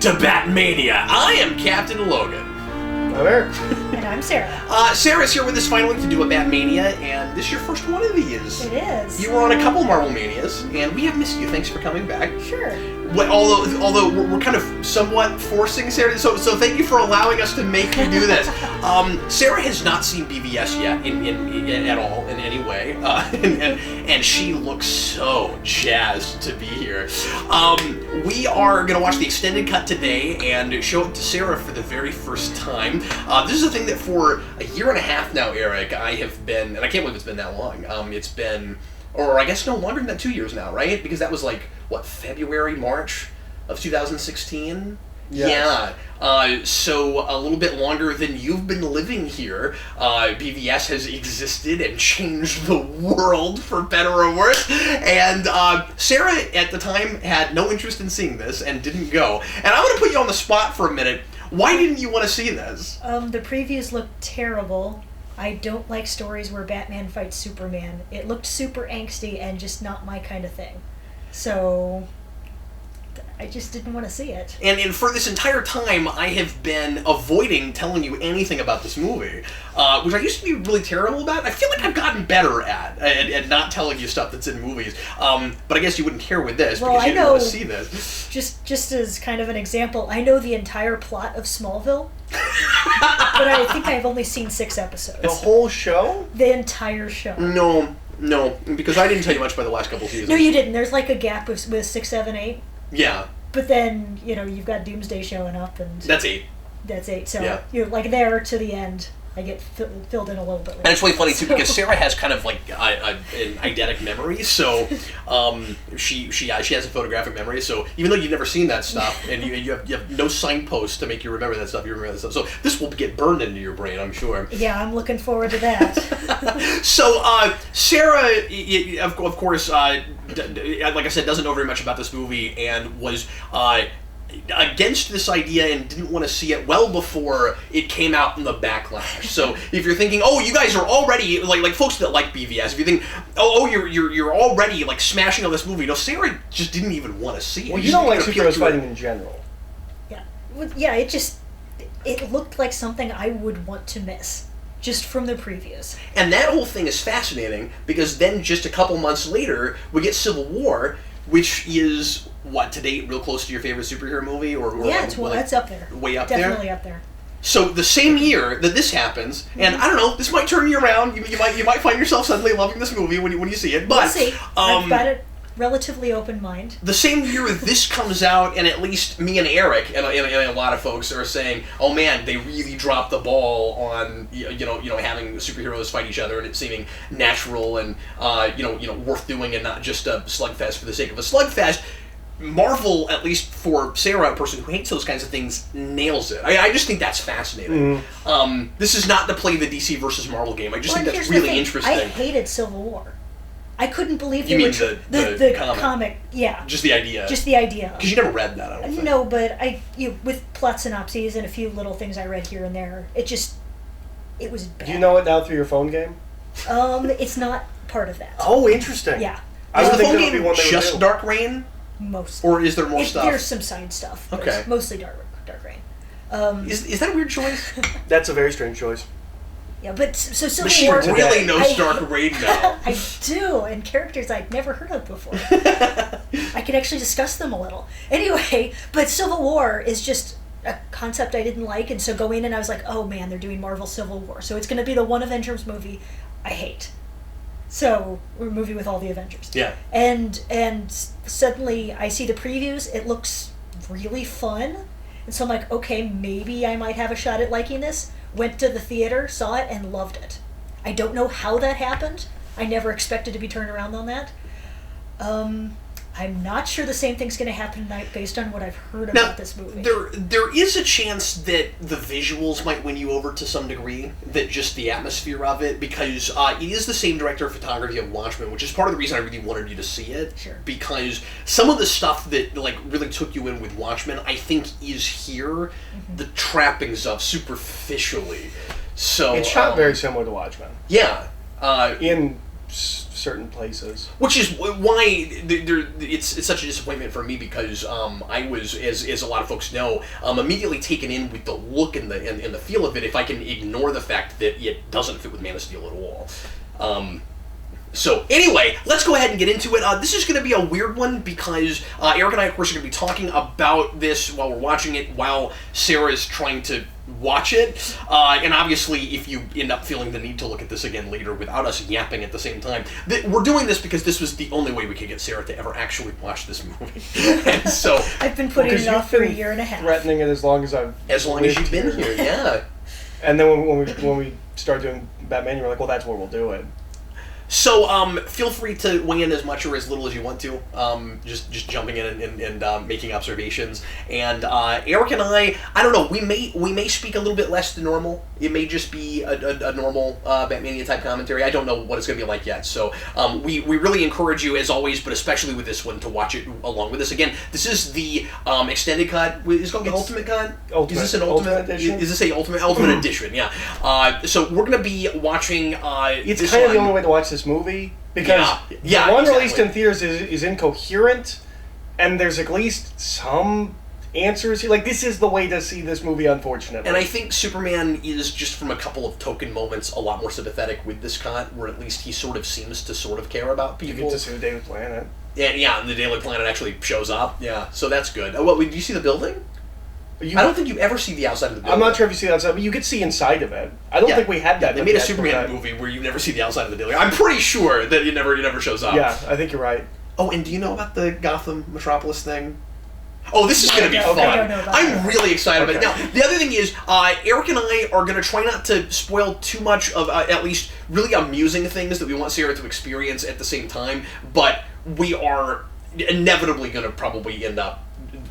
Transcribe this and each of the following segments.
to Batmania. I am Captain Logan. I'm Eric. And I'm Sarah. Sarah's here with us finally to do a Batmania, and this is your first one of these. It is. You were on a couple Marvel Manias, and we have missed you. Thanks for coming back. Sure. Although we're kind of somewhat forcing Sarah, so thank you for allowing us to make you do this. Sarah has not seen BVS yet at all in any way, and she looks so jazzed to be here. We are going to watch the extended cut today and show it to Sarah for the very first time. This is a thing that for a year and a half now, Eric, I have been, and I can't believe it's been that long. It's been, or I guess no longer than 2 years now, right? Because that was like, what, February, March of 2016? Yes. Yeah. So a little bit longer than you've been living here, BVS has existed and changed the world for better or worse. And Sarah at the time had no interest in seeing this and didn't go. And I'm going to put you on the spot for a minute. Why didn't you want to see this? The previews looked terrible. I don't like stories where Batman fights Superman. It looked super angsty and just not my kind of thing. So I just didn't want to see it. And for this entire time, I have been avoiding telling you anything about this movie, which I used to be really terrible about. I feel like I've gotten better at not telling you stuff that's in movies. But I guess you wouldn't care with this because you didn't want to see this. Just as kind of an example, I know the entire plot of Smallville, but I think I've only seen 6 episodes. The whole show? The entire show. No, because I didn't tell you much about the last couple seasons. No, you didn't. There's like a gap with 6, 7, 8. Yeah. But then, you've got Doomsday showing up, and That's 8. That's 8. So Yeah. You're like there to the end. I get filled in a little bit later. And it's really funny too because Sarah has kind of like an eidetic memory, so she has a photographic memory. So even though you've never seen that stuff and you have no signposts to make you remember that stuff, you remember that stuff. So this will get burned into your brain, I'm sure. Yeah, I'm looking forward to that. So Sarah, of course, like I said, doesn't know very much about this movie and was against this idea and didn't want to see it well before it came out in the backlash. So if you're thinking, oh, you guys are already like folks that like BVS, if you think, you're already like smashing on this movie, no, Sarah just didn't even want to see it. Well, you don't like superheroes fighting in general. Yeah, it looked like something I would want to miss just from the previews. And that whole thing is fascinating because then just a couple months later we get Civil War, which is what to date real close to your favorite superhero movie, or yeah, it's up there, way up definitely up there. So the same year that this happens, and I don't know, this might turn you around. You might find yourself suddenly loving this movie when you see it. But we'll see. I've got a relatively open mind. The same year this comes out, and at least me and Eric and a lot of folks are saying, "Oh man, they really dropped the ball on having superheroes fight each other and it seeming natural and worth doing and not just a slugfest for the sake of a slugfest." Marvel, at least for Sarah, a person who hates those kinds of things, nails it. I just think that's fascinating. This is not to play the DC versus Marvel game. I just think that's really interesting. I hated Civil War. I couldn't believe you mean the comic. Yeah. Just the idea. Just the idea. Because you never read that, I don't think. No, but with plot synopses and a few little things I read here and there, it was bad. Do you know it now through your phone game? It's not part of that. Oh, interesting. Yeah. I Is would the think phone that would be game one they just would do. Dark Reign? Mostly. Or is there more stuff? There's some side stuff. But Okay. It's mostly Dark Reign. Is that a weird choice? That's a very strange choice. Yeah, but so Civil But she War. really knows Dark Reign now. I do, and characters I'd never heard of before. I can actually discuss them a little. Anyway, but Civil War is just a concept I didn't like, and so going in and I was like, oh man, they're doing Marvel Civil War. So it's going to be the one Avengers movie I hate. So we're a movie with all the Avengers. Yeah. And suddenly I see the previews. It looks really fun. And so I'm like, okay, maybe I might have a shot at liking this. Went to the theater, saw it, and loved it. I don't know how that happened. I never expected to be turned around on that. I'm not sure the same thing's going to happen tonight based on what I've heard about this movie. There is a chance that the visuals might win you over to some degree, that just the atmosphere of it, because it is the same director of photography of Watchmen, which is part of the reason I really wanted you to see it. Sure. Because some of the stuff that really took you in with Watchmen, I think is here, the trappings of superficially. So it's shot very similar to Watchmen. Yeah. In certain places. Which is why it's such a disappointment for me, because I was, as a lot of folks know, immediately taken in with the look and the feel of it, if I can ignore the fact that it doesn't fit with Man of Steel at all. So anyway, let's go ahead and get into it. This is going to be a weird one because Eric and I, of course, are going to be talking about this while we're watching it, while Sarah's trying to watch it. And obviously, if you end up feeling the need to look at this again later without us yapping at the same time, we're doing this because this was the only way we could get Sarah to ever actually watch this movie. And so I've been putting it off for a year and a half. Threatening it as long as you've been here, yeah. And then when we start doing Batmania, we're like, well, that's where we'll do it. So, feel free to weigh in as much or as little as you want to, just jumping in and making observations. And Eric and I don't know, we may speak a little bit less than normal. It may just be a normal Batmania type commentary. I don't know what it's going to be like yet. So, we really encourage you, as always, but especially with this one, to watch it along with us. Again, this is the extended cut. Is it called the Ultimate Cut? Ultimate. Is this an Ultimate Edition? Is this a Ultimate Edition? Yeah. So, we're going to be watching it's kind of the only way to watch this movie, because the one exactly. released in theaters is incoherent, and there's at least some answers here. Like, this is the way to see this movie, unfortunately. And I think Superman is, just from a couple of token moments, a lot more sympathetic with this cut, where at least he sort of seems to sort of care about people. You get to see the Daily Planet. And the Daily Planet actually shows up. Yeah, so that's good. Oh, do you see the building? I don't think you ever see the outside of the building. I'm not sure if you see the outside, but you could see inside of it. I don't think we had that. They made a Superman movie where you never see the outside of the building. I'm pretty sure that it never shows up. Yeah, I think you're right. Oh, and do you know about the Gotham Metropolis thing? Oh, this is going to be fun. I don't know about I'm really excited about it. Now, the other thing is, Eric and I are going to try not to spoil too much of at least really amusing things that we want Sarah to experience at the same time, but we are inevitably going to probably end up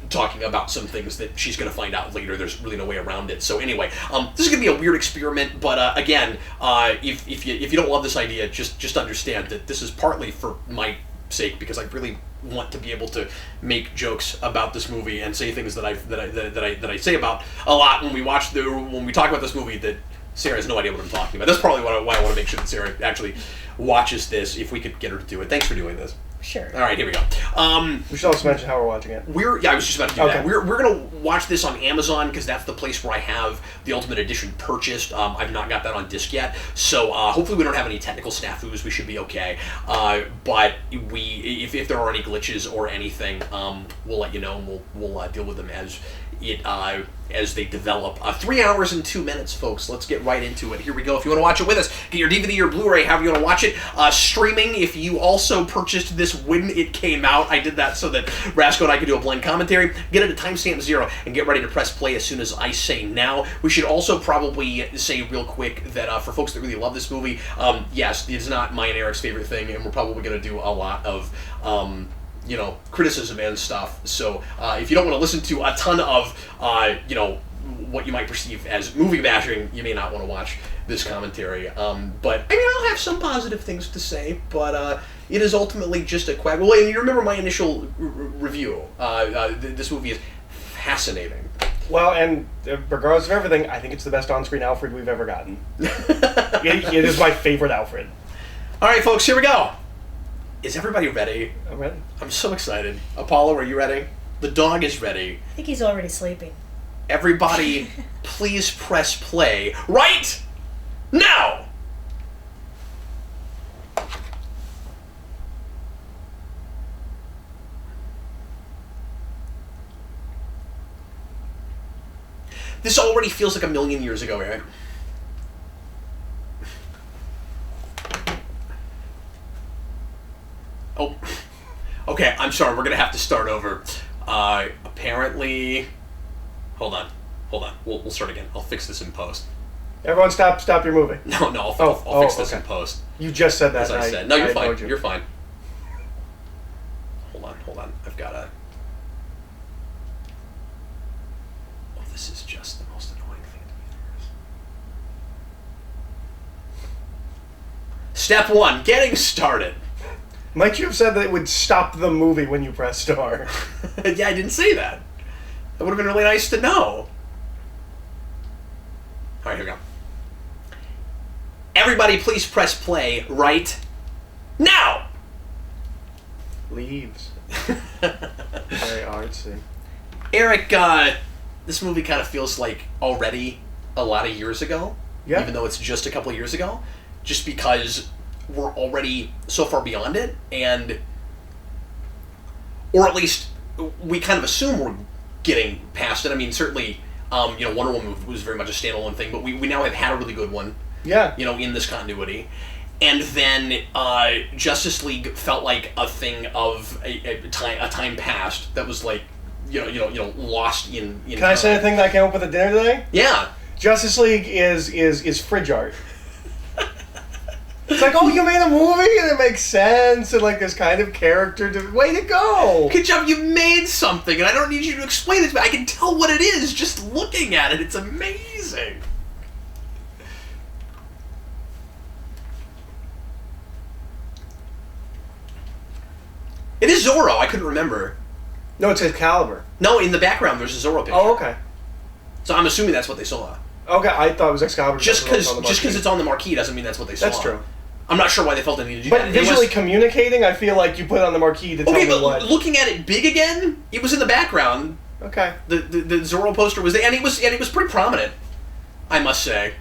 talking about some things that she's going to find out later. There's really no way around it. So anyway, this is going to be a weird experiment, but again, if you don't love this idea, just understand that this is partly for my sake, because I really want to be able to make jokes about this movie and say things that I say about a lot when we talk about this movie that Sarah has no idea what I'm talking about. That's probably why I want to make sure that Sarah actually watches this, if we could get her to do it. Thanks for doing this. Sure. All right, here we go. We should also mention how we're watching it. I was just about to do that. We're going to watch this on Amazon, because that's the place where I have the Ultimate Edition purchased. I've not got that on disc yet, so hopefully we don't have any technical snafus. We should be okay. But if there are any glitches or anything, we'll let you know, and we'll deal with them as they develop. 3 hours and 2 minutes, folks. Let's get right into it. Here we go. If you want to watch it with us, get your DVD or Blu-ray, however you want to watch it. Streaming, if you also purchased this when it came out, I did that so that Rasco and I could do a blind commentary. Get it at timestamp 0 and get ready to press play as soon as I say now. We should also probably say real quick that for folks that really love this movie, yes, it's not my and Eric's favorite thing, and we're probably going to do a lot of criticism and stuff. So if you don't want to listen to a ton of, what you might perceive as movie bashing, you may not want to watch this commentary. But I mean, I'll have some positive things to say, but it is ultimately just a quack. Well, and you remember my initial review. This movie is fascinating. Well, and regardless of everything, I think it's the best on-screen Alfred we've ever gotten. It is my favorite Alfred. All right, folks, here we go. Is everybody ready? I'm ready. I'm so excited. Apollo, are you ready? The dog is ready. I think he's already sleeping. Everybody, please press play right now! This already feels like a million years ago, Eric. Oh, okay, I'm sorry, we're going to have to start over. Apparently... Hold on. We'll start again. I'll fix this in post. Everyone stop your movie. No, I'll fix this in post. You just said that. As I said. No, you're fine. You're fine. Hold on. I've got to... Oh, this is just the most annoying thing in the universe. Step 1, getting started. Might you have said that it would stop the movie when you press star? Yeah, I didn't say that. That would have been really nice to know. All right, here we go. Everybody, please press play right Now! Leaves. Very artsy. Eric, this movie kind of feels like already a lot of years ago. Yeah. Even though it's just a couple of years ago. Just because we're already so far beyond it, and... Or at least, we kind of assume we're getting past it. I mean, certainly, Wonder Woman was very much a standalone thing, but we now have had a really good one. Yeah. In this continuity. And then Justice League felt like a thing of a time past that was like, lost in Can I say a thing that came up with at dinner today? Yeah. Justice League is fridge art. It's like, oh, you made a movie and it makes sense and like this kind of character. Way to go! Good job, you made something, and I don't need you to explain it to me. I can tell what it is just looking at it. It's amazing. It is Zorro. I couldn't remember. No, it's Excalibur. No, in the background there's a Zorro picture. Oh, okay. So I'm assuming that's what they saw. Okay, I thought it was Excalibur. Just because it's on the marquee doesn't mean that's what they saw. That's true. I'm not sure why they felt they needed to do But that. visually communicating, I feel like you put it on the marquee to tell me what. Looking at it big again, it was in the background. Okay. The Zorro poster was there, and it was pretty prominent, I must say.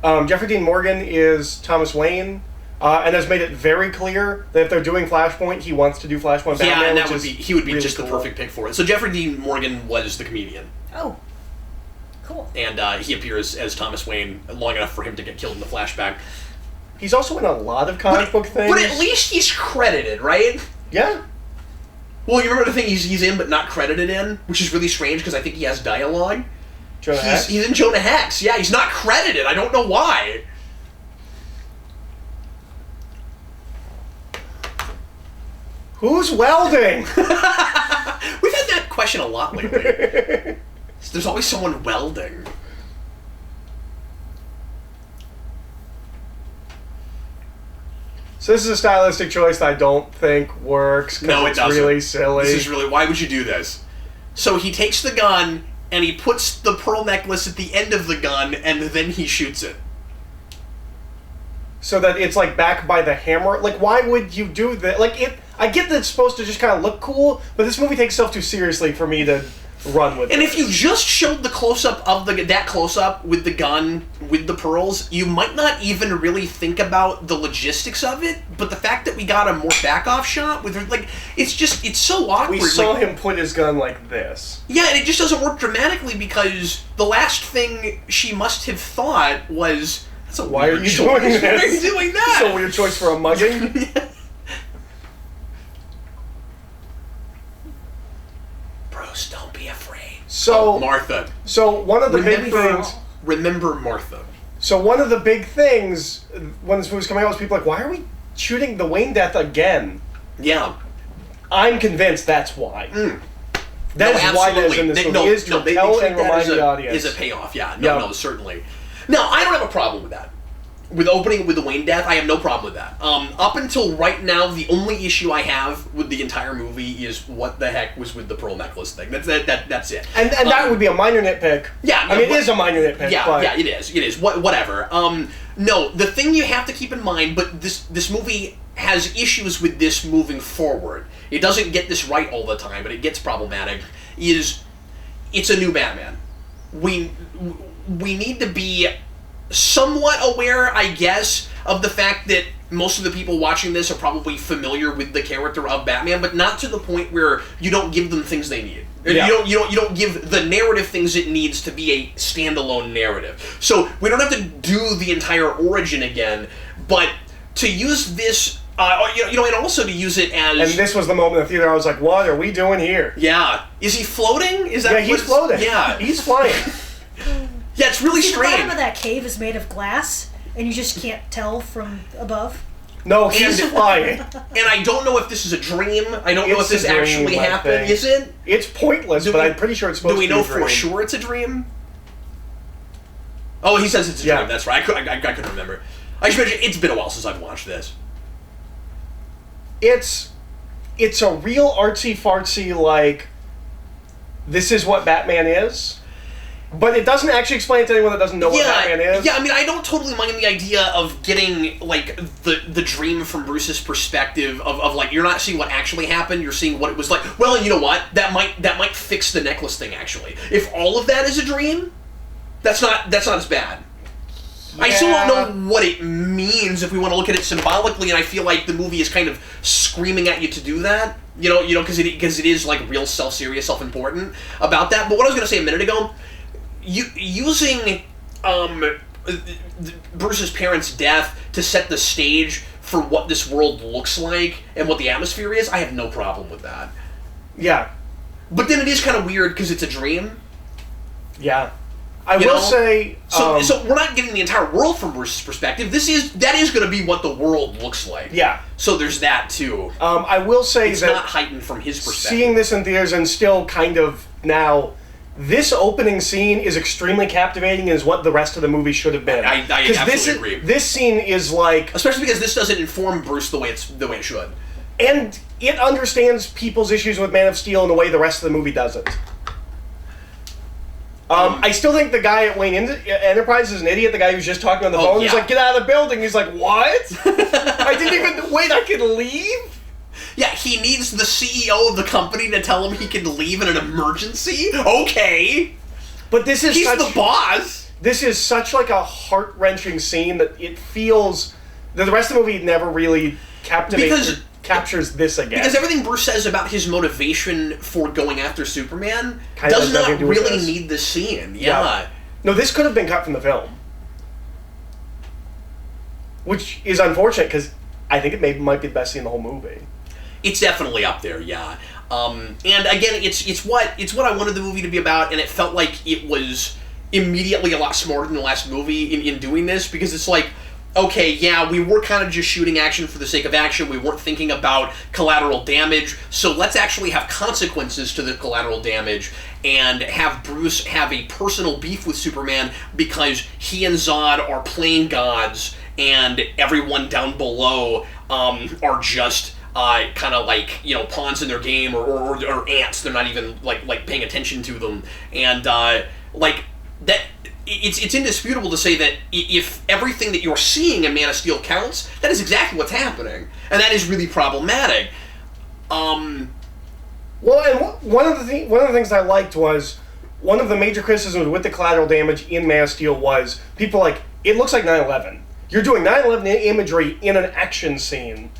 Jeffrey Dean Morgan is Thomas Wayne, and has made it very clear that if they're doing Flashpoint, he wants to do Flashpoint Batman. Yeah, and he would be really just cool. the perfect pick for it. So Jeffrey Dean Morgan was the comedian. Oh. Cool. And he appears as Thomas Wayne long enough for him to get killed in the flashback. He's also in a lot of comic book things. But at least he's credited, right? Yeah. Well, you remember the thing he's in but not credited in? Which is really strange because I think he has dialogue. Jonah Hex? He's in Jonah Hex. Yeah, he's not credited. I don't know why. Who's welding? We've had that question a lot lately. There's always someone welding. So this is a stylistic choice that I don't think works. No, it it's doesn't. Really silly. This is really. Why would you do this? So he takes the gun and he puts the pearl necklace at the end of the gun, and then he shoots it. So that it's like back by the hammer. Like, why would you do that? Like, I get that it's supposed to just kind of look cool, but this movie takes itself too seriously for me to run with. And this. if you just showed the close-up of that close-up with the gun, with the pearls, you might not even really think about the logistics of it, but the fact that we got a more back-off shot, with like, it's so awkward. We saw him put his gun like this. Yeah, and it just doesn't work dramatically because the last thing she must have thought was, that's a Why are weird you choice. doing this? Why are you doing that? It's a weird choice for a mugging. Yeah. Bruce, don't be afraid. So Martha. So one of the big things. Remember Martha. So one of the big things when this movie's coming out was people like, why are we shooting the Wayne death again? Yeah. I'm convinced that's why. That is why that is in this movie. Is to tell and remind the audience. Is a payoff, yeah. No, certainly. Now, I don't have a problem with that. With opening with the Wayne death, I have no problem with that. Up until right now, the only issue I have with the entire movie is what the heck was with the pearl necklace thing. That's it. And that would be a minor nitpick. Yeah, I mean, it is a minor nitpick. Yeah, but yeah, it is. It is. Whatever. No, the thing you have to keep in mind, but this movie has issues with this moving forward. It doesn't get this right all the time, but it gets problematic. It's a new Batman. We need to be somewhat aware, I guess, of the fact that most of the people watching this are probably familiar with the character of Batman, but not to the point where you don't give them things they need. Yeah. You don't give the narrative things it needs to be a standalone narrative. So we don't have to do the entire origin again, but to use this, and also to use it as. And this was the moment in the theater I was like, "What are we doing here?" Yeah, is he floating? Is that? Yeah, he's floating. Yeah, he's flying. Yeah, it's really See, strange. the bottom of that cave is made of glass, and you just can't tell from above. No, he's flying. And I don't know if this is a dream. I don't know if this actually happened. Is it? It's pointless, but I'm pretty sure it's supposed to be a dream. Do we know for sure it's a dream? Oh, he says it's a dream. That's right. I couldn't remember. I just mentioned it's been a while since I've watched this. It's a real artsy-fartsy, like, this is what Batman is. But it doesn't actually explain it to anyone that doesn't know what Batman is. Yeah, I mean, I don't totally mind the idea of getting, like, the dream from Bruce's perspective of like, you're not seeing what actually happened, you're seeing what it was like. Well, you know what? That might fix the necklace thing, actually. If all of that is a dream, that's not as bad. Yeah. I still don't know what it means if we want to look at it symbolically, and I feel like the movie is kind of screaming at you to do that. You know, because it is, like, real self-serious, self-important about that. But what I was going to say a minute ago, using Bruce's parents' death to set the stage for what this world looks like and what the atmosphere is, I have no problem with that. Yeah. But then it is kind of weird because it's a dream. Yeah. I will say... So we're not getting the entire world from Bruce's perspective. That is going to be what the world looks like. Yeah. So there's that, too. I will say it's that... not heightened from his perspective. Seeing this in theaters and still kind of now... This opening scene is extremely captivating and is what the rest of the movie should have been. I absolutely agree. This scene is like... Especially because this doesn't inform Bruce the way it should. And it understands people's issues with Man of Steel in a way the rest of the movie doesn't. I still think the guy at Wayne Enterprises is an idiot. The guy who's just talking on the phone. Yeah. He's like, get out of the building. He's like, what? I didn't even... Wait, I can leave? Yeah, he needs the CEO of the company to tell him he can leave in an emergency? Okay. But this is He's the boss. This is such like a heart-wrenching scene that it feels... that the rest of the movie never really captures this again. Because everything Bruce says about his motivation for going after Superman Kinda does not nothing to do with really this. need the scene. Yeah. No, this could have been cut from the film. Which is unfortunate, because I think it might be the best scene in the whole movie. It's definitely up there, yeah. And again, it's what I wanted the movie to be about, and it felt like it was immediately a lot smarter than the last movie in doing this, because it's like, okay, yeah, we were kind of just shooting action for the sake of action. We weren't thinking about collateral damage, so let's actually have consequences to the collateral damage and have Bruce have a personal beef with Superman because he and Zod are playing gods and everyone down below are just kind of like, you know, pawns in their game or ants. They're not even like paying attention to them. And like that... It's indisputable to say that if everything that you're seeing in Man of Steel counts, that is exactly what's happening, and that is really problematic. Well, and one of the things I liked was one of the major criticisms with the collateral damage in Man of Steel was people like, it looks like 9/11. You're doing 9/11 imagery in an action scene,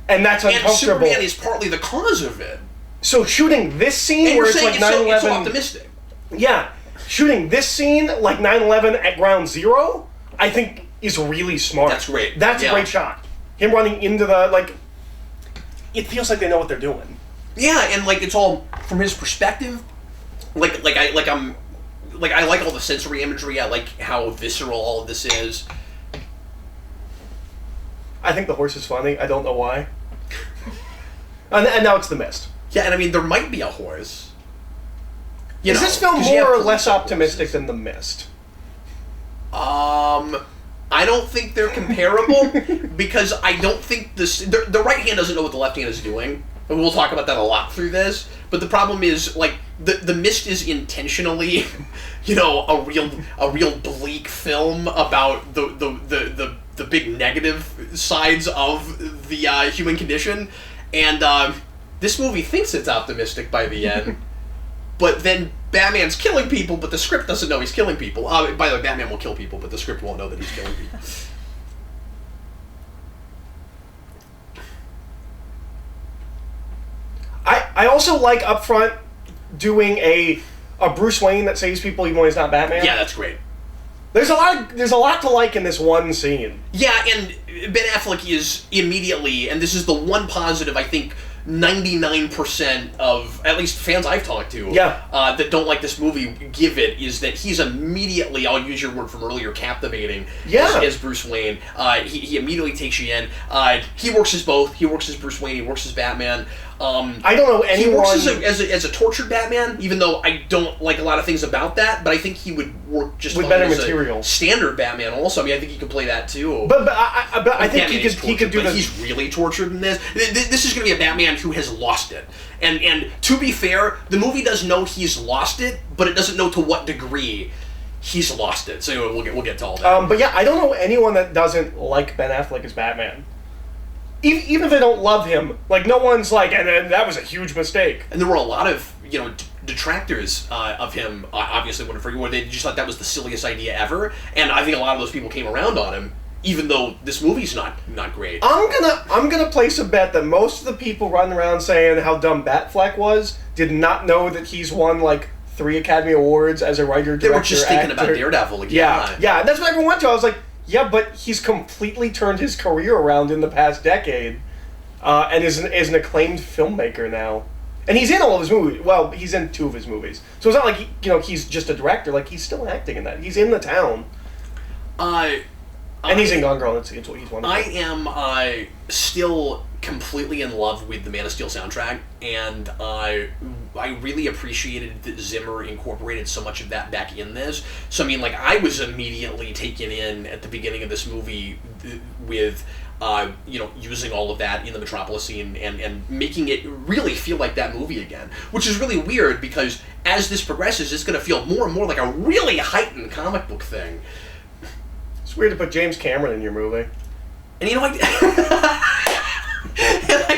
and that's uncomfortable. And Superman is partly the cause of it. So shooting this scene and where it's like 9/11, it's so optimistic. Yeah. Shooting this scene like 9/11 at Ground Zero, I think is really smart. That's great. That's a great shot. Him running into the, like... It feels like they know what they're doing. Yeah, and like it's all from his perspective. I like all the sensory imagery. I like how visceral all of this is. I think the horse is funny. I don't know why. and now it's The Mist. Yeah, and I mean there might be a horse. Is this film more or less optimistic than The Mist? I don't think they're comparable because I don't think the right hand doesn't know what the left hand is doing. And we'll talk about that a lot through this. But the problem is, like, the Mist is intentionally, you know, a real bleak film about the big negative sides of the human condition, and this movie thinks it's optimistic by the end. But then Batman's killing people, but the script doesn't know he's killing people. By the way, Batman will kill people, but the script won't know that he's killing people. I also like up front doing a Bruce Wayne that saves people even when he's not Batman. Yeah, that's great. There's a lot to like in this one scene. Yeah, and Ben Affleck is immediately, and this is the one positive I think 99% of, at least fans I've talked to, that don't like this movie give it, is that he's immediately, I'll use your word from earlier, captivating as Bruce Wayne. He immediately takes you in. He works as both. He works as Bruce Wayne. He works as Batman. I don't know anyone. He works as a tortured Batman, even though I don't like a lot of things about that. But I think he would work just with fine better as material. A standard Batman. Also, I mean, I think he could play that too. But I think he could do but this. He's really tortured in this. This is going to be a Batman who has lost it. And to be fair, the movie does know he's lost it, but it doesn't know to what degree he's lost it. So anyway, we'll get to all that. But yeah, I don't know anyone that doesn't like Ben Affleck as Batman. Even if they don't love him, like no one's like, and that was a huge mistake. And there were a lot of detractors of him, obviously, where they just thought that was the silliest idea ever. And I think a lot of those people came around on him, even though this movie's not great. I'm gonna place a bet that most of the people running around saying how dumb Batfleck was did not know that he's won like 3 Academy Awards as a writer, director, They were just thinking actor. about Daredevil again. Yeah, and that's what everyone went to. I was like, yeah, but he's completely turned his career around in the past decade, and is an acclaimed filmmaker now. And he's in all of his movies. Well, he's in 2 of his movies, so it's not like he's just a director. Like he's still acting in that. He's in The Town. And he's in Gone Girl. He's wonderful. I am still completely in love with the Man of Steel soundtrack, and I really appreciated that Zimmer incorporated so much of that back in this. So I mean, like, I was immediately taken in at the beginning of this movie with using all of that in the Metropolis scene and making it really feel like that movie again, which is really weird because as this progresses, it's going to feel more and more like a really heightened comic book thing. It's weird to put James Cameron in your movie. And I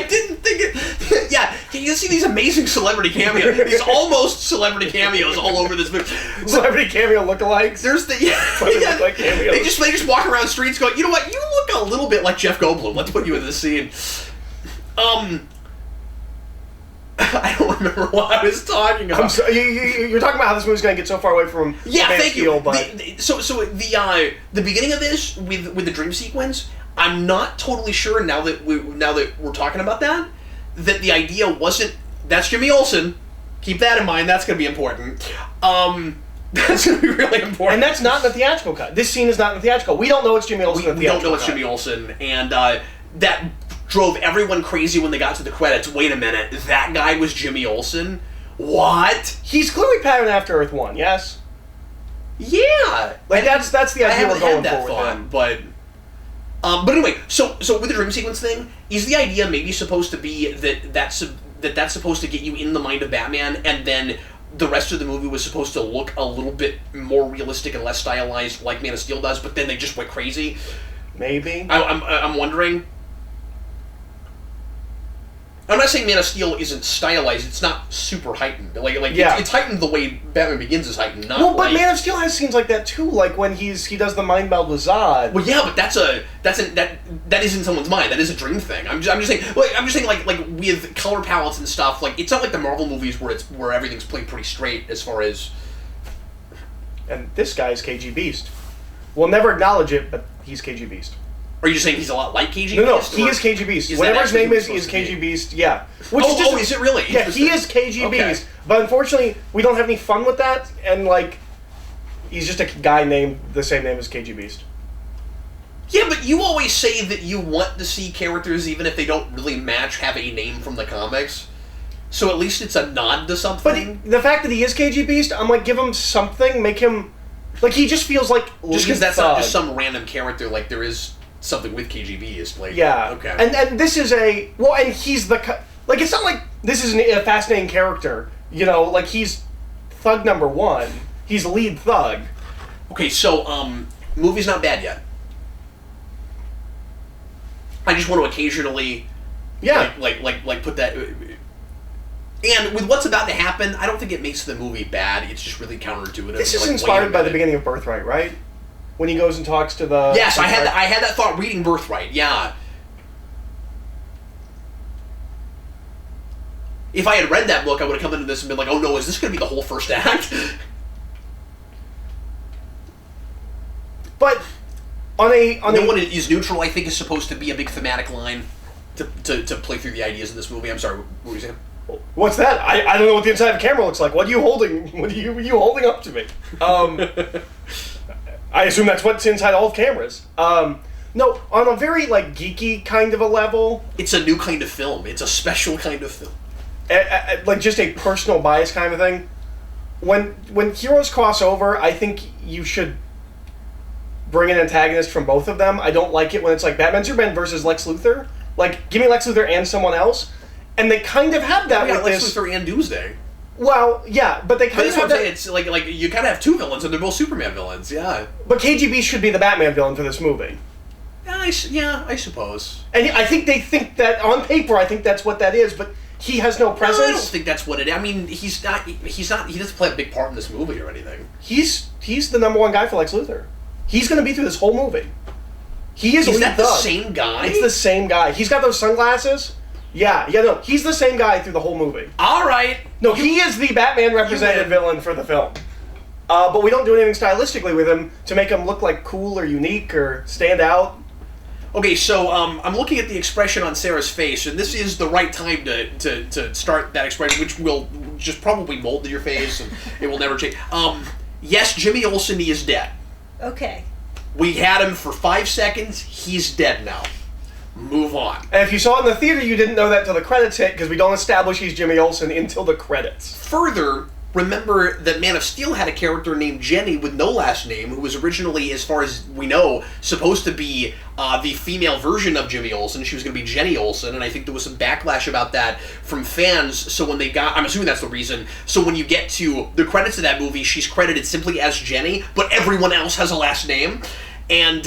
didn't think it. Yeah, you see these amazing celebrity cameos, these almost celebrity cameos all over this movie. Celebrity cameo lookalikes. There's the like cameos. They just walk around streets going, you know what? You look a little bit like Jeff Goldblum. Let's put you in this scene. I don't remember what I was talking about. You're talking about how this movie's going to get so far away from thank Steel, you. But The beginning of this with the dream sequence, I'm not totally sure now that we're talking about that the idea wasn't that's Jimmy Olsen. Keep that in mind. That's going to be important. That's going to be really important. And that's not in the theatrical cut. This scene is not in the theatrical. We don't know it's Jimmy Olsen. We don't know it's Jimmy Olsen, and that drove everyone crazy when they got to the credits. Wait a minute, that guy was Jimmy Olsen? What? He's clearly patterned after Earth 1, yes? Yeah. Like, that's the idea we're going for with him. But anyway, so with the dream sequence thing, is the idea maybe supposed to be that's supposed to get you in the mind of Batman, and then the rest of the movie was supposed to look a little bit more realistic and less stylized like Man of Steel does, but then they just went crazy? Maybe. I'm wondering. I'm not saying Man of Steel isn't stylized. It's not super heightened. It's heightened the way Batman Begins is heightened. Not but Man of Steel has scenes like that too. Like when he does the mind meld with Zod. Well, yeah, but that is in someone's mind. That is a dream thing. I'm just saying. Like with color palettes and stuff. Like it's not like the Marvel movies where everything's played pretty straight as far as. And this guy's KG Beast. We'll never acknowledge it, but he's KG Beast. Are you just saying he's a lot like KG Beast? No, he is KG Beast. Whatever his name is KG Beast, yeah. Is it really? Yeah, he is KG Beast. But unfortunately, we don't have any fun with that, and, like, he's just a guy named the same name as KG Beast. Yeah, but you always say that you want to see characters, even if they don't really match, have a name from the comics. So at least it's a nod to something. But the fact that he is KG Beast, I'm like, give him something, make him... Like, he just feels like... Just because that's not just some random character, like, there is... something with KGB is like okay, and this is and he's like it's not like this is a fascinating character, like he's thug number 1, he's lead thug. Okay, so movie's not bad yet. I just want to occasionally like put that. And with what's about to happen, I don't think it makes the movie bad. It's just really counterintuitive. This is inspired by the beginning of Birthright, right? When he goes and talks to the... Yes, I had that thought reading Birthright, yeah. If I had read that book, I would have come into this and been like, oh no, is this going to be the whole first act? But No one is neutral, I think, is supposed to be a big thematic line to play through the ideas of this movie. I'm sorry, what were you saying? What's that? I don't know what the inside of a camera looks like. What are you holding? What are you holding up to me? I assume that's what's inside all of cameras. No, No, on a very, like, geeky kind of a level, It's a new kind of film. It's a special kind of film. like just a personal bias kind of thing. When heroes cross over, I think you should bring an antagonist from both of them. I don't like it when it's like Batman Superman versus Lex Luthor. Like, give me Lex Luthor and someone else. And they kind of have that with Lex this. Luthor and Doomsday. Well, yeah, but they kind of have that. It's like you kind of have two villains, and they're both Superman villains. Yeah. But KGB should be the Batman villain for this movie. Yeah, I suppose. And I think they think that on paper. I think that's what that is, but he has no presence. No, I don't think that's what it is. I mean, he's not. He doesn't play a big part in this movie or anything. He's the number one guy for Lex Luthor. He's going to be through this whole movie. He is. Is that the same guy? It's the same guy. He's got those sunglasses. Yeah, no, he's the same guy through the whole movie. All right. No, he is the Batman represented villain for the film. But we don't do anything stylistically with him to make him look like cool or unique or stand out. Okay, so I'm looking at the expression on Sarah's face, and this is the right time to start that expression, which will just probably mold to your face, and it will never change. Yes, Jimmy Olsen is dead. Okay. We had him for 5 seconds. He's dead now. Move on. And if you saw it in the theater, you didn't know that till the credits hit, because we don't establish he's Jimmy Olsen until the credits. Further, remember that Man of Steel had a character named Jenny with no last name, who was originally, as far as we know, supposed to be the female version of Jimmy Olsen. She was going to be Jenny Olsen, and I think there was some backlash about that from fans. So when they got, I'm assuming that's the reason, so when you get to the credits of that movie, she's credited simply as Jenny, but everyone else has a last name. And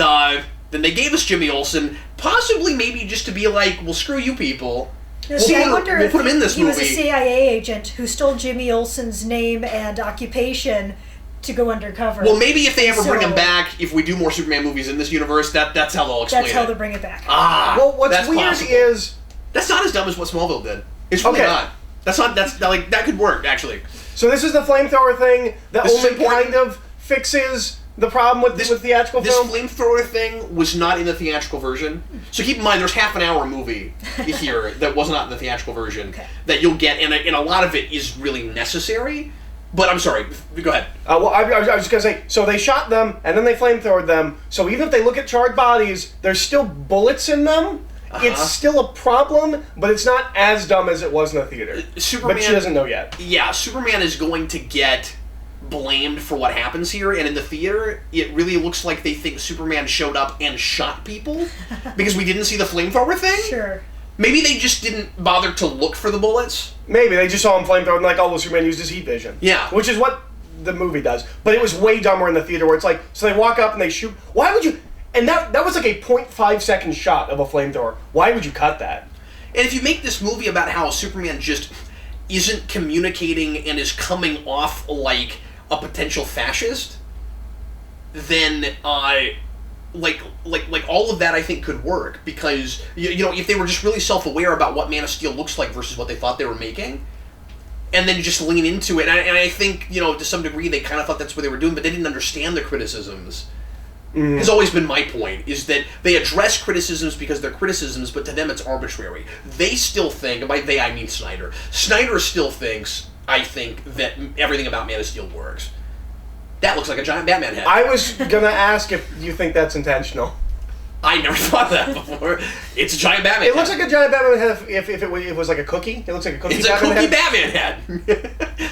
then they gave us Jimmy Olsen, possibly maybe just to be like, well, screw you people. No, see, I wonder we'll if put him in this he movie. was a CIA agent who stole Jimmy Olsen's name and occupation to go undercover. Well, maybe if they ever bring him back, if we do more Superman movies in this universe, that's how they'll explain it. That's how they'll bring it back. Well, what's weird possible. is that's not as dumb as what Smallville did. It's really not. That's like that could work actually. So this is the flamethrower thing that This is only important. kind of fixes the problem with theatrical This film. flamethrower thing was not in the theatrical version. So keep in mind, there's half an hour movie here that was not in the theatrical version that you'll get, and a lot of it is really necessary. But I'm sorry, go ahead. Well, I was just going to say, so they shot them, and then they flamethrowed them, so even if they look at charred bodies, there's still bullets in them. It's still a problem, but it's not as dumb as it was in the theater. Superman, but she doesn't know yet. Yeah, Superman is going to get blamed for what happens here, and in the theater, it really looks like they think Superman showed up and shot people because we didn't see the flamethrower thing. Sure. Maybe they just didn't bother to look for the bullets. Maybe they just saw him flamethrower and like, oh, well, Superman used his heat vision. Yeah. Which is what the movie does. But it was way dumber in the theater where it's like, so they walk up and they shoot. Why would you... And that was like a 0.5 second shot of a flamethrower. Why would you cut that? And if you make this movie about how Superman just isn't communicating and is coming off like a potential fascist, then like all of that I think could work, because you know, if they were just really self-aware about what Man of Steel looks like versus what they thought they were making, and then just lean into it, and I think, you know, to some degree they kind of thought that's what they were doing, but they didn't understand the criticisms. Has always been my point, is that they address criticisms because they're criticisms, but to them it's arbitrary. They still think, and by they I mean Snyder. Snyder still thinks, I think, that everything about Man of Steel works. That looks like a giant Batman head. I was going to ask if you think that's intentional. I never thought that before. It's a giant Batman It head. looks like a giant Batman head if it was like a cookie. It looks like a cookie It's Batman a cookie head. Batman head.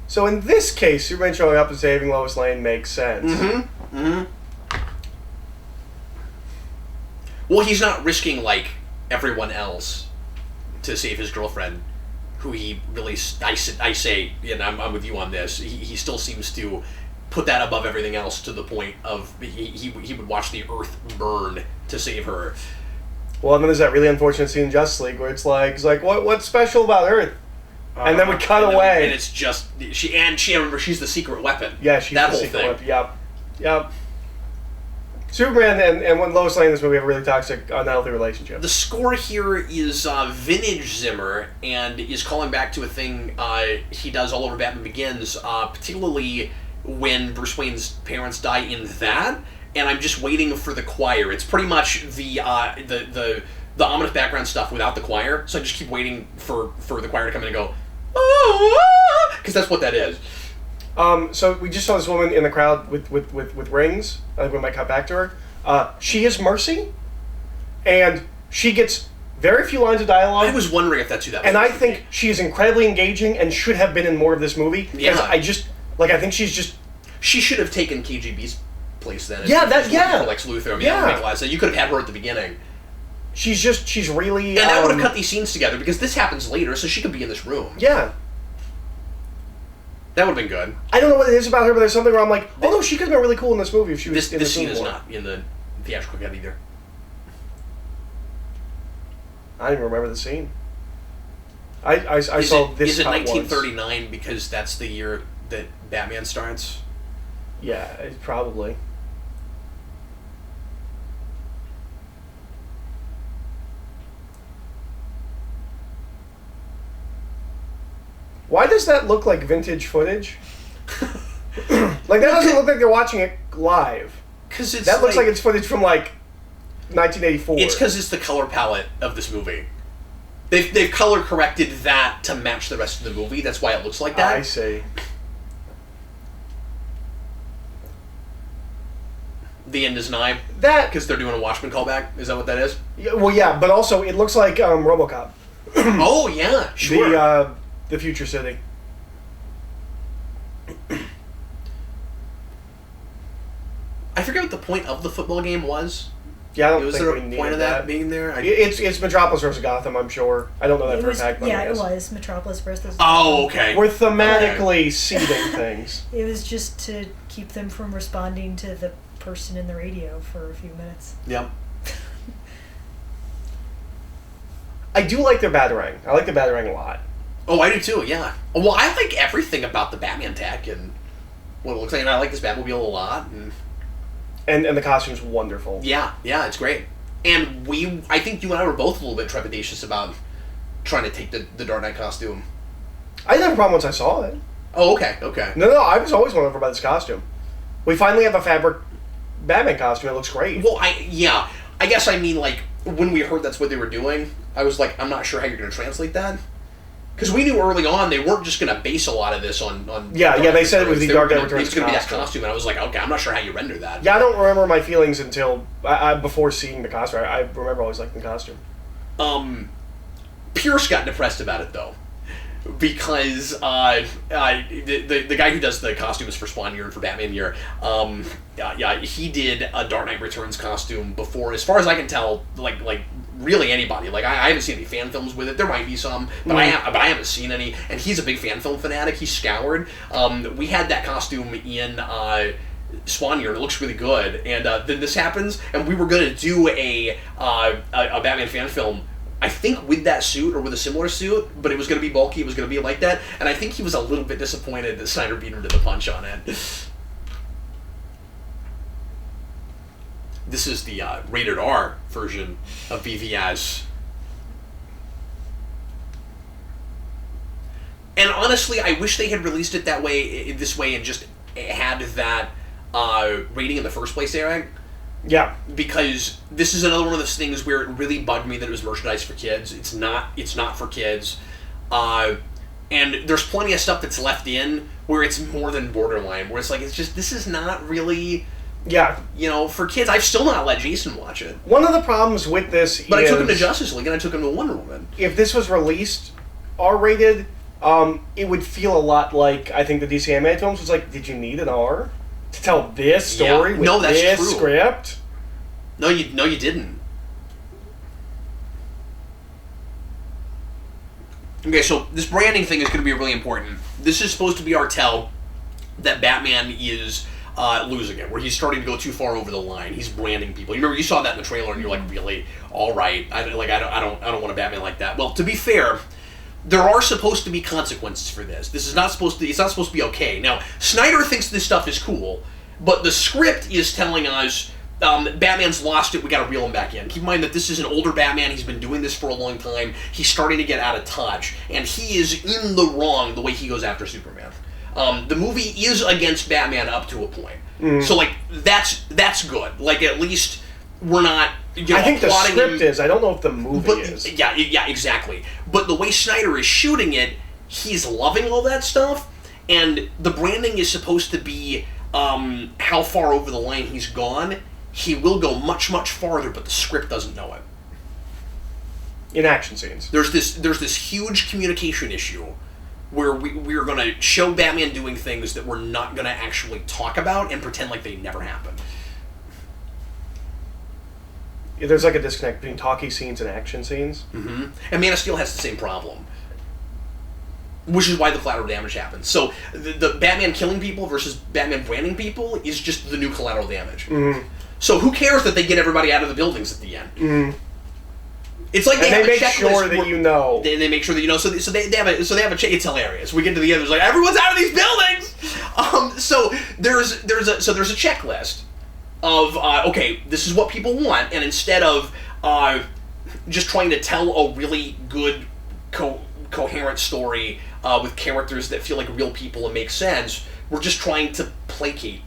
So in this case, Superman showing up and saving Lois Lane makes sense. Well, he's not risking, like, everyone else to save his girlfriend, who he really, I say, and I'm with you on this, he still seems to put that above everything else, to the point of he would watch the earth burn to save her. Well, and then there's that really unfortunate scene in Justice League where it's like what's special about Earth? And then we cut away. And it's just, she remember, she's the secret weapon. Yeah, she's that the whole secret thing. weapon. Yep. Superman and when Lois Lane in this movie have a really toxic, unhealthy relationship. The score here is vintage Zimmer, and is calling back to a thing he does all over Batman Begins, particularly when Bruce Wayne's parents die in that, and I'm just waiting for the choir. It's pretty much the ominous background stuff without the choir, so I just keep waiting for the choir to come in and go, because that's what that is. So we just saw this woman in the crowd with rings. I think we might cut back to her. She is Mercy, and she gets very few lines of dialogue. I was wondering if that's who that was. And I think she is incredibly engaging and should have been in more of this movie. Yeah. I think she's just... She should have taken KGB's place then. Yeah, for Lex Luthor. I mean, that would make a lot of sense. You could have had her at the beginning. She's really... And that would have cut these scenes together, because this happens later, so she could be in this room. Yeah. That would have been good. I don't know what it is about her, but there's something where I'm like, oh no, she could have been really cool in this movie if she was in this scene movie is more. not in the theatrical cut either. I don't even remember the scene. I saw this. Is it cut 1939 once. because that's the year that Batman starts? Yeah, probably. Why does that look like vintage footage? Like, that doesn't look like they're watching it live. Because that looks like it's footage from, like, 1984. It's because it's the color palette of this movie. They've color corrected that to match the rest of the movie. That's why it looks like that. I see. The end is nigh. That... Because they're doing a Watchmen callback. Is that what that is? Yeah, well, yeah, but also it looks like RoboCop. Oh, yeah, sure. The future city. I forget what the point of the football game was. Yeah, I don't was think there we a needed point of that being there? It's Metropolis versus Gotham, I'm sure. I don't know that for a fact. Yeah, it was Metropolis versus. Oh, okay. We're thematically seeding things. It was just to keep them from responding to the person in the radio for a few minutes. Yep. I do like their Batarang. I like the Batarang a lot. Oh, I do too, yeah. Well, I like everything about the Batman tech and what it looks like, and I like this Batmobile a lot. And the costume's wonderful. Yeah, it's great. And I think you and I were both a little bit trepidatious about trying to take the Dark Knight costume. I didn't have a problem once I saw it. Oh, okay. No, I was always wondering about this costume. We finally have a fabric Batman costume. It looks great. Well, I guess I mean, like, when we heard that's what they were doing, I was like, I'm not sure how you're going to translate that. Because we knew early on they weren't just going to base a lot of this on Yeah, they said it was the Dark Knight Returns It's going to be that costume, and I was like, okay, I'm not sure how you render that. Yeah, I don't remember my feelings until before seeing the costume. I remember always liking the costume. Pierce got depressed about it, though. Because the guy who does the costumes for Spawn Year and for Batman Year, he did a Dark Knight Returns costume before, as far as I can tell, like really anybody. Like, I haven't seen any fan films with it. There might be some, but I haven't seen any. And he's a big fan film fanatic. He's scoured. We had that costume in Spawn Year, and it looks really good. And then this happens, and we were going to do a Batman fan film, I think with that suit or with a similar suit, but it was going to be bulky, it was going to be like that, and I think he was a little bit disappointed that Snyder beat him to the punch on it. This is the rated R version of BVS. And honestly, I wish they had released it this way and just had that rating in the first place, Eric. Yeah. Because this is another one of those things where it really bugged me that it was merchandise for kids. It's not for kids. And there's plenty of stuff that's left in where it's more than borderline, where it's like, this is not really, for kids. I've still not let Jason watch it. One of the problems with this But I took him to Justice League and I took him to Wonder Woman. If this was released R-rated, it would feel a lot like, I think the DC animated films was like, did you need an R to tell this story with this true. script? No, you didn't. Okay, so this branding thing is going to be really important. This is supposed to be our tell that Batman is losing it, where he's starting to go too far over the line. He's branding people. You remember you saw that in the trailer, and you're like, really? All right, I don't want a Batman like that. Well, to be fair, there are supposed to be consequences for this. It's not supposed to be okay. Now, Snyder thinks this stuff is cool, but the script is telling us Batman's lost it, we gotta reel him back in. Keep in mind that this is an older Batman, he's been doing this for a long time, he's starting to get out of touch, and he is in the wrong the way he goes after Superman. The movie is against Batman up to a point. So, like, that's good. Like, at least we're not, I think the script is, I don't know if the movie is. Yeah, exactly. But the way Snyder is shooting it, he's loving all that stuff, and the branding is supposed to be how far over the line he's gone. He will go much, much farther, but the script doesn't know it. In action scenes. There's this huge communication issue where we're going to show Batman doing things that we're not going to actually talk about and pretend like they never happened. Yeah, there's like a disconnect between talkie scenes and action scenes. Mm-hmm. And Man of Steel has the same problem. Which is why the collateral damage happens. So the Batman killing people versus Batman branding people is just the new collateral damage. Mm-hmm. So who cares that they get everybody out of the buildings at the end? Mm-hmm. It's like they make sure that you know. They make sure that you know. So they have a it's hilarious. We get to the end. It's like everyone's out of these buildings. So there's a checklist of okay, this is what people want, and instead of just trying to tell a really good coherent story with characters that feel like real people and make sense, we're just trying to placate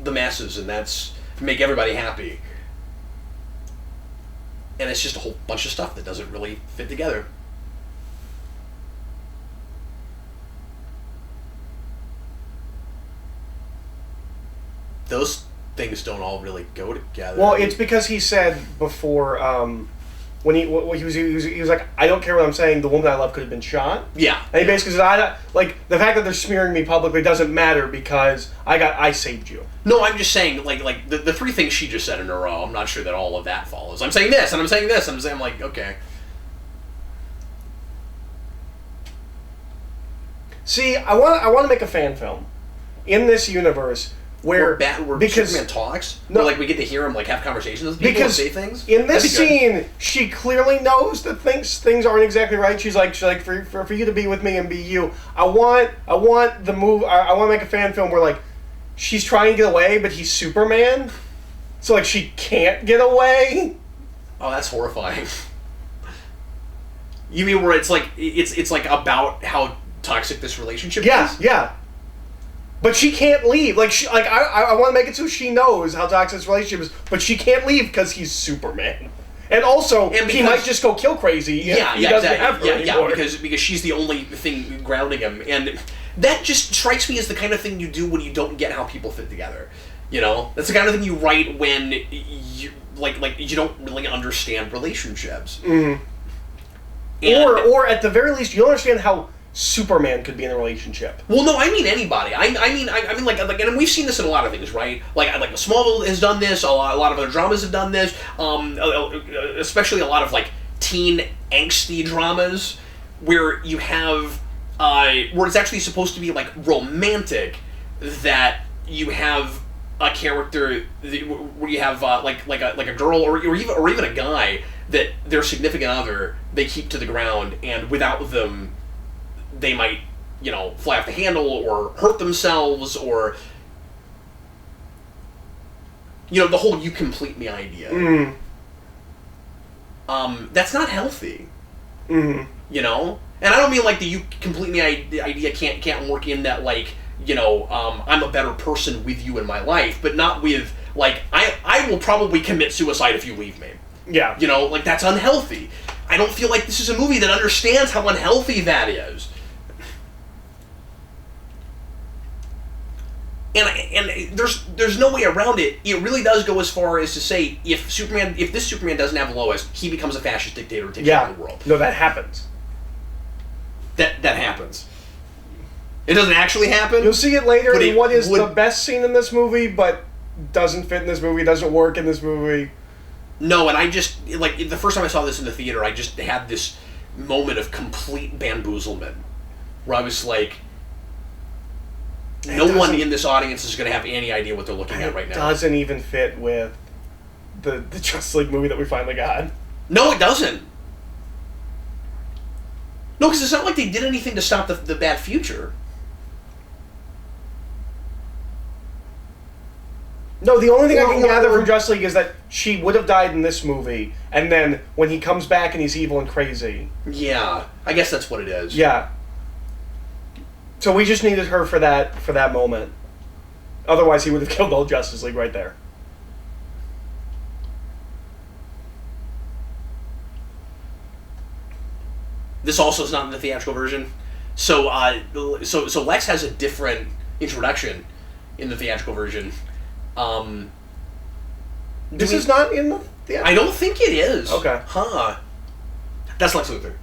the masses, and that's make everybody happy. And it's just a whole bunch of stuff that doesn't really fit together. Those things don't all really go together. Well, it's because he said before, when he was like, I don't care what I'm saying, the woman I love could have been shot. Yeah. And he basically said, the fact that they're smearing me publicly doesn't matter because I saved you. No, I'm just saying, like the three things she just said in a row, I'm not sure that all of that follows. I'm saying this, and I'm saying this, I'm like, okay. See, I want to make a fan film in this universe where because Superman talks, no, where, like, we get to hear him like have conversations with people and say things. In this scene, she clearly knows that things aren't exactly right. She's like for you to be with me and be you. I want the move. I want to make a fan film where like she's trying to get away, but he's Superman, so like she can't get away. Oh, that's horrifying. You mean where it's like about how toxic this relationship is? Yeah. But she can't leave. I want to make it so she knows how toxic this relationship is, but she can't leave because he's Superman. And also, he might just go kill crazy. He doesn't have her anymore. because she's the only thing grounding him, and that just strikes me as the kind of thing you do when you don't get how people fit together. You know, that's the kind of thing you write when you you don't really understand relationships. Mm-hmm. Or at the very least, you don't understand how Superman could be in a relationship. Well, no, I mean anybody. I mean, and we've seen this in a lot of things, right? Like Smallville has done this. A lot of other dramas have done this. Especially a lot of like teen angsty dramas where you have where it's actually supposed to be like romantic. That you have a character where you have like a girl or even a guy that their significant other they keep to the ground, and without them they might, fly off the handle or hurt themselves or, the whole "you complete me" idea. Mm. That's not healthy. Mm. And I don't mean like the "you complete me" idea can't work in that I'm a better person with you in my life, but not with I will probably commit suicide if you leave me. Yeah. That's unhealthy. I don't feel like this is a movie that understands how unhealthy that is. And there's no way around it. It really does go as far as to say if this Superman doesn't have Lois, he becomes a fascist dictator and takes over the world. No, that happens. That happens. It doesn't actually happen. You'll see it later in what is the best scene in this movie, but doesn't fit in this movie, doesn't work in this movie. No, and I just the first time I saw this in the theater, I just had this moment of complete bamboozlement, where I was like, no one in this audience is going to have any idea what they're looking at right now. It doesn't even fit with the Justice League movie that we finally got. No, it doesn't. No, because it's not like they did anything to stop the bad future. No, the only thing I can gather from Justice League is that she would have died in this movie, and then when he comes back and he's evil and crazy. Yeah, I guess that's what it is. Yeah. So we just needed her for that moment. Otherwise, he would have killed all Justice League right there. This also is not in the theatrical version. So Lex has a different introduction in the theatrical version. This is not in the theatrical? I don't think it is. Okay. Huh. That's Lex Luthor.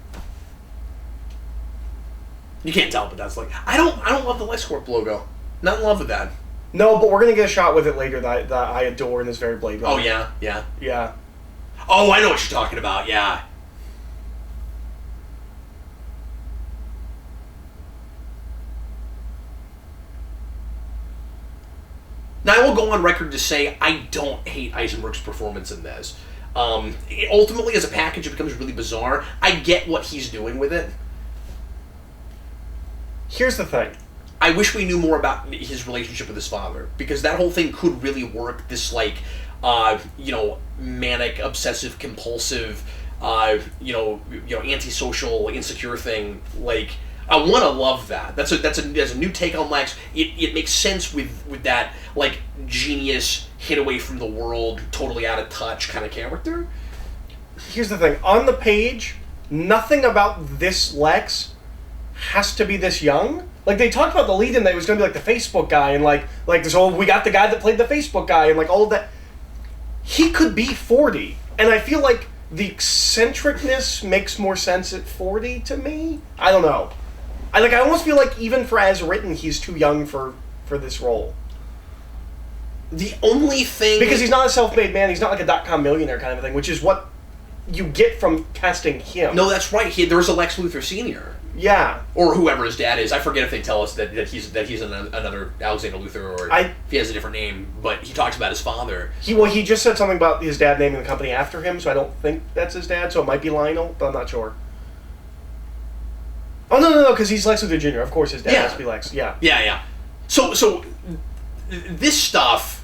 You can't tell, but that's like I don't love the LexCorp logo. Not in love with that. No, but we're gonna get a shot with it later that I adore in this very Blade Runner. Oh yeah. Yeah. Oh, I know what you're talking about. Yeah. Now I will go on record to say I don't hate Eisenberg's performance in this. Ultimately, as a package, it becomes really bizarre. I get what he's doing with it. Here's the thing. I wish we knew more about his relationship with his father, because that whole thing could really work. This manic, obsessive, compulsive, antisocial, insecure thing. Like, I want to love that. That's a new take on Lex. It makes sense with that like genius, hid away from the world, totally out of touch kind of character. Here's the thing. On the page, nothing about this Lex has to be this young. Like, they talked about the lead-in that he was going to be like the Facebook guy, and like this whole, we got the guy that played the Facebook guy, and like all of that. He could be 40, and I feel like the eccentricness makes more sense at 40 to me. I don't know. I almost feel like even for as written, he's too young for this role. The only thing... Because he's not a self-made man, he's not like a dot-com millionaire kind of a thing, which is what you get from casting him. No, that's right. There's a Lex Luthor Sr. Yeah. Or whoever his dad is. I forget if they tell us that he's another Alexander Luthor, or if he has a different name, but he talks about his father. He just said something about his dad naming the company after him, so I don't think that's his dad, so it might be Lionel, but I'm not sure. Oh, no, because he's Lex Luthor Jr. Of course his dad has to be Lex, yeah. Yeah. So this stuff,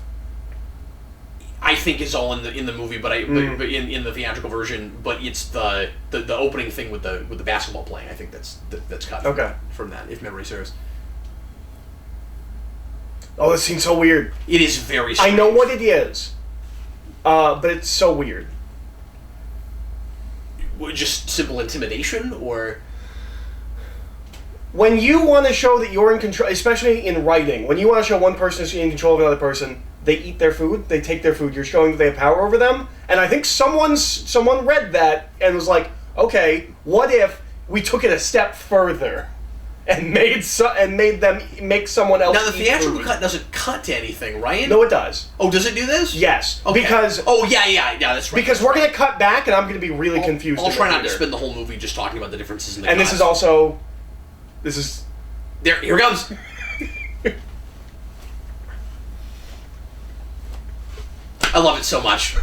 I think, is all in the movie, but in the theatrical version. But it's the opening thing with the basketball playing. I think that's cut from that, if memory serves. Oh, this seems so weird. It is very strange. I know what it is, but it's so weird. Just simple intimidation, or... When you want to show that you're in control, especially in writing, when you want to show one person is in control of another person, they eat their food, they take their food, you're showing that they have power over them, and I think someone read that and was like, okay, what if we took it a step further and made them make someone else eat food? Now, the theatrical cut doesn't cut to anything, right? No, it does. Oh, does it do this? Yes. Okay. Because... Oh, yeah, that's right. Because we're going to cut back, and I'm going to be really confused. I'll try not to spend the whole movie just talking about the differences in the And cuts. this is also... This is... Here it comes! I love it so much.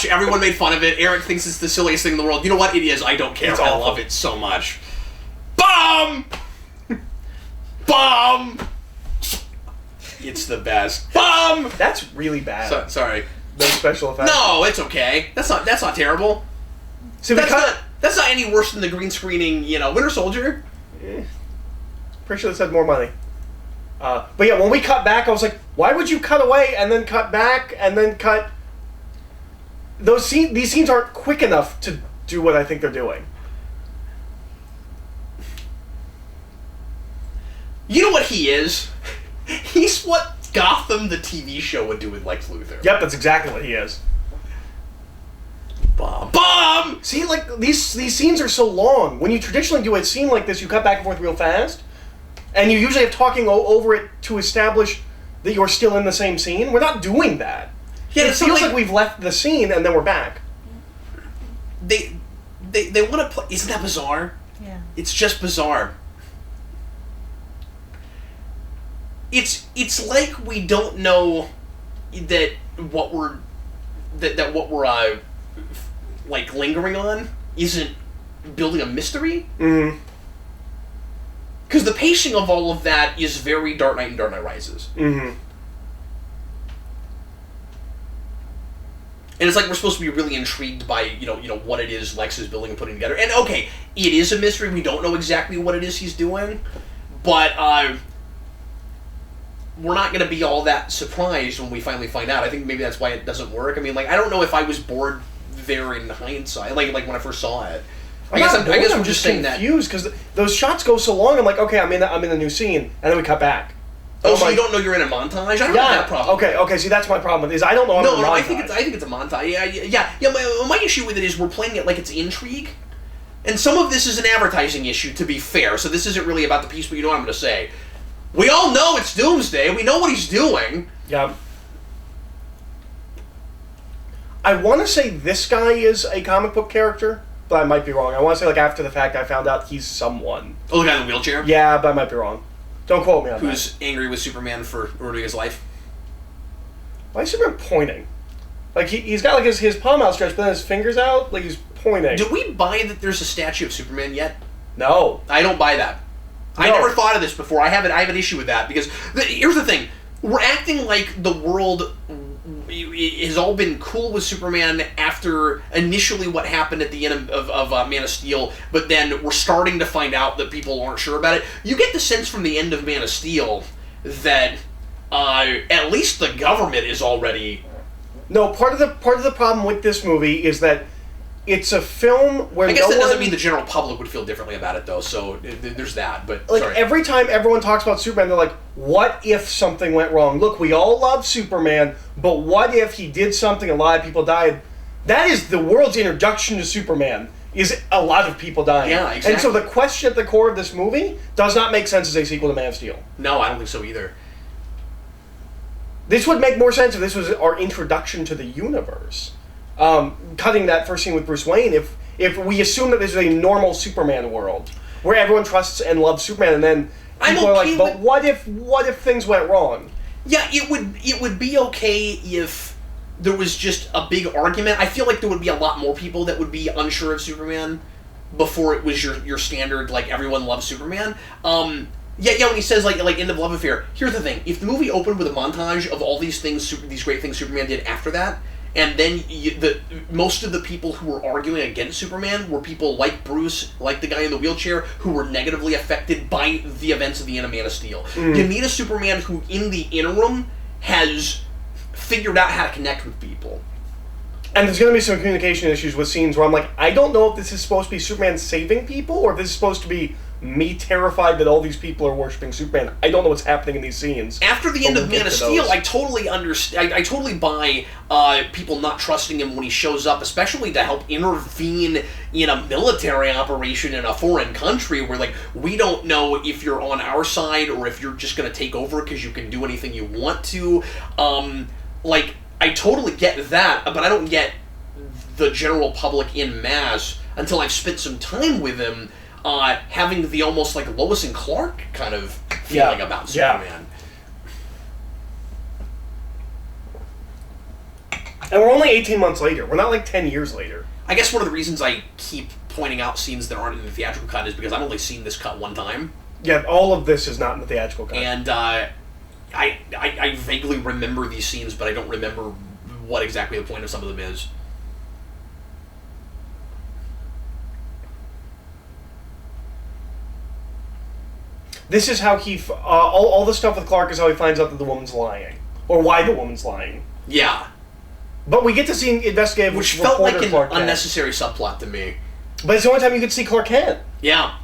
Everyone made fun of it. Eric thinks it's the silliest thing in the world. You know what? It is. I don't care. I love it so much. Bomb! Bomb! It's the best. Bomb! That's really bad. Sorry. No special effects. No, it's okay. That's not terrible. See, that's not any worse than the green screening, Winter Soldier. Pretty sure this had more money. But yeah, when we cut back, I was like, why would you cut away and then cut back and then cut... These scenes aren't quick enough to do what I think they're doing. You know what he is? He's what Gotham, the TV show, would do with Lex Luthor. Yep, that's exactly what he is. Bomb! See, like, these scenes are so long. When you traditionally do a scene like this, you cut back and forth real fast, and you usually have talking over it to establish that you're still in the same scene. We're not doing that. Yeah, it feels like we've left the scene and then we're back. They want to play... Isn't that bizarre? Yeah. It's just bizarre. It's like we don't know that what we're like lingering on isn't building a mystery. Mm-hmm. Because the pacing of all of that is very Dark Knight and Dark Knight Rises. Mm-hmm. And it's like we're supposed to be really intrigued by what it is Lex is building and putting together. And okay, it is a mystery. We don't know exactly what it is he's doing, but we're not going to be all that surprised when we finally find out. I think maybe that's why it doesn't work. I mean, like, I don't know if I was bored there in hindsight, like when I first saw it. I guess I'm just saying confused because those shots go so long. I'm like, okay, I'm in a new scene, and then we cut back. Oh, so you don't know you're in a montage? I don't have that problem. Okay. See, that's my problem. Is I don't know. I'm in a montage. I think it's a montage. Yeah. My issue with it is we're playing it like it's intrigue, and some of this is an advertising issue. To be fair, so this isn't really about the piece, but you know what I'm going to say. We all know it's Doomsday. We know what he's doing. Yeah. I want to say this guy is a comic book character, but I might be wrong. I want to say, like, after the fact, I found out he's someone. Oh, the guy in the wheelchair? Yeah, but I might be wrong. Don't quote me on that. Who's angry with Superman for ruining his life? Why is Superman pointing? Like, he's got, like, his palm outstretched, but then his finger's out, like he's pointing. Do we buy that there's a statue of Superman yet? No. I don't buy that. No. I never thought of this before. I have an issue with that, because here's the thing. We're acting like the world has all been cool with Superman after initially what happened at the end of Man of Steel, but then we're starting to find out that people aren't sure about it. You get the sense from the end of Man of Steel that at least the government is already... No, part of the problem with this movie is that it's a film where I guess that doesn't mean the general public would feel differently about it, though, so there's that, but like, sorry. Every time everyone talks about Superman, they're like, what if something went wrong? Look, we all love Superman, but what if he did something, a lot of people died? That is the world's introduction to Superman, is a lot of people dying. Yeah, exactly. And so the question at the core of this movie does not make sense as a sequel to Man of Steel. No, I don't think so either. This would make more sense if this was our introduction to the universe. Cutting that first scene with Bruce Wayne, if we assume that this is a normal Superman world where everyone trusts and loves Superman, and then people are like, but what if things went wrong? Yeah, it would be okay if there was just a big argument. I feel like there would be a lot more people that would be unsure of Superman before it was your standard, like, everyone loves Superman. When he says, like end of love affair, here's the thing. If the movie opened with a montage of all these things, these great things Superman did after that, and then most of the people who were arguing against Superman were people like Bruce, like the guy in the wheelchair, who were negatively affected by the events of the end of Man of Steel. You need a Superman who, in the interim, has figured out how to connect with people. And there's going to be some communication issues with scenes where I'm like, I don't know if this is supposed to be Superman saving people, or if this is supposed to be me terrified that all these people are worshipping Superman. I don't know what's happening in these scenes. After the end of Man of Steel, I totally understand. I totally buy people not trusting him when he shows up, especially to help intervene in a military operation in a foreign country where, like, we don't know if you're on our side or if you're just going to take over because you can do anything you want to. I totally get that, but I don't get the general public en masse until I've spent some time with him. Having the almost like Lois and Clark kind of feeling about Superman. And we're only 18 months later. We're not like 10 years later. I guess one of the reasons I keep pointing out scenes that aren't in the theatrical cut is because I've only seen this cut one time. Yeah, all of this is not in the theatrical cut. And I vaguely remember these scenes, but I don't remember what exactly the point of some of them is. This is how he... all the stuff with Clark is how he finds out that the woman's lying. Or why the woman's lying. Yeah. But we get to see investigative which felt like an Clark unnecessary subplot to me. But it's the only time you could see Clark Kent. Yeah.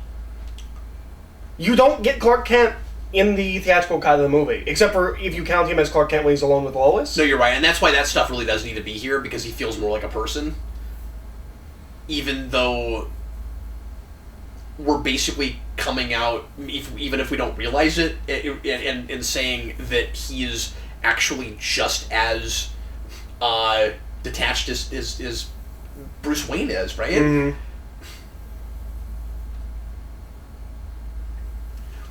You don't get Clark Kent in the theatrical cut of the movie. Except for if you count him as Clark Kent when he's alone with Lois. No, you're right. And that's why that stuff really does need to be here, because he feels more like a person. Even though we're basically coming out, even if we don't realize it, and saying that he is actually just as detached as Bruce Wayne is, right? Mm-hmm.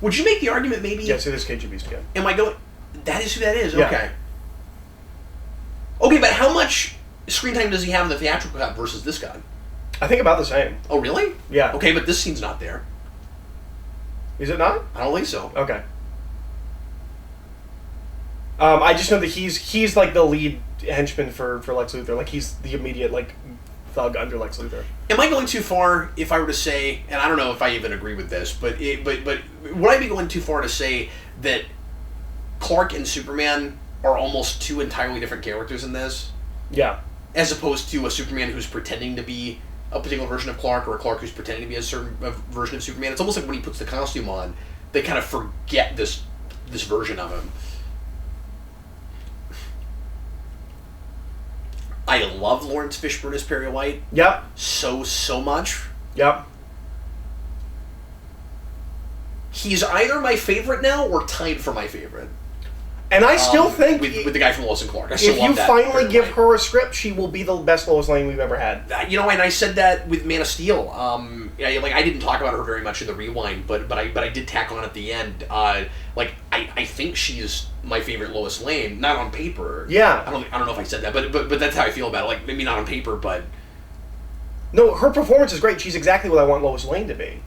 Would you make the argument maybe... Yes, it is KG Beast again. Am I going... That is who that is? Yeah. Okay. Okay, but how much screen time does he have in the theatrical cut versus this guy? I think about the same. Oh, really? Yeah. Okay, but this scene's not there. Is it not? I don't think so. Okay. I just know that he's like the lead henchman for Lex Luthor. Like, he's the immediate, like, thug under Lex Luthor. Am I going too far if I were to say, and I don't know if I even agree with this, but would I be going too far to say that Clark and Superman are almost two entirely different characters in this? Yeah. As opposed to a Superman who's pretending to be a particular version of Clark or a Clark who's pretending to be a certain version of Superman. It's almost like when he puts the costume on, they kind of forget this version of him. I love Lawrence Fishburne as Perry White. Yep. So much. Yep. He's either my favorite now or tied for my favorite. And I still think... With the guy from Lois and Clark. I if still love you that finally give White. her a script, she will be the best Lois Lane we've ever had. And I said that with Man of Steel. I didn't talk about her very much in the rewind, but I did tack on at the end. I think she's my favorite Lois Lane, not on paper. Yeah. I don't know if I said that, but that's how I feel about it. Like, maybe not on paper, but... No, her performance is great. She's exactly what I want Lois Lane to be.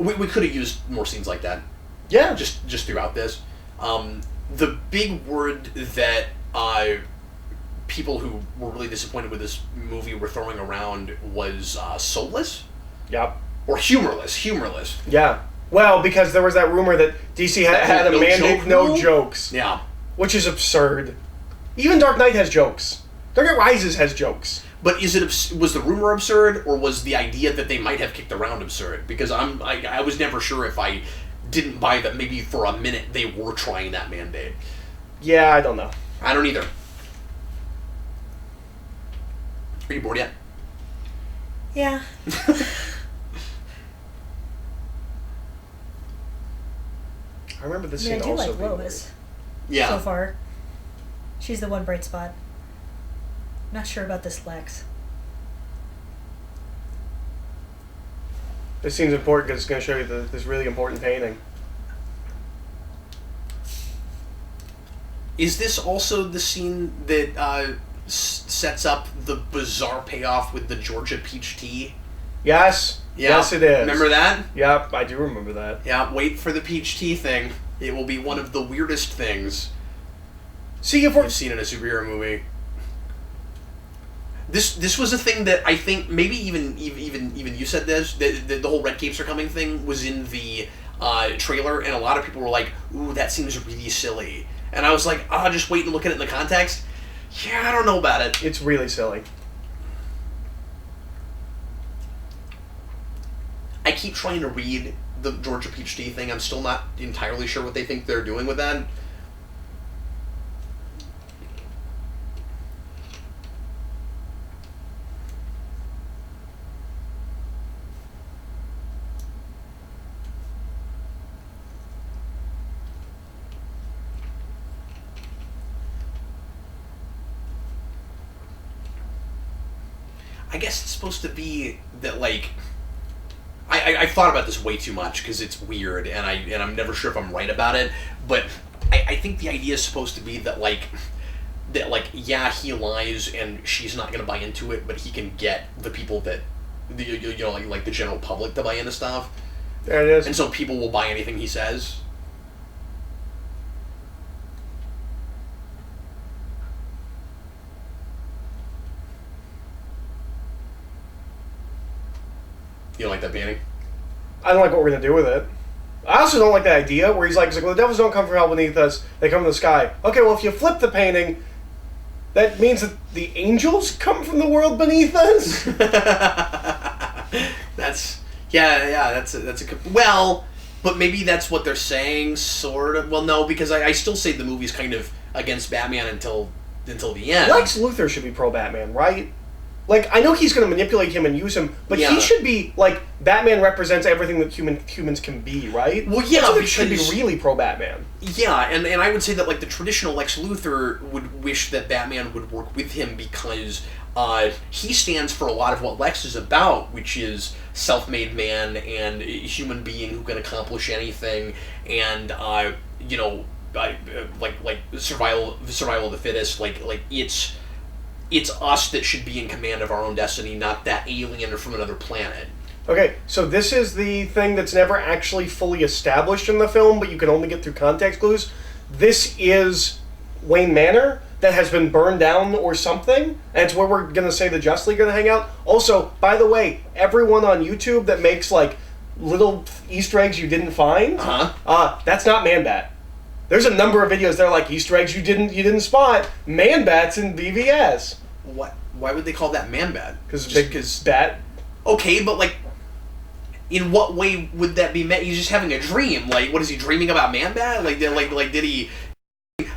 we could have used more scenes like that. Yeah. Just throughout this. The big word that people who were really disappointed with this movie were throwing around was soulless? Yep. Or humorless. Yeah. Well, because there was that rumor that DC had a no mandate joke no rule? jokes. Yeah. Which is absurd. Even Dark Knight has jokes. Dark Knight Rises has jokes. But was the rumor absurd, or was the idea that they might have kicked around absurd? Because I was never sure if I didn't buy that maybe for a minute they were trying that mandate. Yeah, I don't know. I don't either. Are you bored yet? Yeah. I remember this I mean, scene I do also like being Lois Yeah. so far. She's the one bright spot. Not sure about this Lex. This scene's important because it's going to show you this really important painting. Is this also the scene that sets up the bizarre payoff with the Georgia peach tea? Yes. Yeah. Yes, it is. Remember that? Yep, I do remember that. Yeah, wait for the peach tea thing. It will be one of the weirdest things See, if we're... you've seen in a superhero movie. This was a thing that I think maybe even you said this, the whole Red Capes Are Coming thing was in the trailer, and a lot of people were like, "Ooh, that seems really silly," and I was like, "Oh, just wait and look at it in the context." Yeah, I don't know about it. It's really silly. I keep trying to read the Georgia peach tea thing. I'm still not entirely sure what they think they're doing with that. I guess it's supposed to be that, like, I've thought about this way too much because it's weird, and I'm never sure if I'm right about it. But I think the idea is supposed to be that yeah, he lies and she's not gonna buy into it, but he can get the people that like the general public to buy into stuff. There it is. And so people will buy anything he says. You don't like that painting? I don't like what we're going to do with it. I also don't like the idea where he's like, well, the devils don't come from hell beneath us, they come from the sky. Okay, well, if you flip the painting, that means that the angels come from the world beneath us? That's a well, but maybe that's what they're saying, sort of. Well, no, because I still say the movie's kind of against Batman until the end. Lex Luthor should be pro-Batman, right? Like, I know he's going to manipulate him and use him, but Yeah. he should be, like, Batman represents everything that humans can be, right? Well, yeah, That's what because should be really pro-Batman. Yeah, and I would say that, like, the traditional Lex Luthor would wish that Batman would work with him because he stands for a lot of what Lex is about, which is self-made man and a human being who can accomplish anything, and like survival of the fittest. Like it's us that should be in command of our own destiny, not that alien from another planet. Okay, so this is the thing that's never actually fully established in the film, but you can only get through context clues. This is Wayne Manor, that has been burned down or something, and it's where we're gonna say the Justice League are gonna hang out. Also, by the way, everyone on YouTube that makes like little Easter eggs you didn't find, that's not Man-Bat. There's a number of videos that are like Easter eggs you didn't spot. Man-Bat's in BVS. What? Why would they call that Man-Bat? Because bat. Okay, but like, in what way would that be meant? He's just having a dream. Like, what is he dreaming about Man-Bat? Like did he?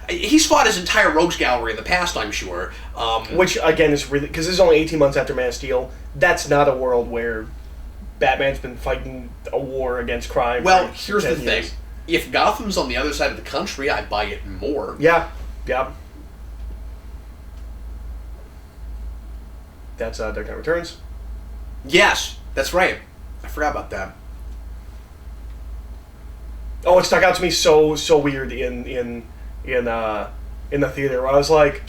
He's fought his entire Rogues Gallery in the past, I'm sure. Which again is really, because this is only 18 months after Man of Steel. That's not a world where Batman's been fighting a war against crime. Well, here's the 10 thing: years. if Gotham's on the other side of the country, I buy it more. Yeah. That's Dark Knight Returns. Yes, that's right. I forgot about that. Oh, it stuck out to me so weird in the theater. Where I was like,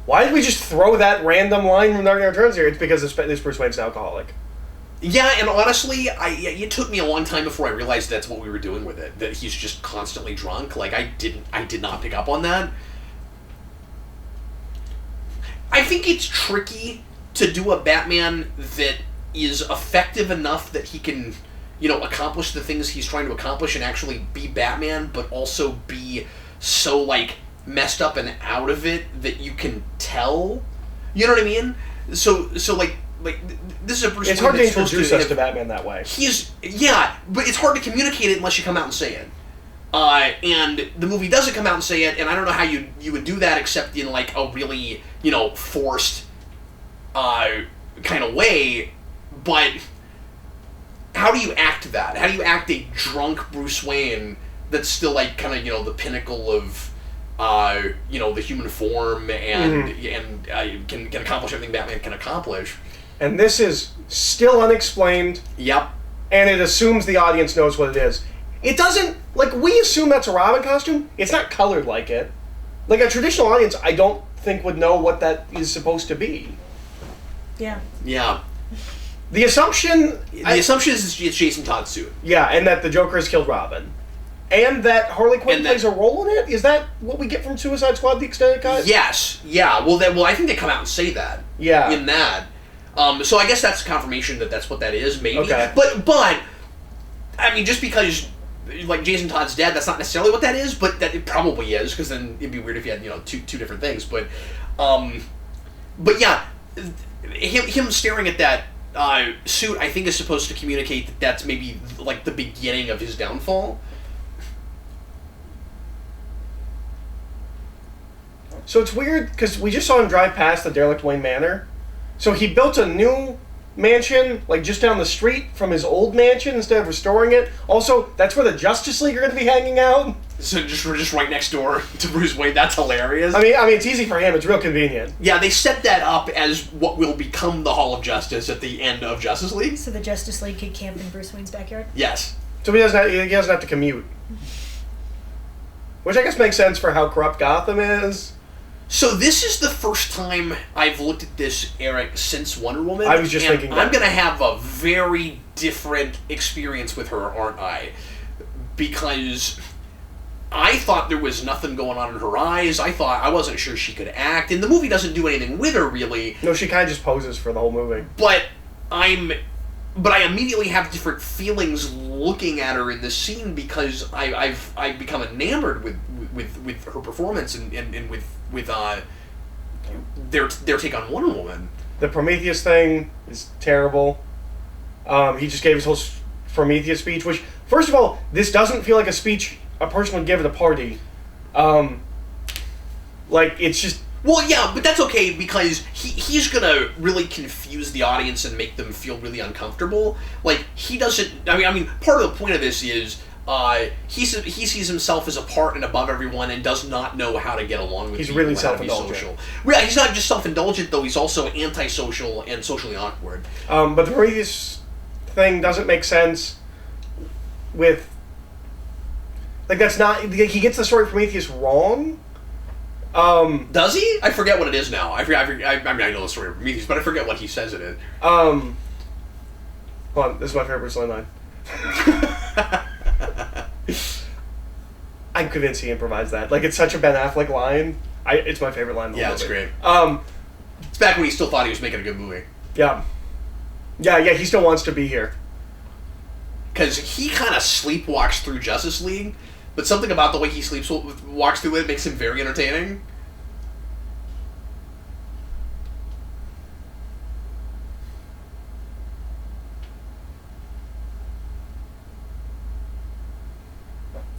why did we just throw that random line from Dark Knight Returns here? It's because this Bruce Wayne's an alcoholic. Yeah, and honestly, it took me a long time before I realized that's what we were doing with it. That he's just constantly drunk. Like, I did not pick up on that. I think it's tricky to do a Batman that is effective enough that he can, accomplish the things he's trying to accomplish and actually be Batman, but also be so, like, messed up and out of it that you can tell. You know what I mean? So like this is a Bruce It's Wayne hard to that's supposed introduce to us have- to Batman that way. but it's hard to communicate it unless you come out and say it. And the movie doesn't come out and say it, and I don't know how you would do that except in like a really, forced kind of way. But how do you act that? How do you act a drunk Bruce Wayne that's still like kind of, the pinnacle of the human form and can accomplish everything Batman can accomplish? And this is still unexplained. Yep. And it assumes the audience knows what it is. It doesn't, like, we assume that's a Robin costume. It's not colored like it. Like, a traditional audience, I don't think would know what that is supposed to be. Yeah. Yeah. The assumption... The assumption is it's Jason Todd's suit. Yeah, and that the Joker has killed Robin. And that Harley Quinn plays a role in it? Is that what we get from Suicide Squad, the extended cut? Yes. Yeah. Well, I think they come out and say that. Yeah. In that. So I guess that's confirmation that that's what that is, maybe. Okay. But, I mean, just because, like, Jason Todd's dead, that's not necessarily what that is, but that it probably is, because then it'd be weird if you had, two different things. But yeah, him staring at that suit, I think, is supposed to communicate that that's maybe, like, the beginning of his downfall. So it's weird, because we just saw him drive past the derelict Wayne Manor. So he built a new mansion, like, just down the street from his old mansion instead of restoring it. Also, that's where the Justice League are going to be hanging out. So we're just right next door to Bruce Wayne. That's hilarious. I mean, it's easy for him. It's real convenient. Yeah, they set that up as what will become the Hall of Justice at the end of Justice League. So the Justice League could camp in Bruce Wayne's backyard? Yes. So he doesn't have to commute. Which I guess makes sense for how corrupt Gotham is. So this is the first time I've looked at this, Eric, since Wonder Woman. I was just thinking that. I'm going to have a very different experience with her, aren't I? Because I thought there was nothing going on in her eyes. I wasn't sure she could act. And the movie doesn't do anything with her, really. No, she kind of just poses for the whole movie. But I immediately have different feelings looking at her in this scene because I've become enamored with her performance and with their take on Wonder Woman. The Prometheus thing is terrible. He just gave his whole Prometheus speech, which, first of all, this doesn't feel like a speech a person would give at a party. It's just... Well, yeah, but that's okay because he's gonna really confuse the audience and make them feel really uncomfortable. Like, he doesn't... I mean, part of the point of this is he sees himself as apart and above everyone and does not know how to get along with He's people. really How to be self-indulgent. social. Yeah, he's not just self-indulgent, though. He's also antisocial and socially awkward. But the Prometheus thing doesn't make sense with... Like, that's not... He gets the story of Prometheus wrong. Does he? I forget what it is now. I know the story of Prometheus, but I forget what he says in it. Hold on, this is my favorite Bruce Lee line. I'm convinced he improvised that. Like, it's such a Ben Affleck line. It's my favorite line in the whole it's movie. great. It's back when he still thought he was making a good movie. Yeah. Yeah, he still wants to be here. Because he kind of sleepwalks through Justice League, but something about the way he walks through it makes him very entertaining.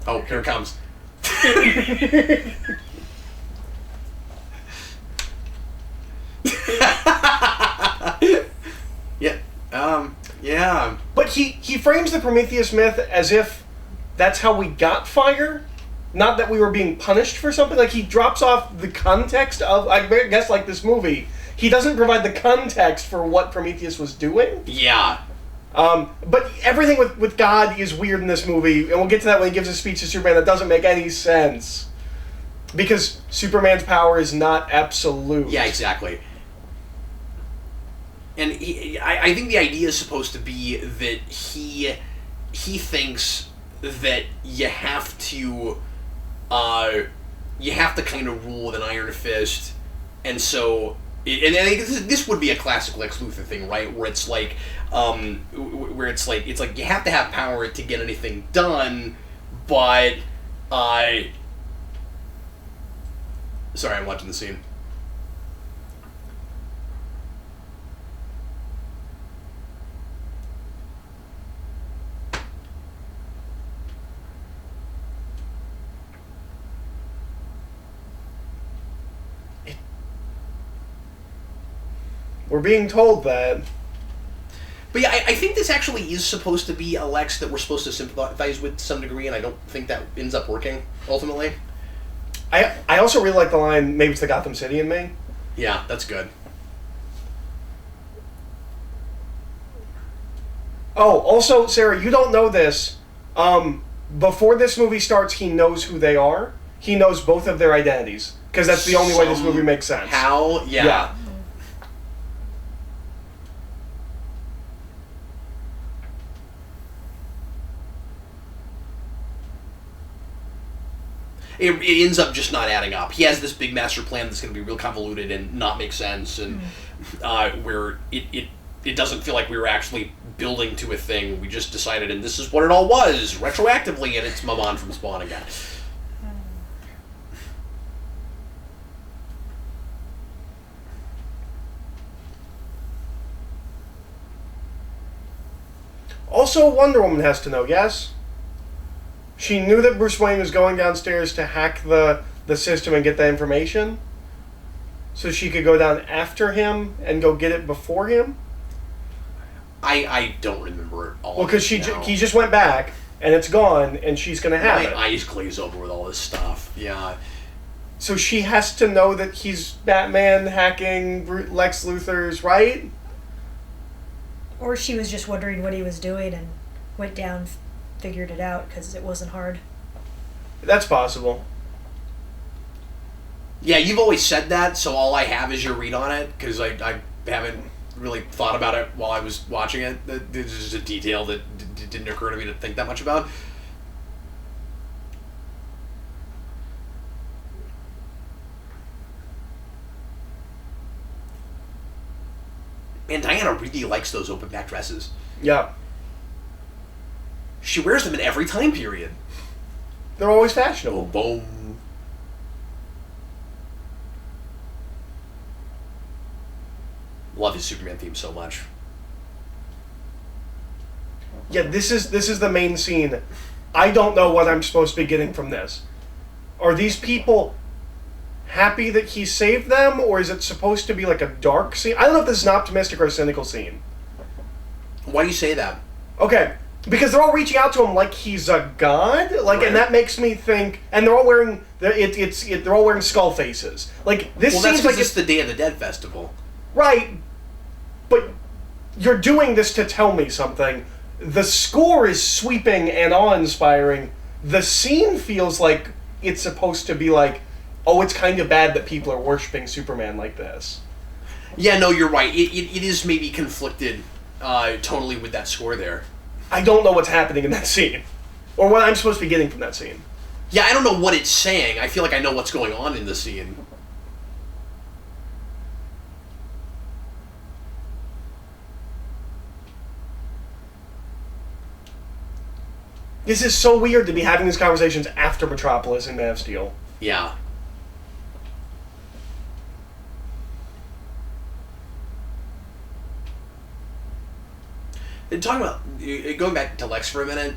Oh, here it comes. Yeah. But he frames the Prometheus myth as if that's how we got fire, not that we were being punished for something. Like, he drops off the context of, I guess, like this movie. He doesn't provide the context for what Prometheus was doing. Yeah. But everything with God is weird in this movie, and we'll get to that when he gives a speech to Superman that doesn't make any sense. Because Superman's power is not absolute. Yeah, exactly. And I think the idea is supposed to be that he thinks that you have to kind of rule with an iron fist, and so and I think this would be a classic Lex Luthor thing, right? Where it's like it's like you have to have power to get anything done, but sorry, I'm watching the scene. We're being told that. But yeah, I think this actually is supposed to be a Lex that we're supposed to sympathize with to some degree, and I don't think that ends up working, ultimately. I also really like the line, maybe it's the Gotham City in me. Yeah, that's good. Oh, also, Sarah, you don't know this. Before this movie starts, he knows who they are. He knows both of their identities. Because that's the only way this movie makes sense. How? Yeah. It ends up just not adding up. He has this big master plan that's going to be real convoluted and not make sense, and where it doesn't feel like we were actually building to a thing. We just decided, and this is what it all was, retroactively, and it's Maman from Spawn again. Also, Wonder Woman has to know, yes? She knew that Bruce Wayne was going downstairs to hack the system and get that information, so she could go down after him and go get it before him? I don't remember it all. Well, because he just went back, and it's gone, and she's going to have it. My eyes glaze over with all this stuff, yeah. So she has to know that he's Batman hacking Lex Luthor's, right? Or she was just wondering what he was doing and went down, figured it out, because it wasn't hard. That's possible. Yeah, you've always said that, so all I have is your read on it, because I haven't really thought about it while I was watching it. This is a detail that didn't occur to me to think that much about. And Diana really likes those open back dresses. Yeah. She wears them in every time period. They're always fashionable. Boom. Love his Superman theme so much. Yeah, this is the main scene. I don't know what I'm supposed to be getting from this. Are these people happy that he saved them, or is it supposed to be like a dark scene? I don't know if this is an optimistic or a cynical scene. Why do you say that? Okay, because they're all reaching out to him like he's a god, like, right. And that makes me think. And they're all wearing they're all wearing skull faces. Like this well, seems that's like it's the Day of the Dead festival, right? But you're doing this to tell me something. The score is sweeping and awe-inspiring. The scene feels like it's supposed to be like, oh, it's kind of bad that people are worshiping Superman like this. Yeah, no, you're right. It is maybe conflicted totally with that score there. I don't know what's happening in that scene, or what I'm supposed to be getting from that scene. Yeah, I don't know what it's saying. I feel like I know what's going on in the scene. This is so weird to be having these conversations after Metropolis and Man of Steel. Yeah. And talking about going back to Lex for a minute,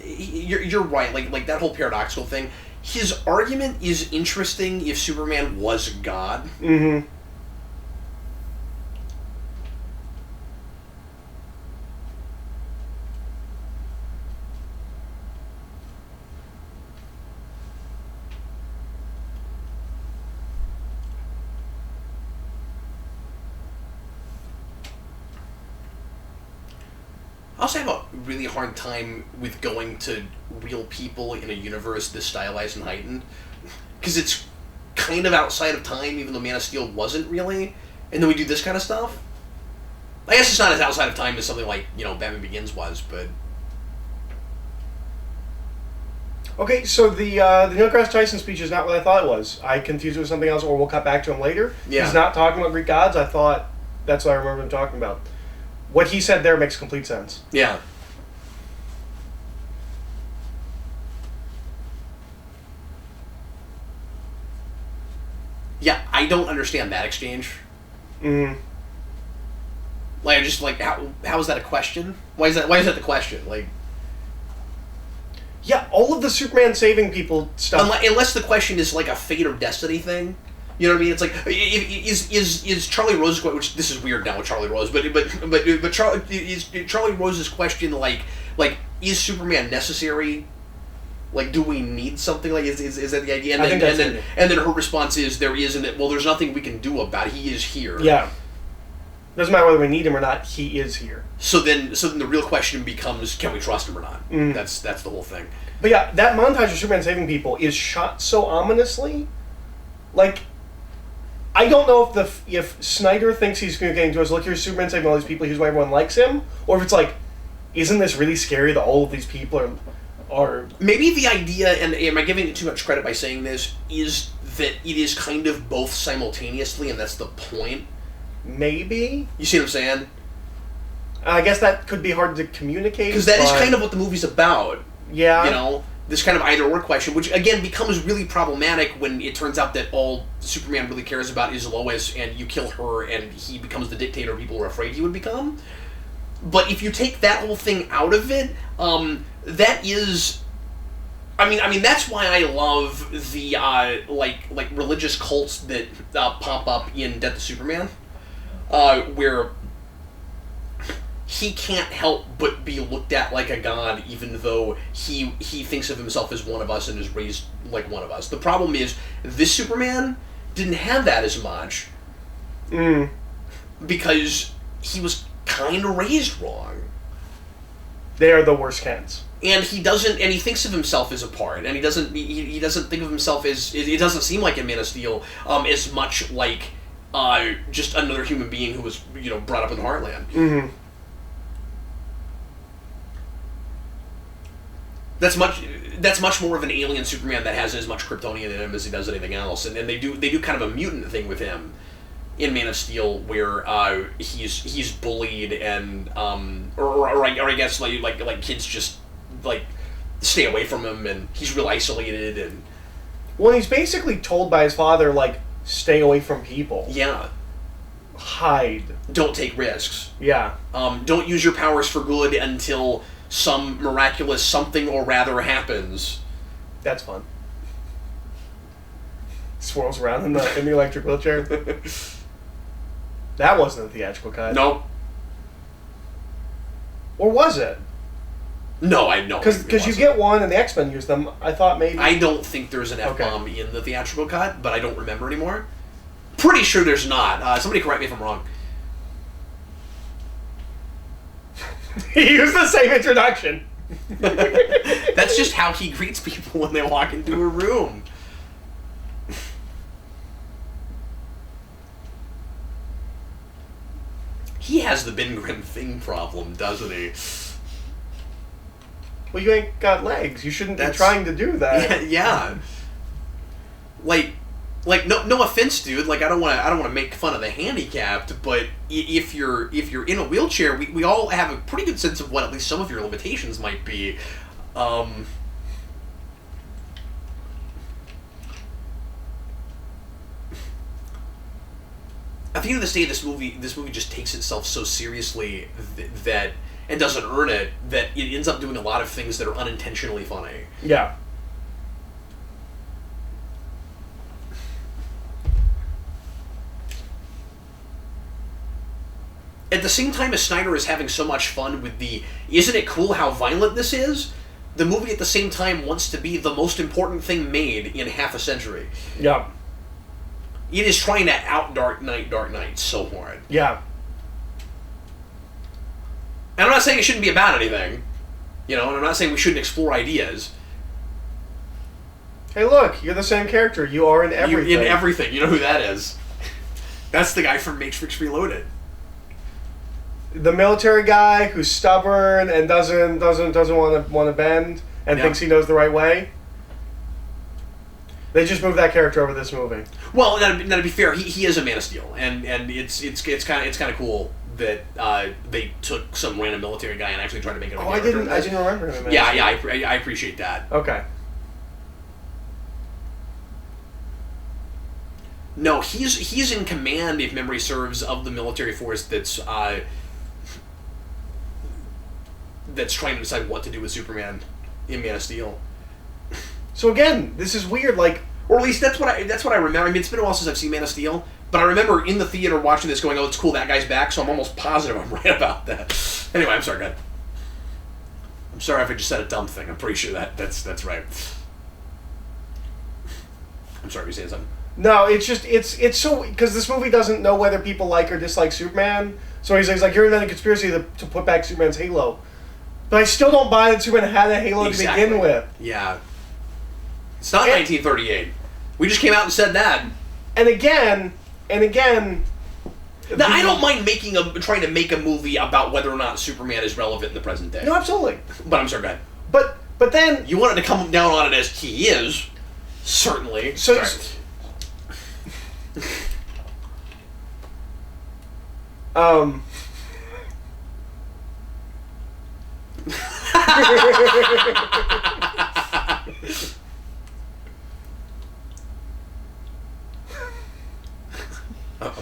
you're right. Like that whole paradoxical thing. His argument is interesting if Superman was God. Mm-hmm. I also have a really hard time with going to real people in a universe this stylized and heightened, because it's kind of outside of time, even though Man of Steel wasn't really, and then we do this kind of stuff. I guess it's not as outside of time as something like, Batman Begins was, but... Okay, so the Neil deGrasse Tyson speech is not what I thought it was. I confused it with something else, or we'll cut back to him later. Yeah. He's not talking about Greek gods. I thought that's what I remember him talking about. What he said there makes complete sense. Yeah. Yeah, I don't understand that exchange. Mm-hmm. Like, I'm just like, how is that a question? Why is that the question? Like... Yeah, all of the Superman saving people stuff. Unless the question is like a fate or destiny thing. You know what I mean? It's like, is Charlie Rose's, which this is weird now with Charlie Rose, but is Charlie Rose's question like is Superman necessary? Like, do we need something? Like, is that the idea? And then her response is there isn't it. Well, there's nothing we can do about it. He is here. Yeah. Doesn't matter whether we need him or not. He is here. So then the real question becomes, can we trust him or not? Mm. That's the whole thing. But yeah, that montage of Superman saving people is shot so ominously. Like, I don't know if Snyder thinks he's communicating to us, look, here's Superman saving all these people, here's why everyone likes him, or if it's like, isn't this really scary that all of these people are... Maybe the idea, and am I giving it too much credit by saying this, is that it is kind of both simultaneously, and that's the point. Maybe? You see what I'm saying? I guess that could be hard to communicate. Because that is kind of what the movie's about. Yeah. This kind of either-or question, which, again, becomes really problematic when it turns out that all Superman really cares about is Lois, and you kill her, and he becomes the dictator people are afraid he would become. But if you take that whole thing out of it, that is... I mean, that's why I love the, like religious cults that pop up in Death of Superman, where... he can't help but be looked at like a god, even though he thinks of himself as one of us and is raised like one of us. The problem is, this Superman didn't have that as much. Because he was kind of raised wrong. They are the worst Kens. And he thinks of himself as a part, and he doesn't think of himself as, it doesn't seem like in Man of Steel, as much like just another human being who was, brought up in the Heartland. Mm-hmm. That's much more of an alien Superman that has as much Kryptonian in him as he does anything else, and they do kind of a mutant thing with him in Man of Steel, where he's bullied and or I guess like kids just like stay away from him, and he's real isolated, and well, he's basically told by his father, like, stay away from people. Yeah. Hide. Don't take risks. Yeah. Don't use your powers for good until some miraculous something or rather happens. That's fun. Swirls around in the electric wheelchair. That wasn't a theatrical cut. Nope. Or was it? No, I know. Because you get one and the X-Men use them. I thought maybe... I don't think there's an F-bomb in the theatrical cut, but I don't remember anymore. Pretty sure there's not. Somebody correct me if I'm wrong. He used the same introduction. That's just how he greets people when they walk into a room. He has the Ben Grimm thing problem, doesn't he? Well, you ain't got legs. You shouldn't be trying to do that. Yeah. Like no offense, dude. Like I don't want to make fun of the handicapped, but if you're in a wheelchair, we all have a pretty good sense of what at least some of your limitations might be. At the end of the day, this movie just takes itself so seriously that and doesn't earn it, that it ends up doing a lot of things that are unintentionally funny. Yeah. At the same time as Snyder is having so much fun with the, isn't it cool how violent this is? The movie at the same time wants to be the most important thing made in half a century. Yeah. It is trying to out Dark Knight so hard. Yeah. And I'm not saying it shouldn't be about anything, and I'm not saying we shouldn't explore ideas. Hey, look, you're the same character. You are in everything. You're in everything. You know who that is? That's the guy from Matrix Reloaded. The military guy who's stubborn and doesn't want to bend and thinks he knows the right way. They just moved that character over this movie. Well, now to be fair, he is a Man of Steel, and it's kind of cool that they took some random military guy and actually tried to make it. I didn't remember him. I appreciate that. Okay. No, he's in command, if memory serves, of the military force that's trying to decide what to do with Superman in Man of Steel. So again, this is weird, or at least that's what I remember. I mean, it's been a while since I've seen Man of Steel, but I remember in the theater watching this, going, "Oh, it's cool, that guy's back." So I'm almost positive I'm right about that. Anyway, I'm sorry, God. I'm sorry if I just said a dumb thing. I'm pretty sure that's right. I'm sorry, you're saying something. No, it's just it's so, because this movie doesn't know whether people like or dislike Superman. So he's like, you're inventing a conspiracy to put back Superman's halo. But I still don't buy that Superman had a halo to begin with. Yeah. It's not 1938. We just came out and said that. And again. Now, I don't mind trying to make a movie about whether or not Superman is relevant in the present day. No, absolutely. But I'm sorry, go ahead. But then you wanted to come down on it as he is, certainly. So. I'm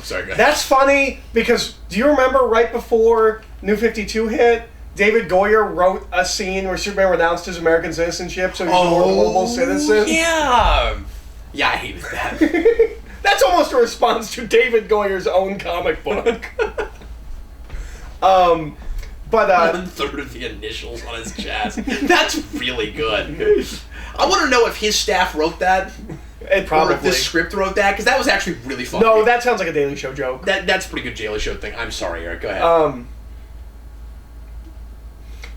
sorry, go ahead. That's funny because do you remember right before New 52 hit, David Goyer wrote a scene where Superman renounced his American citizenship, so he's a more global citizen? Yeah! Yeah, I hated that. That's almost a response to David Goyer's own comic book. But 1/3 of the initials on his chest. That's really good. I want to know if his staff wrote that. Probably. Or if the script wrote that, because that was actually really funny. No, that sounds like a Daily Show joke. That's a pretty good Daily Show thing. I'm sorry, Eric. Go ahead.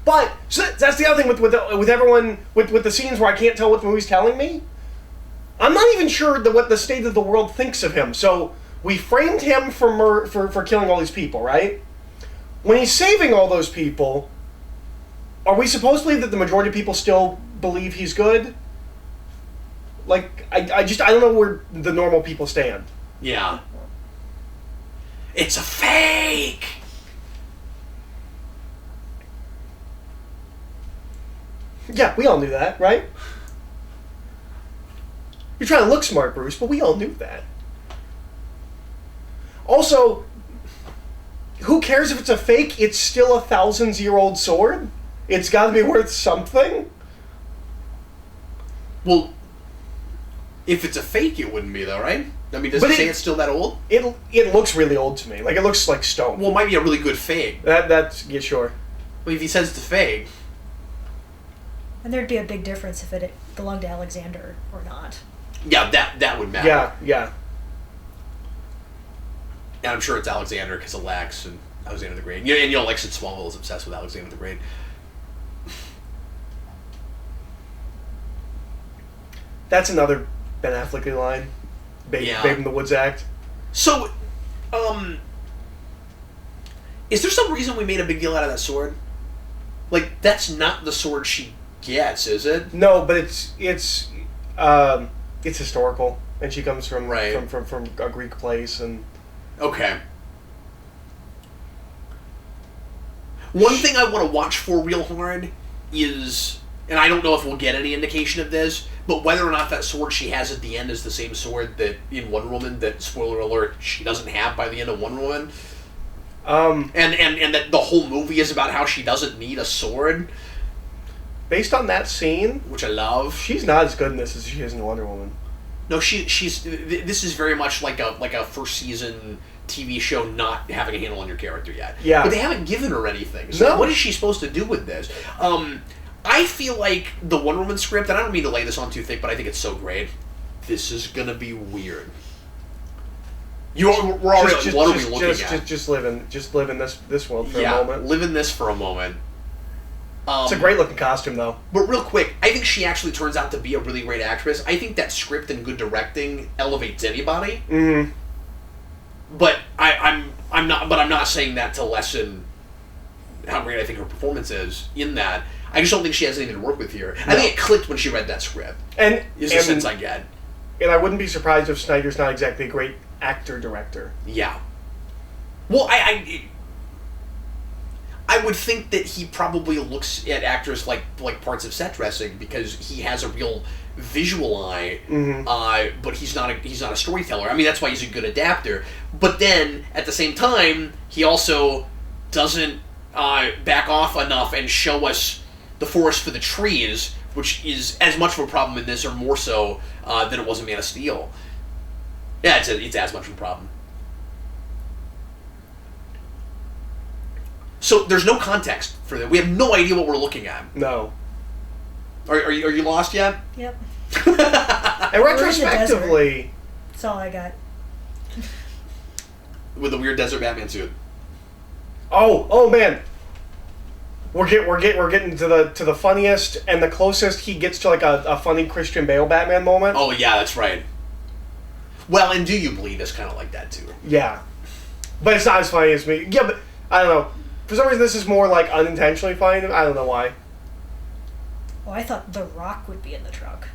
But so that's the other thing with everyone with the scenes where I can't tell what the movie's telling me. I'm not even sure what the state of the world thinks of him. So we framed him for killing all these people, right? When he's saving all those people, are we supposed to believe that the majority of people still believe he's good? I don't know where the normal people stand. Yeah. It's a fake! Yeah, we all knew that, right? You're trying to look smart, Bruce, but we all knew that. Also, who cares if it's a fake? It's still a 1,000-year-old sword. It's got to be worth something. Well, if it's a fake, it wouldn't be, though, right? I mean, does it say it's still that old? It looks really old to me. It looks like stone. Well, it might be a really good fake. That's yeah, sure. Well, if he says it's a fake. And there'd be a big difference if it belonged to Alexander or not. Yeah, that would matter. Yeah. And I'm sure it's Alexander because of Lex and Alexander the Great. And Lex in Smallville is obsessed with Alexander the Great. That's another Ben Affleck line. Babe in the Woods act. So, is there some reason we made a big deal out of that sword? That's not the sword she gets, is it? No, but it's historical, and she comes from from a Greek place, and okay. One thing I want to watch for real hard is and I don't know if we'll get any indication of this, but whether or not that sword she has at the end is the same sword that in Wonder Woman that, spoiler alert, she doesn't have by the end of Wonder Woman. And that the whole movie is about how she doesn't need a sword. Based on that scene, which I love, she's not as good in this as she is in Wonder Woman. No, she's. This is very much like a first season TV show not having a handle on your character yet. Yeah, but they haven't given her anything. So no. What is she supposed to do with this? I feel like the Wonder Woman script, and I don't mean to lay this on too thick, but I think it's so great. This is gonna be weird. We're already. What are we looking at? Just live in this world for a moment. Live in this for a moment. It's a great looking costume, though. But real quick, I think she actually turns out to be a really great actress. I think that script and good directing elevates anybody. Mm-hmm. But I'm not saying that to lessen how great I think her performance is in that. I just don't think she has anything to work with here. No. I think it clicked when she read that script. Is the sense I get. And I wouldn't be surprised if Snyder's not exactly a great actor-director. Yeah. Well, I would think that he probably looks at actors like parts of set dressing because he has a real visual eye, but he's not a storyteller. I mean, that's why he's a good adapter. But then, at the same time, he also doesn't back off enough and show us the forest for the trees, which is as much of a problem in this, or more so, than it was in Man of Steel. Yeah, it's as much of a problem. So there's no context for that. We have no idea what we're looking at. No. Are you lost yet? Yep. And retrospectively, that's all I got. With the weird desert Batman suit. Oh man. We're getting to the funniest and the closest he gets to like a funny Christian Bale Batman moment. Oh yeah, that's right. Well, and Do You Bleed is kind of like that too. Yeah, but it's not as funny as me. Yeah, but I don't know. For some reason, this is more like unintentionally funny. I don't know why. Oh, I thought The Rock would be in the truck.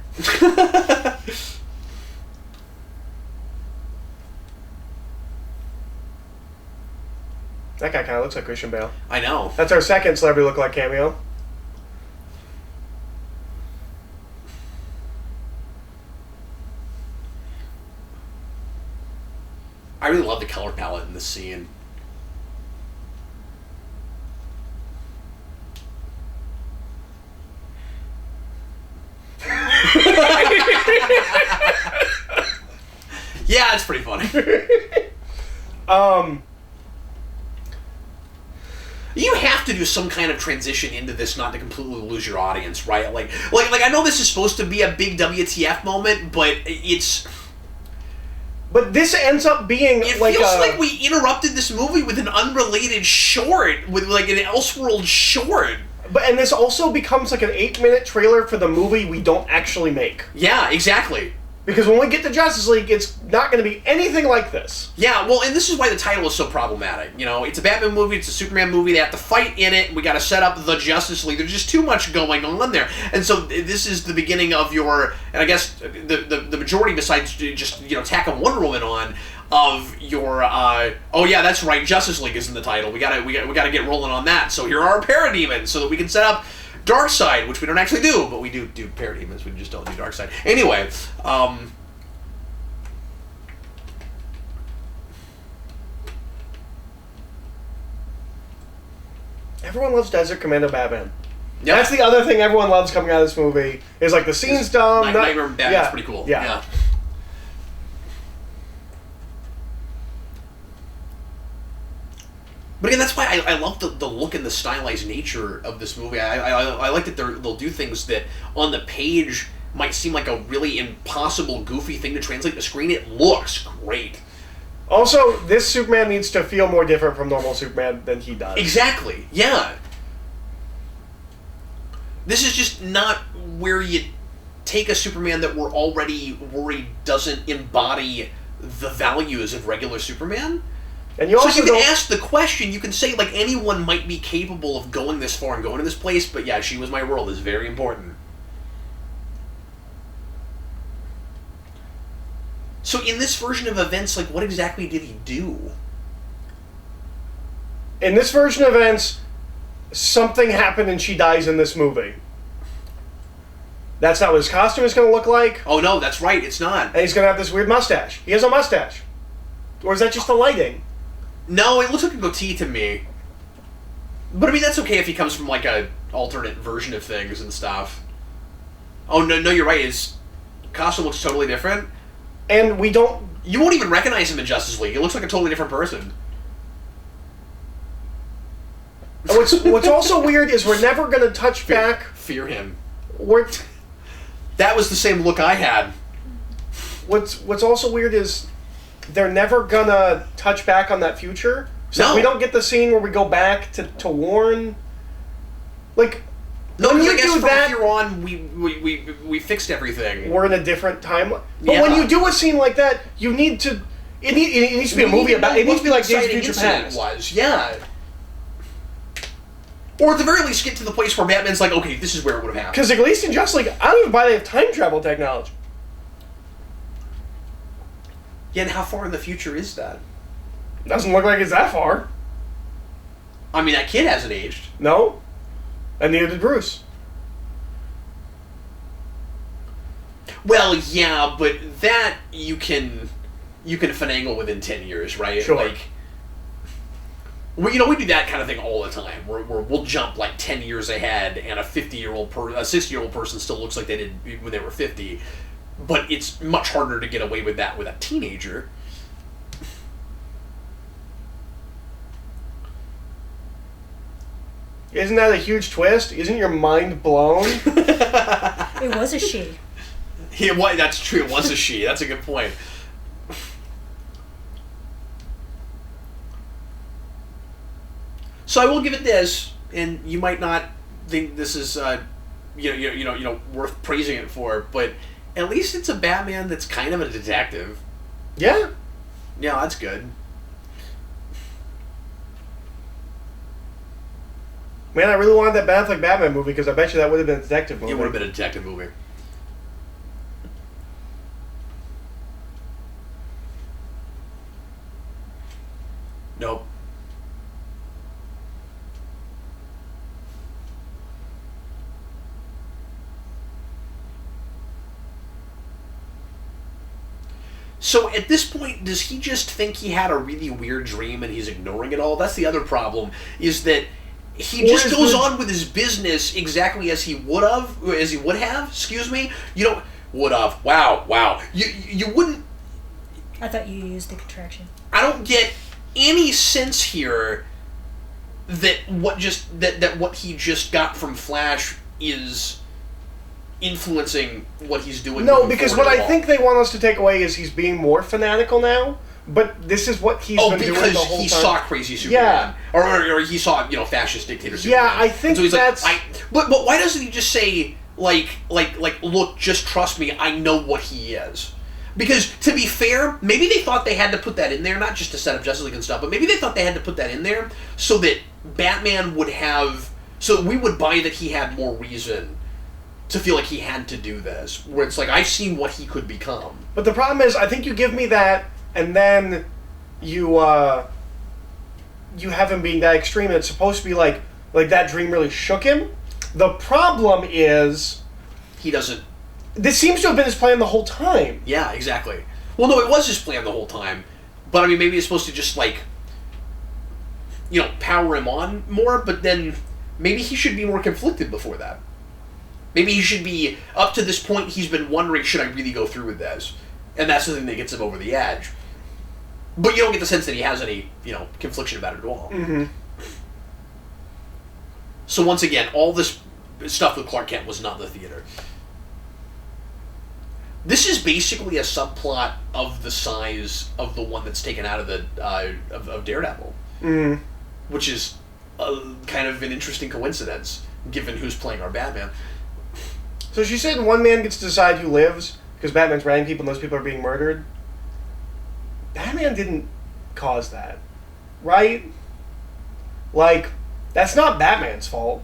That guy kind of looks like Christian Bale. I know. That's our second celebrity look-alike cameo. I really love the color palette in this scene. Yeah, it's pretty funny. You have to do some kind of transition into this not to completely lose your audience, right? Like I know this is supposed to be a big WTF moment, but it's... But this ends up being it feels like we interrupted this movie with an unrelated short, with like an Elseworld short. And this also becomes like an 8-minute trailer for the movie we don't actually make. Yeah, exactly. Because when we get to Justice League, it's not going to be anything like this. Yeah, well, and this is why the title is so problematic. You know, it's a Batman movie, it's a Superman movie, they have to fight in it, we got to set up the Justice League. There's just too much going on there. And so this is the beginning of your, and I guess the majority besides just, you know, tacking Wonder Woman on, of your, oh yeah, that's right, Justice League is in the title. We gotta get rolling on that. So here are our parademons so that we can set up Darkseid, which we don't actually do, but we do parademons, we just don't do Darkseid. Anyway, everyone loves Desert Commando Batman. Yep. That's the other thing everyone loves coming out of this movie. Is like the scene's dumb. Nightmare Batman's pretty cool. Yeah. But again, that's why I love the look and the stylized nature of this movie. I like that they'll do things that on the page might seem like a really impossible, goofy thing to translate to screen. It looks great. Also, this Superman needs to feel more different from normal Superman than he does. Exactly. Yeah. This is just not where you take a Superman that we're already worried doesn't embody the values of regular Superman. And you also so you can ask the question, you can say, like, anyone might be capable of going this far and going to this place, but yeah, She Was My World is very important. So in this version of events, like, what exactly did he do? In this version of events, something happened and she dies in this movie. That's not what his costume is going to look like. Oh no, that's right. It's not. And he's going to have this weird mustache. He has a mustache. Or is that just the lighting? No, it looks like a goatee to me. But I mean, that's okay if he comes from like a alternate version of things and stuff. Oh no, you're right. His costume looks totally different. And we don't... You won't even recognize him in Justice League. He looks like a totally different person. What's also weird is we're never going to touch back... Fear him. That was the same look I had. What's also weird is they're never going to touch back on that future. So no. We don't get the scene where we go back to warn... Like... No, when because you I guess do from that, here on, we fixed everything. We're in a different timeline. But yeah. when you do a scene like that, you need to... It needs to be a movie about... It needs to be like Days of Future Past. Was. Yeah. Or at the very least, get to the place where Batman's like, okay, this is where it would have happened. Because at least in Justice League, I don't even buy they have time travel technology. Yeah, and how far in the future is that? Doesn't look like it's that far. I mean, that kid hasn't aged. No. And neither did Bruce. Well, yeah, but that you can finagle within 10 years, right? Sure. Like, we do that kind of thing all the time. Where we'll jump like 10 years ahead, and a 60-year-old person still looks like they did when they were 50. But it's much harder to get away with that with a teenager. Isn't that a huge twist? Isn't your mind blown? It was a she. Yeah, that's true. It was a she. That's a good point. So I will give it this, and you might not think this is worth praising it for, but at least it's a Batman that's kind of a detective. Yeah. Yeah, that's good. Man, I really wanted that Ben Affleck Batman movie because I bet you that would have been a detective movie. It would have been a detective movie. Nope. So at this point, does he just think he had a really weird dream and he's ignoring it all? That's the other problem, is that he just goes on with his business exactly as he would have, excuse me. Would have. Wow. You wouldn't... I thought you used the contraction. I don't get any sense here that what he just got from Flash is influencing what he's doing. No, because what I think they want us to take away is he's being more fanatical now. But this is what he's been doing the whole time. Oh, because he saw crazy Superman, or he saw fascist dictator Superman. Yeah, I think so he's that's. But why doesn't he just say look, just trust me, I know what he is? Because to be fair, maybe they thought they had to put that in there, not just to set up Justice League and stuff, but maybe they thought they had to put that in there so that Batman would have, so we would buy that he had more reason to feel like he had to do this. Where it's like, I've seen what he could become. But the problem is, I think you give me that. And then you have him being that extreme, and it's supposed to be like that dream really shook him. The problem is... He doesn't... This seems to have been his plan the whole time. Yeah, exactly. Well, no, it was his plan the whole time. But, I mean, maybe it's supposed to just, power him on more, but then maybe he should be more conflicted before that. Maybe he should be, up to this point, he's been wondering, should I really go through with this? And that's the thing that gets him over the edge. But you don't get the sense that he has any, confliction about it at all. Mm-hmm. So once again, all this stuff with Clark Kent was not in the theater. This is basically a subplot of the size of the one that's taken out of the of Daredevil. Mm-hmm. Which is kind of an interesting coincidence, given who's playing our Batman. So she said one man gets to decide who lives, because Batman's writing people and those people are being murdered. Batman didn't cause that, right? That's not Batman's fault.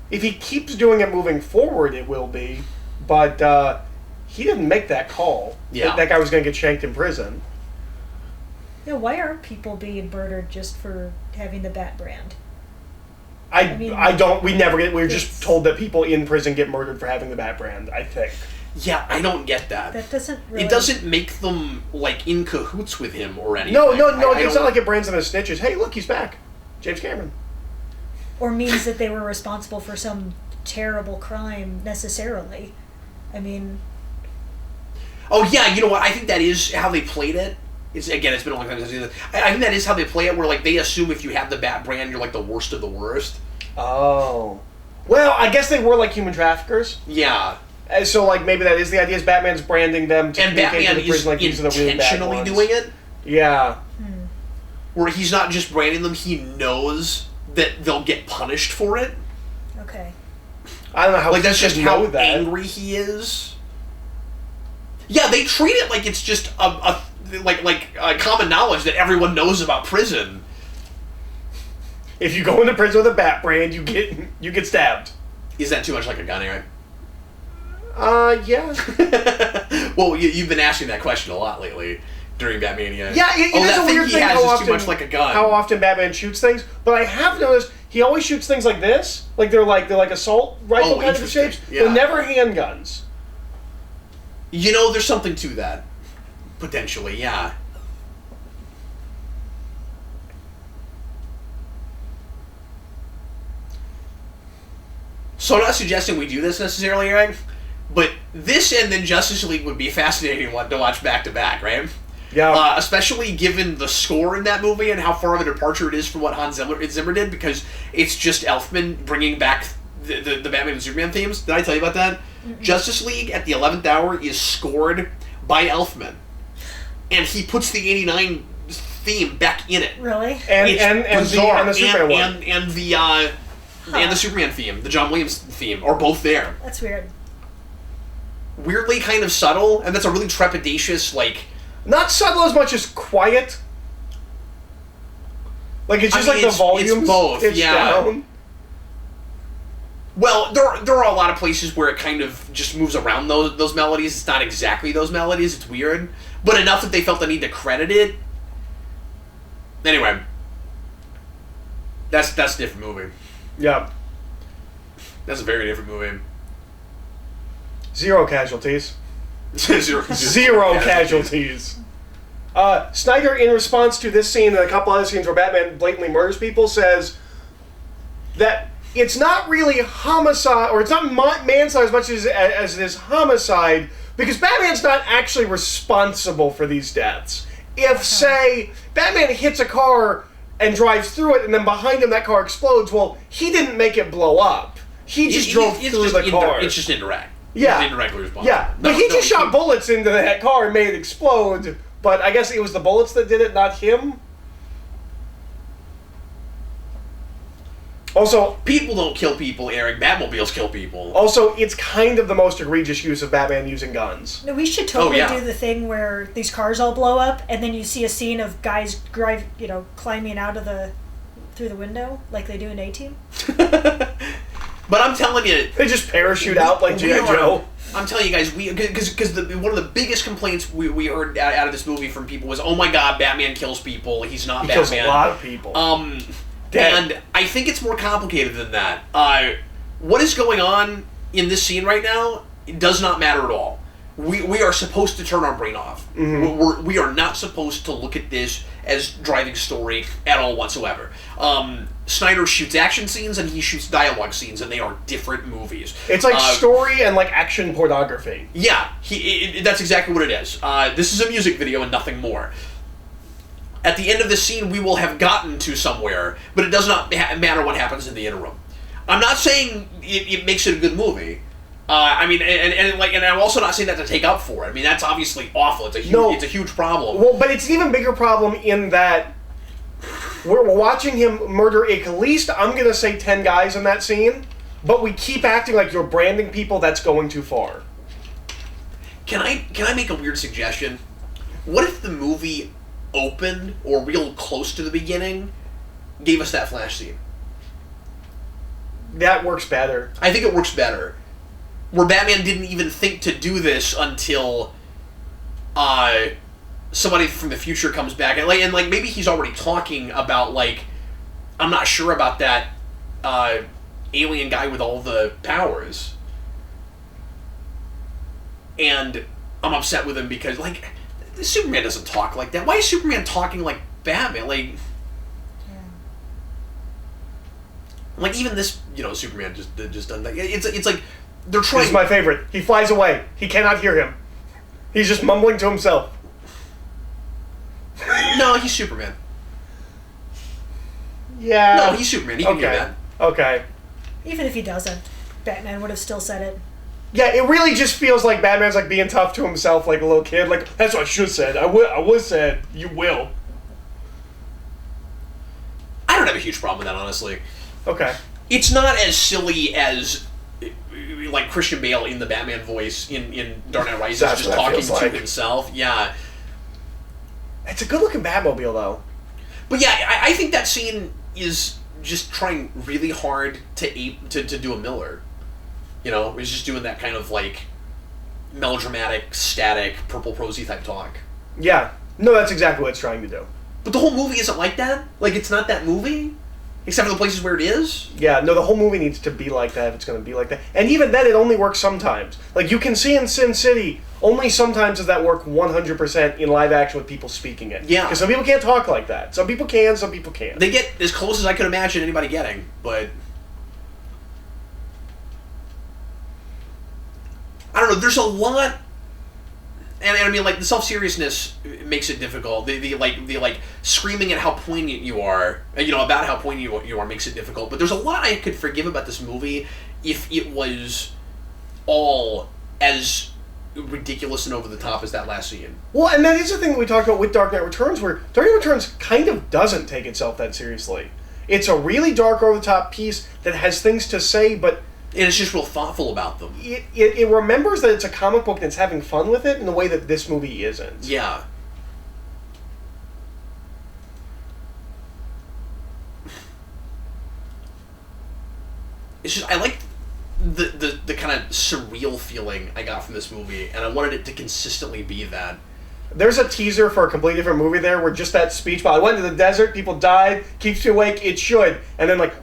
If he keeps doing it moving forward, it will be. But he didn't make that call. Yeah. That guy was going to get shanked in prison. Yeah, why aren't people being murdered just for having the Bat brand? I don't. We never get. We're just told that people in prison get murdered for having the Bat brand. I think. Yeah, I don't get that. That doesn't really... It doesn't make them, like, in cahoots with him or anything. No. It's not like it brands them as snitches. Hey, look, he's back. James Cameron. Or means that they were responsible for some terrible crime, necessarily. I mean... Oh, yeah, you know what? I think that is how they played it. It's been a long time since I've seen this. I think that is how they play it, where, like, they assume if you have the Bat brand, you're, like, the worst of the worst. Oh. Well, I guess they were, like, human traffickers. Yeah. So, like, maybe that is the idea, is Batman's branding them to and Batman the prison, like, these are the really bad intentionally ones. doing it. Yeah. Where he's not just branding them, he knows that they'll get punished for it. Okay. I don't know how. Like, that's just how angry he is. Yeah, they treat it like it's just a common knowledge that everyone knows about prison. If you go into prison with a Bat brand, you get stabbed. Is that too much like a gun, Eric? Yeah. Well, you've been asking that question a lot lately during Batmania. Yeah, it is a weird thing how often, too much like a gun. How often Batman shoots things, but I have noticed he always shoots things like this, like they're like assault rifle kind of shapes, yeah. but never handguns. You know, there's something to that, potentially. Yeah. So I'm not suggesting we do this necessarily, Eric, but this and then Justice League would be a fascinating one to watch back to back, right? Yeah. Especially given the score in that movie and how far of a departure it is from what Hans Zimmer did, because it's just Elfman bringing back the Batman and Superman themes. Did I tell you about that? Mm-hmm. Justice League at the 11th hour is scored by Elfman, and he puts the '89 theme back in it. Really? And the Superman one. And the Superman theme, the John Williams theme, are both there. That's weird. Weirdly kind of subtle, and that's a really trepidatious, like... Not subtle as much as quiet. Like, it's just the volume. It's both, yeah. Down. Well, there are a lot of places where it kind of just moves around those melodies. It's not exactly those melodies. It's weird. But enough that they felt the need to credit it. Anyway. That's a different movie. Yeah. That's a very different movie. Zero casualties. Zero casualties. Snyder, in response to this scene and a couple other scenes where Batman blatantly murders people, says that it's not really homicide, or it's not manslaughter as much as it is homicide, because Batman's not actually responsible for these deaths. If, say, Batman hits a car and drives through it, and then behind him that car explodes, well, he didn't make it blow up. He just drove through the car. It's just indirect. Yeah. He's indirectly responsible. Yeah, but he just shot bullets into that car and made it explode, but I guess it was the bullets that did it, not him? Also, people don't kill people, Eric. Batmobiles kill people. Also, it's kind of the most egregious use of Batman using guns. No, we should totally do the thing where these cars all blow up, and then you see a scene of guys climbing out of through the window, like they do in A-Team. But I'm telling you, they just parachute out like G.I. Joe. I'm telling you guys, because one of the biggest complaints we heard out of this movie from people was, "Oh my God, Batman kills people. He's not Batman." He kills a lot of people. And I think it's more complicated than that. What is going on in this scene right now, it does not matter at all. We are supposed to turn our brain off. Mm-hmm. We are not supposed to look at this as driving story at all whatsoever. Snyder shoots action scenes and he shoots dialogue scenes, and they are different movies. It's like story and like action pornography. Yeah, that's exactly what it is. This is a music video and nothing more. At the end of the scene, we will have gotten to somewhere, but it does not matter what happens in the interim. I'm not saying it makes it a good movie. I mean, and I'm also not saying that to take up for it. I mean, that's obviously awful. It's a huge problem. Well, but it's an even bigger problem in that we're watching him murder at least, I'm going to say 10 guys in that scene, but we keep acting like you're branding people. That's going too far. Can I make a weird suggestion? What if the movie opened, or real close to the beginning, gave us that Flash scene? That works better. I think it works better. Where Batman didn't even think to do this until somebody from the future comes back, and maybe he's already talking about, like, I'm not sure about that alien guy with all the powers. And I'm upset with him because, like, Superman doesn't talk like that. Why is Superman talking like Batman? Like, like even this, Superman just done that. It's like they're trying. This is my favorite. He flies away. He cannot hear him. He's just mumbling to himself. No, he's Superman. Yeah. No, he's Superman. He can hear that. Okay. Even if he doesn't, Batman would have still said it. Yeah, it really just feels like Batman's like being tough to himself like a little kid. Like, that's what I should have said. I would have said, you will. I don't have a huge problem with that, honestly. Okay. It's not as silly as, like, Christian Bale in the Batman voice in Dark Knight Rises That's just what that talking feels to like. himself. Yeah. It's a good-looking Batmobile, though. But yeah, I think that scene is just trying really hard to do a Miller. He's just doing that kind of, like, melodramatic, static, purple prosy type talk. Yeah. No, that's exactly what it's trying to do. But the whole movie isn't like that. Like, it's not that movie. Except for the places where it is. Yeah, no, the whole movie needs to be like that if it's going to be like that. And even then, it only works sometimes. Like, you can see in Sin City, only sometimes does that work 100% in live action with people speaking it. Yeah. Because some people can't talk like that. Some people can, some people can't. They get as close as I could imagine anybody getting, but... I don't know, there's a lot... And I mean, like, the self-seriousness makes it difficult. The screaming at how poignant you are, about how poignant you are makes it difficult. But there's a lot I could forgive about this movie if it was all as ridiculous and over the top as that last scene. Well, and that is the thing we talked about with Dark Knight Returns, where Dark Knight Returns kind of doesn't take itself that seriously. It's a really dark, over-the-top piece that has things to say, but... And it's just real thoughtful about them. It remembers that it's a comic book and it's having fun with it in a way that this movie isn't. Yeah. It's just, I like the kind of surreal feeling I got from this movie, and I wanted it to consistently be that. There's a teaser for a completely different movie there where just that speech, I went to the desert, people died, keeps you awake, it should. And then like,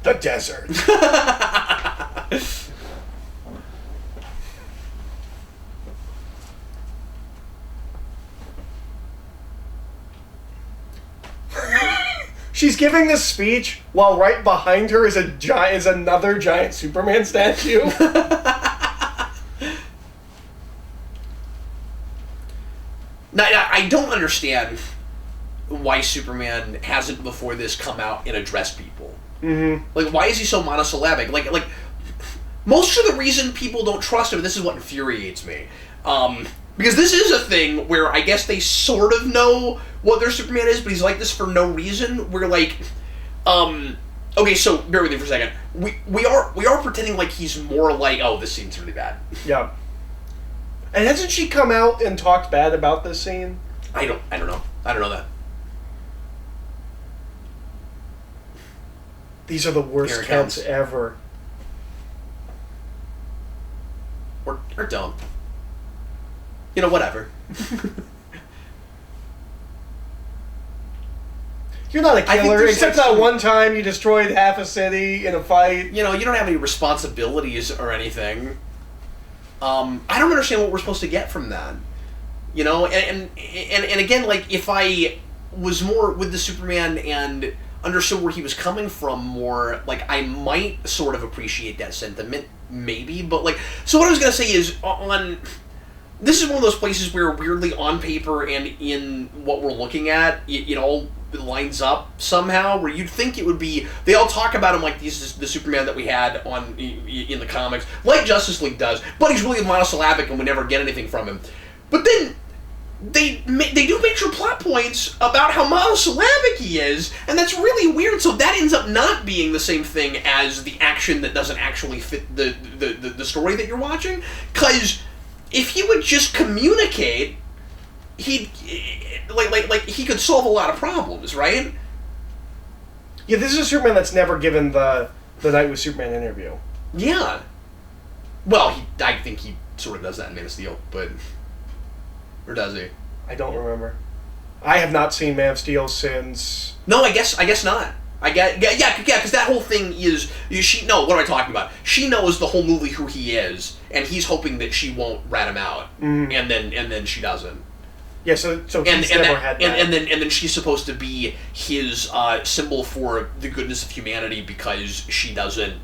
the desert. She's giving this speech while right behind her is another giant Superman statue. Now, I don't understand why Superman hasn't before this come out and addressed people. Mm-hmm. Like, why is he so monosyllabic? Like most of the reason people don't trust him, this is what infuriates me. Because this is a thing where I guess they sort of know what their Superman is, but he's like this for no reason. We're like, okay, so bear with me for a second. We are pretending like he's more like, oh, this scene's really bad. Yeah. And hasn't she come out and talked bad about this scene? I don't know. I don't know that. These are the worst counts ever. Or don't. Whatever. You're not a killer, except that one time you destroyed half a city in a fight. You don't have any responsibilities or anything. I don't understand what we're supposed to get from that. And again, like, if I was more with the Superman and understood where he was coming from more, like, I might sort of appreciate that sentiment, maybe, but, like, so what I was going to say is, this is one of those places where weirdly on paper and in what we're looking at, it all lines up somehow, where you'd think it would be, they all talk about him like he's the Superman that we had in the comics, like Justice League does, but he's really monosyllabic and we never get anything from him. But then they do major plot points about how monosyllabic he is, and that's really weird, so that ends up not being the same thing as the action that doesn't actually fit the story that you're watching, because if he would just communicate, he could solve a lot of problems, right? Yeah, this is a Superman that's never given the Night with Superman interview. Yeah. Well, I think he sort of does that in Man of Steel, but... Or does he? I don't remember. I have not seen Man of Steel since... No, I guess not. I get, yeah, because that whole thing is what am I talking about? She knows the whole movie who he is, and he's hoping that she won't rat him out, and then she doesn't. Yeah, so he's never had that. And then she's supposed to be his symbol for the goodness of humanity because she doesn't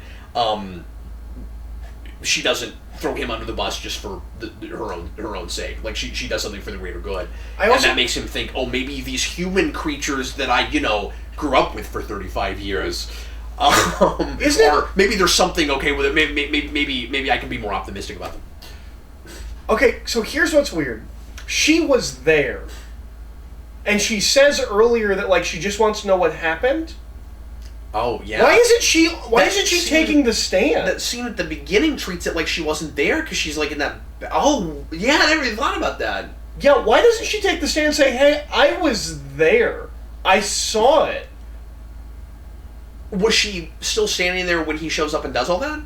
throw him under the bus just for her own sake. Like she does something for the greater good, and that makes him think, oh, maybe these human creatures that I grew up with for 35 years. Maybe there's something okay with it. Maybe I can be more optimistic about them. Okay, so here's what's weird. She was there, and she says earlier that like she just wants to know what happened. Oh yeah. Why isn't she taking the stand? That scene at the beginning treats it like she wasn't there because she's like in that. Oh yeah, I never even thought about that. Yeah, why doesn't she take the stand and say, "Hey, I was there. I saw it." Was she still standing there when he shows up and does all that?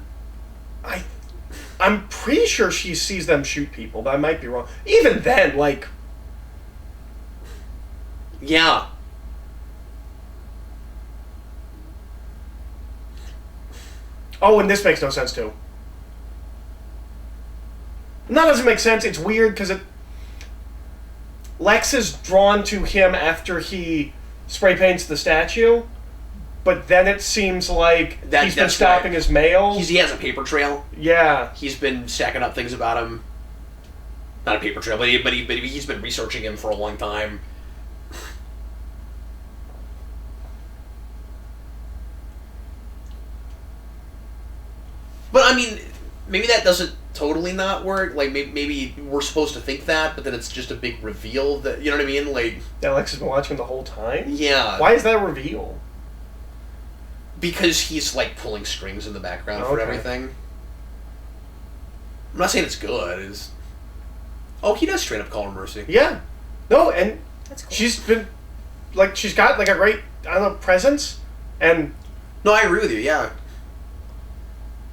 I'm pretty sure she sees them shoot people, but I might be wrong. Even then, like... Yeah. Oh, and this makes no sense, too. And that doesn't make sense. It's weird, because Lex is drawn to him after he spray paints the statue, but then it seems like he's been stopping his mail. He has a paper trail. Yeah. He's been stacking up things about him. Not a paper trail, but he's been researching him for a long time. But, I mean, maybe that doesn't totally not work. Like, maybe we're supposed to think that, but then it's just a big reveal that, you know what I mean? Like... That Lex has been watching the whole time? Yeah. Why is that a reveal? Because he's, like, pulling strings in the background for everything. I'm not saying it's good. Oh, he does straight up call her Mercy. Yeah. No, and That's cool. she's been... Like, she's got, like, a great, I don't know, presence, and... No, I agree with you, yeah.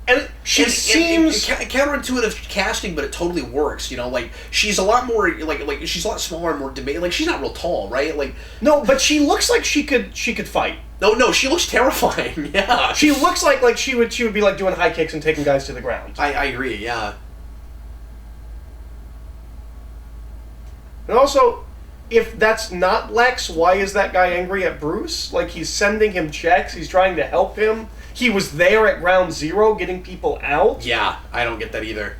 And she seems... counterintuitive casting, but it totally works, like, she's a lot more, like she's a lot smaller and more demanding. Like, she's not real tall, right? Like... No, but she looks like she could fight. No, she looks terrifying, yeah. She looks like she would be, like, doing high kicks and taking guys to the ground. I agree, yeah. And also, if that's not Lex, why is that guy angry at Bruce? Like, he's sending him checks, he's trying to help him. He was there at Ground Zero getting people out. Yeah, I don't get that either.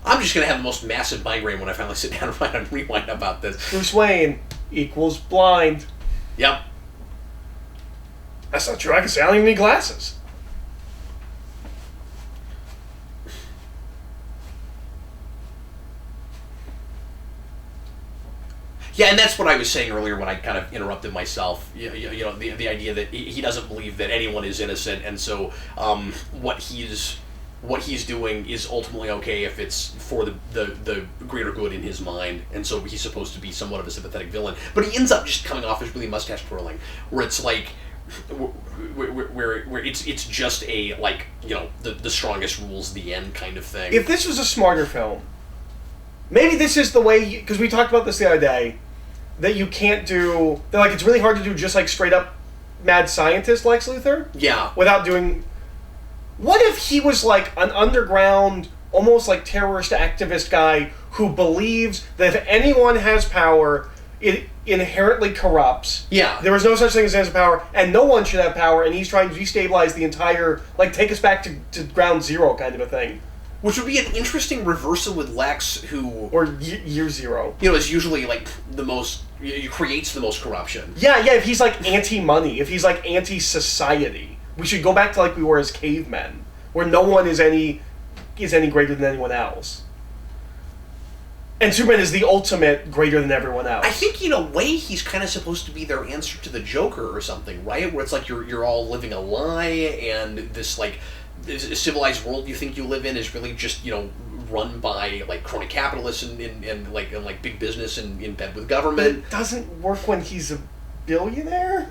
I'm just going to have the most massive migraine when I finally sit down and rewind about this. Bruce Wayne equals blind. Yep. That's not true. I can say I don't even need glasses. Yeah, and that's what I was saying earlier when I kind of interrupted myself. The idea that he doesn't believe that anyone is innocent, and so what he's doing is ultimately okay if it's for the greater good in his mind, and so he's supposed to be somewhat of a sympathetic villain. But he ends up just coming off as really mustache twirling, where it's like, where it's just a like the strongest rules the end kind of thing. If this was a smarter film. Maybe this is the way, because we talked about this the other day, that you can't do, that like it's really hard to do just like straight up mad scientist Lex Luthor. Yeah. Without doing, what if he was like an underground, almost like terrorist activist guy who believes that if anyone has power, it inherently corrupts. Yeah. There is no such thing as sense of power, and no one should have power, and he's trying to destabilize the entire, like take us back to Ground Zero kind of a thing. Which would be an interesting reversal with Lex, who... Or Year Zero. Is usually, like, the most... creates the most corruption. Yeah, if he's, like, anti-money, if he's, like, anti-society. We should go back to, like, we were as cavemen, where no one is any greater than anyone else. And Superman is the ultimate greater than everyone else. I think, in a way, he's kind of supposed to be their answer to the Joker or something, right? Where it's like you're all living a lie, and this, like... This civilized world you think you live in is really just run by like crony capitalists and like big business and in bed with government. But it doesn't work when he's a billionaire.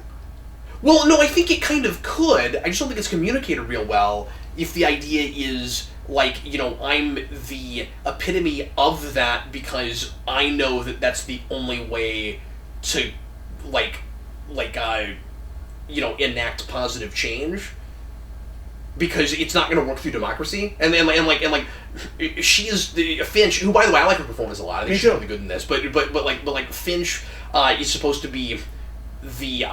Well, no, I think it kind of could. I just don't think it's communicated real well. If the idea is like, you know, I'm the epitome of that because I know that that's the only way to, you know, enact positive change. Because it's not going to work through democracy, and she is the Finch, who, by the way, I like her performance a lot. I think she's really good in this. But Finch is supposed to be the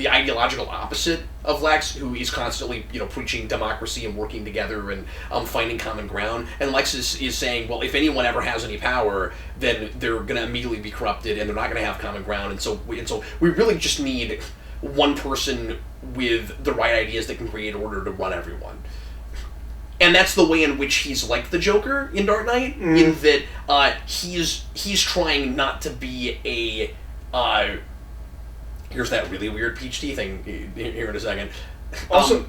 ideological opposite of Lex, who is constantly, you know, preaching democracy and working together and finding common ground. And Lex is saying, well, if anyone ever has any power, then they're going to immediately be corrupted, and they're not going to have common ground. And so we really just need one person with the right ideas that can create order to run everyone. And that's the way in which he's like the Joker in Dark Knight, in that he's trying not to be a... here's that really weird peach tea thing here in a second. Also,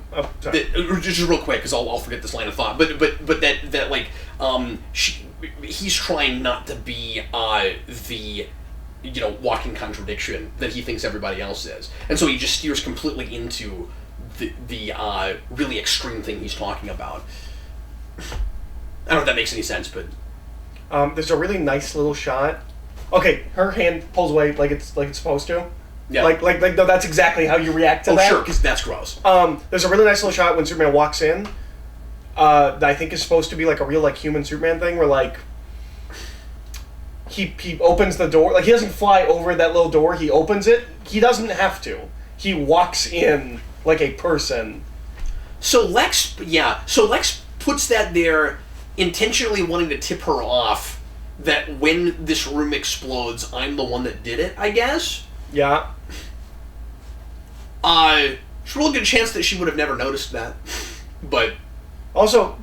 just real quick, because I'll forget this line of thought. But that like he's trying not to be the, you know, walking contradiction that he thinks everybody else is, and so he just steers completely into the really extreme thing he's talking about. I don't know if that makes any sense, but there's a really nice little shot. Okay, her hand pulls away like it's supposed to. Yeah. Like no, that's exactly how you react to that. Oh, sure, because that's gross. There's a really nice little shot when Superman walks in. That I think is supposed to be like a real, like, human Superman thing, where, like, he opens the door. Like, he doesn't fly over that little door. He opens it. He doesn't have to. He walks in like a person. So Lex puts that there, intentionally wanting to tip her off that when this room explodes, I'm the one that did it, I guess. Yeah. There's a real good chance that she would have never noticed that. But also,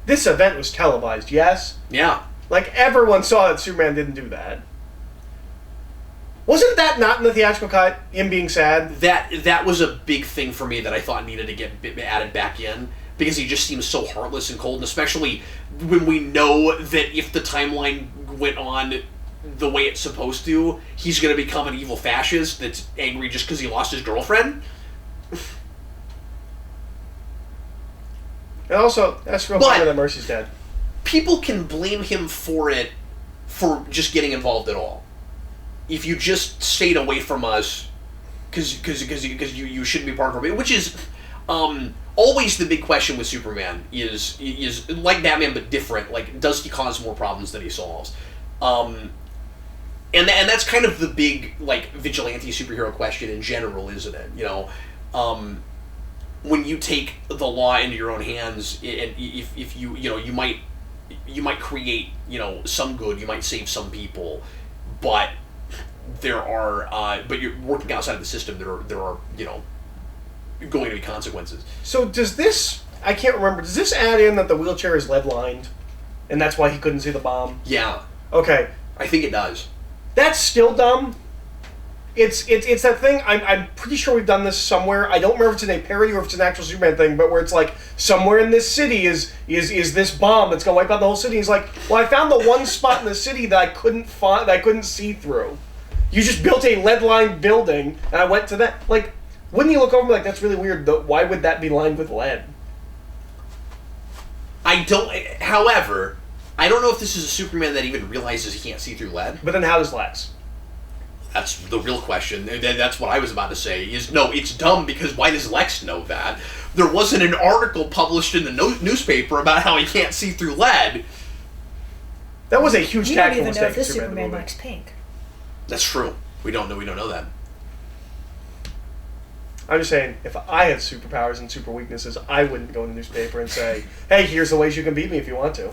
this event was televised, yes? Yeah. Like, everyone saw that Superman didn't do that. Wasn't that not in the theatrical cut, him being sad? That was a big thing for me that I thought needed to get added back in, because he just seems so heartless and cold, and especially when we know that if the timeline went on the way it's supposed to, he's going to become an evil fascist that's angry just because he lost his girlfriend. And also, that's real funny that Mercy's dead. People can blame him for it, for just getting involved at all. If you just stayed away from us, because you shouldn't be part of our... Which is always the big question with Superman, is like Batman but different. Like, does he cause more problems than he solves? And that's kind of the big, like, vigilante superhero question in general, isn't it? You know, when you take the law into your own hands, and if you might create, you know, some good, you might save some people, but but you're working outside of the system. There are you know, going to be consequences. So does this? I can't remember. Does this add in that the wheelchair is lead lined, and that's why he couldn't see the bomb? Yeah. Okay. I think it does. That's still dumb. It's that thing. I'm pretty sure we've done this somewhere. I don't remember if it's in a parody or if it's an actual Superman thing, but where it's like, somewhere in this city is this bomb that's gonna wipe out the whole city. He's like, well, I found the one spot in the city that I couldn't see through. You just built a lead-lined building, and I went to that. Like, wouldn't you look over and be like, that's really weird, though? Why would that be lined with lead? However, I don't know if this is a Superman that even realizes he can't see through lead. But then how does Lex? That's the real question. That's what I was about to say. No, it's dumb, because why does Lex know that? There wasn't an article published in the newspaper about how he can't see through lead. That was a huge tactical mistake. We don't even know if this Superman likes pink. That's true. We don't know that. I'm just saying, if I had superpowers and super weaknesses, I wouldn't go in the newspaper and say, hey, here's the ways you can beat me if you want to.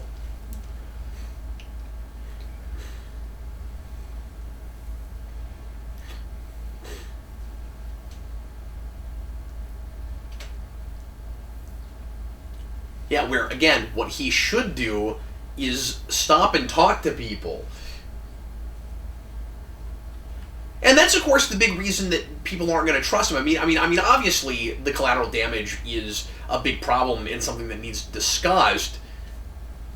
Yeah, where, again, what he should do is stop and talk to people. And that's, of course, the big reason that people aren't going to trust him. I mean, obviously, the collateral damage is a big problem and something that needs discussed.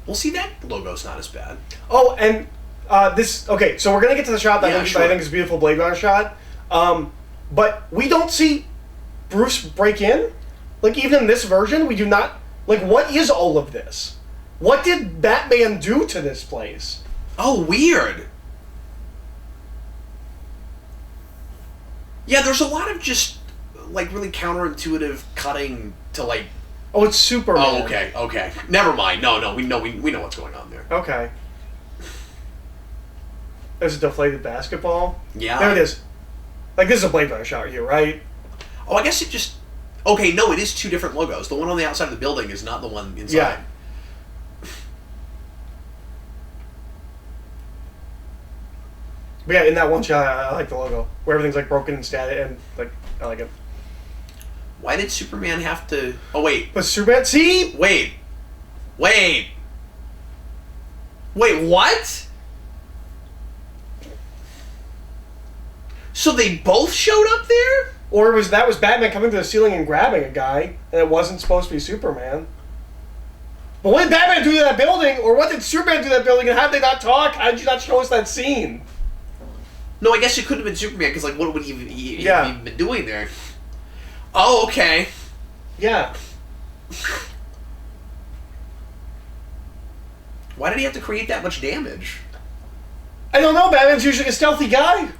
Well, see, that logo's not as bad. Oh, and okay, so we're going to get to the shot that I think is a beautiful Blade Runner shot. But we don't see Bruce break in. Like, even in this version, we do not... Like, what is all of this? What did Batman do to this place? Oh, weird. Yeah, there's a lot of just, like, really counterintuitive cutting to, like... Oh, it's Superman. Oh, okay. Never mind. No, we know what's going on there. Okay. There's a deflated basketball. Yeah. There it is. Like, this is a Blade Runner shot here, right? Oh, I guess it just... Okay, no, it is two different logos. The one on the outside of the building is not the one inside. Yeah. But yeah, in that one shot, I like the logo. Where everything's, like, broken and static, and, like, I like it. Why did Superman have to... Oh, wait. But Superman... See? Wait, what? So they both showed up there? Or that was Batman coming to the ceiling and grabbing a guy, and it wasn't supposed to be Superman. But what did Batman do to that building? Or what did Superman do to that building, and how did they not talk? How did you not show us that scene? No, I guess it couldn't have been Superman, because, like, what would he Yeah. have been doing there? Oh, okay. Yeah. Why did he have to create that much damage? I don't know, Batman's usually a stealthy guy.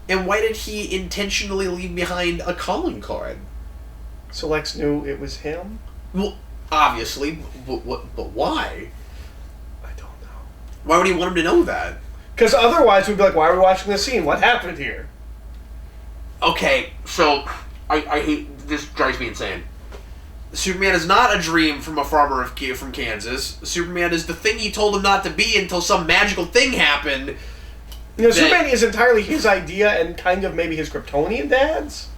And why did he intentionally leave behind a calling card? So Lex knew it was him? Well, obviously, but why? I don't know. Why would he want him to know that? Because otherwise we'd be like, why are we watching this scene? What happened here? Okay, so I hate this. Drives me insane. Superman is not a dream from a farmer from Kansas. Superman is the thing he told him not to be until some magical thing happened. You know, Superman is entirely his idea and kind of maybe his Kryptonian dad's.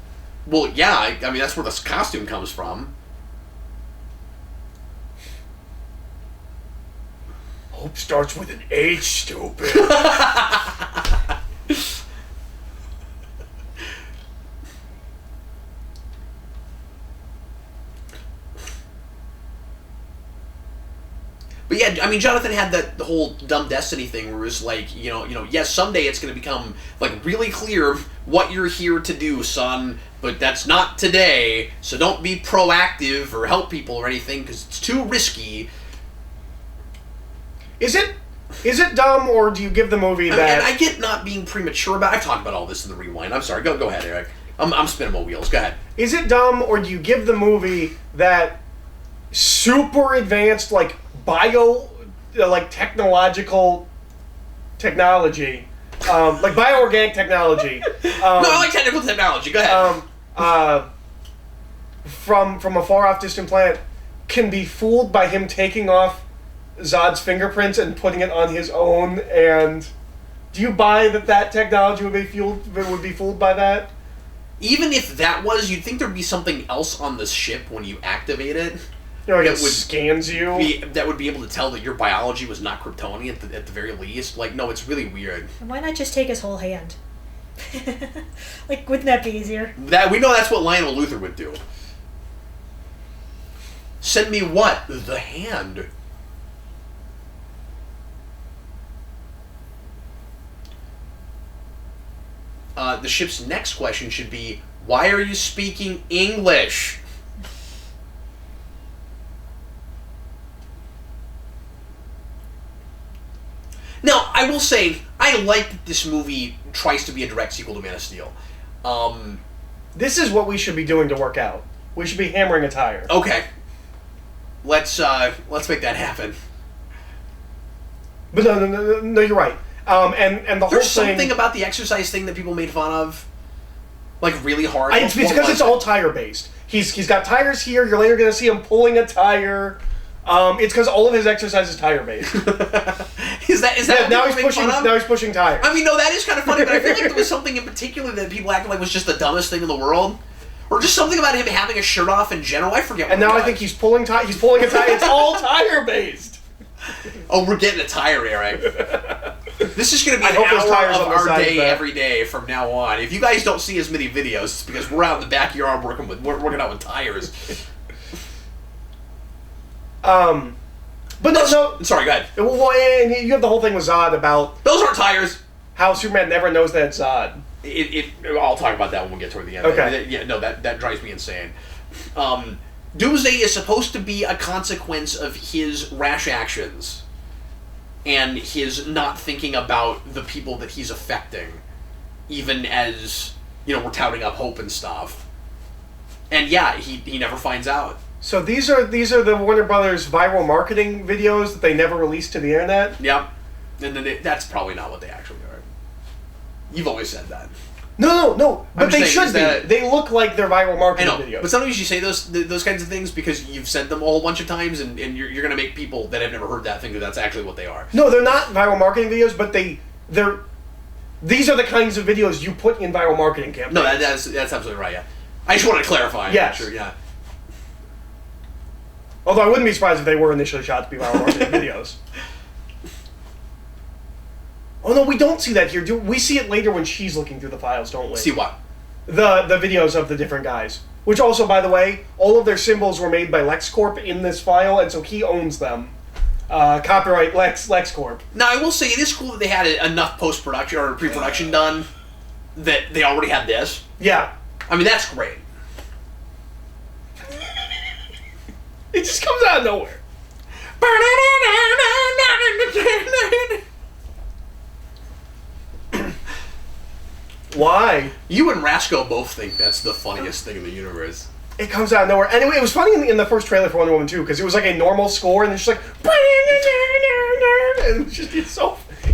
Well, yeah, I mean, that's where this costume comes from. Hope starts with an H, stupid. But yeah, I mean, Jonathan had the whole dumb destiny thing where it was like, you know, yes, someday it's going to become, like, really clear what you're here to do, son, but that's not today, so don't be proactive or help people or anything, because it's too risky. Is it dumb, or do you give the movie that... And I get not being premature about... I've talked about all this in the rewind. I'm sorry. Go ahead, Eric. I'm spinning my wheels. Go ahead. Is it dumb, or do you give the movie that super advanced, like, technological technology, like bioorganic technology? No, I like technical technology. Go ahead. From a far off distant planet, can be fooled by him taking off Zod's fingerprints and putting it on his own. And do you buy that technology would be fooled by that? Even if that was, you'd think there'd be something else on the ship when you activate it. You know, it scans you. That would be able to tell that your biology was not Kryptonian at the very least. Like, no, it's really weird. And why not just take his whole hand? Like, wouldn't that be easier? We know that's what Lionel Luthor would do. Send me what? The hand. The ship's next question should be, why are you speaking English? Now, I will say, I like that this movie tries to be a direct sequel to Man of Steel. This is what we should be doing to work out. We should be hammering a tire. Okay. Let's make that happen. But no, you're right. And the whole There's thing... something about the exercise thing that people made fun of, like, really hard. It's because it's all tire-based. He's got tires here. You're later going to see him pulling a tire. It's because all of his exercise is tire-based. Is that now he's pushing tires. I mean, no, that is kind of funny, but I feel like there was something in particular that people acted like was just the dumbest thing in the world. Or just something about him having a shirt off in general. I forget what And now I think he's pulling a tire. It's all tire-based. Oh, we're getting a tire, Eric. This is going to be an hour of our day every day from now on. If you guys don't see as many videos, it's because we're out in the backyard working out with tires. But no. Sorry, go ahead. Well, and you have the whole thing with Zod about... Those aren't tires. How Superman never knows that it's Zod. I'll talk about that when we get toward the end. Okay. Yeah, no, that drives me insane. Doomsday is supposed to be a consequence of his rash actions and his not thinking about the people that he's affecting, even as, we're touting up hope and stuff. And yeah, he never finds out. So these are the Warner Brothers viral marketing videos that they never released to the internet? Yep. And then that's probably not what they actually are. You've always said that. No. But they should be. That, they look like they're viral marketing I know, videos. but sometimes you say those kinds of things because you've said them a whole bunch of times, and you're going to make people that have never heard that think that that's actually what they are. No, they're not viral marketing videos, but they're. These are the kinds of videos you put in viral marketing campaigns. No, that's absolutely right. Yeah, I just wanted to clarify. Yes. Sure. Yeah. Although I wouldn't be surprised if they were initially shot to be viral marketing videos. Oh no, we don't see that here. We see it later when she's looking through the files, don't we? See what? The videos of the different guys. Which also, by the way, all of their symbols were made by LexCorp in this file, and so he owns them. Copyright LexCorp. Now, I will say it is cool that they had enough post-production or pre-production done that they already had this. Yeah. I mean, that's great. It just comes out of nowhere. Why? You and Rasco both think that's the funniest thing in the universe. It comes out of nowhere. Anyway, it was funny in the first trailer for Wonder Woman 2, because it was like a normal score, and it's just like...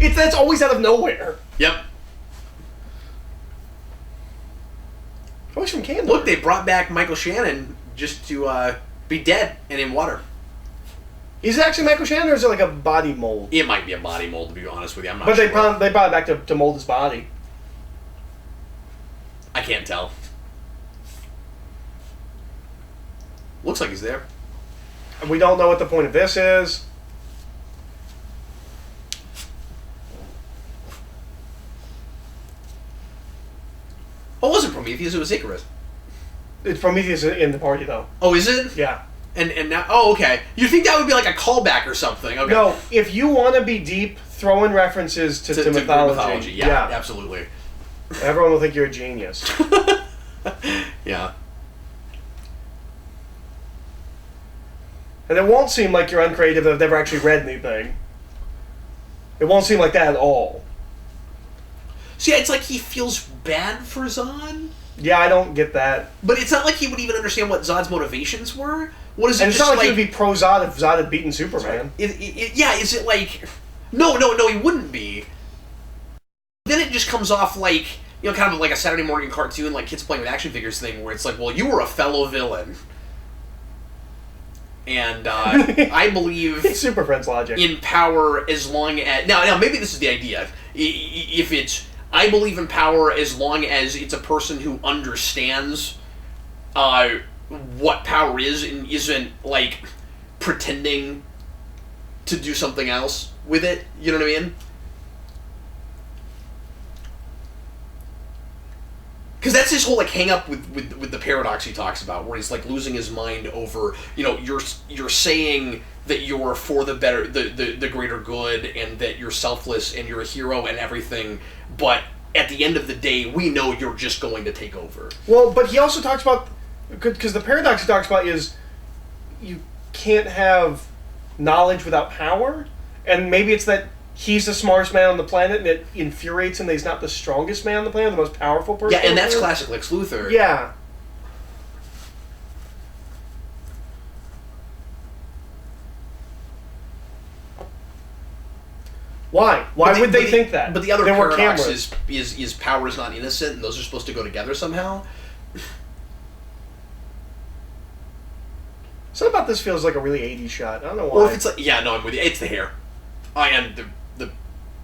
And that's always out of nowhere. Yep. Always from Canada. Look, they brought back Michael Shannon just to be dead and in water. Is it actually Michael Shannon, or is it like a body mold? It might be a body mold, to be honest with you. I'm not but sure. They brought it back to mold his body. I can't tell. Looks like he's there. We don't know what the point of this is. Oh, it wasn't Prometheus, it was Icarus. It's Prometheus in the party, though. Oh, is it? Yeah. And now, oh, okay. You think that would be like a callback or something? Okay. No, if you want to be deep, throw in references to mythology. Yeah, absolutely. Everyone will think you're a genius. Yeah. And it won't seem like you're uncreative if I've never actually read anything. It won't seem like that at all. See, it's like he feels bad for Zod. Yeah, I don't get that. But it's not like he would even understand what Zod's motivations were. What is it? And it's just not like he would be pro Zod if Zod had beaten Superman. Yeah, is it like... No, he wouldn't be. Then it just comes off like, kind of like a Saturday morning cartoon, like kids playing with action figures thing, where it's like, well, you were a fellow villain. And I believe... It's Super Friends logic. In power as long as... Now, maybe this is the idea. If it's... I believe in power as long as it's a person who understands what power is and isn't, like, pretending to do something else with it. You know what I mean? Because that's his whole, like, hang-up with the paradox he talks about, where he's, like, losing his mind over, you're saying that you're for the better, the greater good, and that you're selfless, and you're a hero and everything, but at the end of the day, we know you're just going to take over. Well, but he also talks about... Because the paradox he talks about is you can't have knowledge without power, and maybe it's that he's the smartest man on the planet, and it infuriates him that he's not the strongest man on the planet, the most powerful person. Yeah, and that's classic Lex Luthor. Yeah. Why? Why would they think that? But the other there paradox is power is not innocent, and those are supposed to go together somehow. Something about this feels like a really 80s shot. I don't know why. Well, if it's like, yeah, no, I'm with you. It's the hair. And the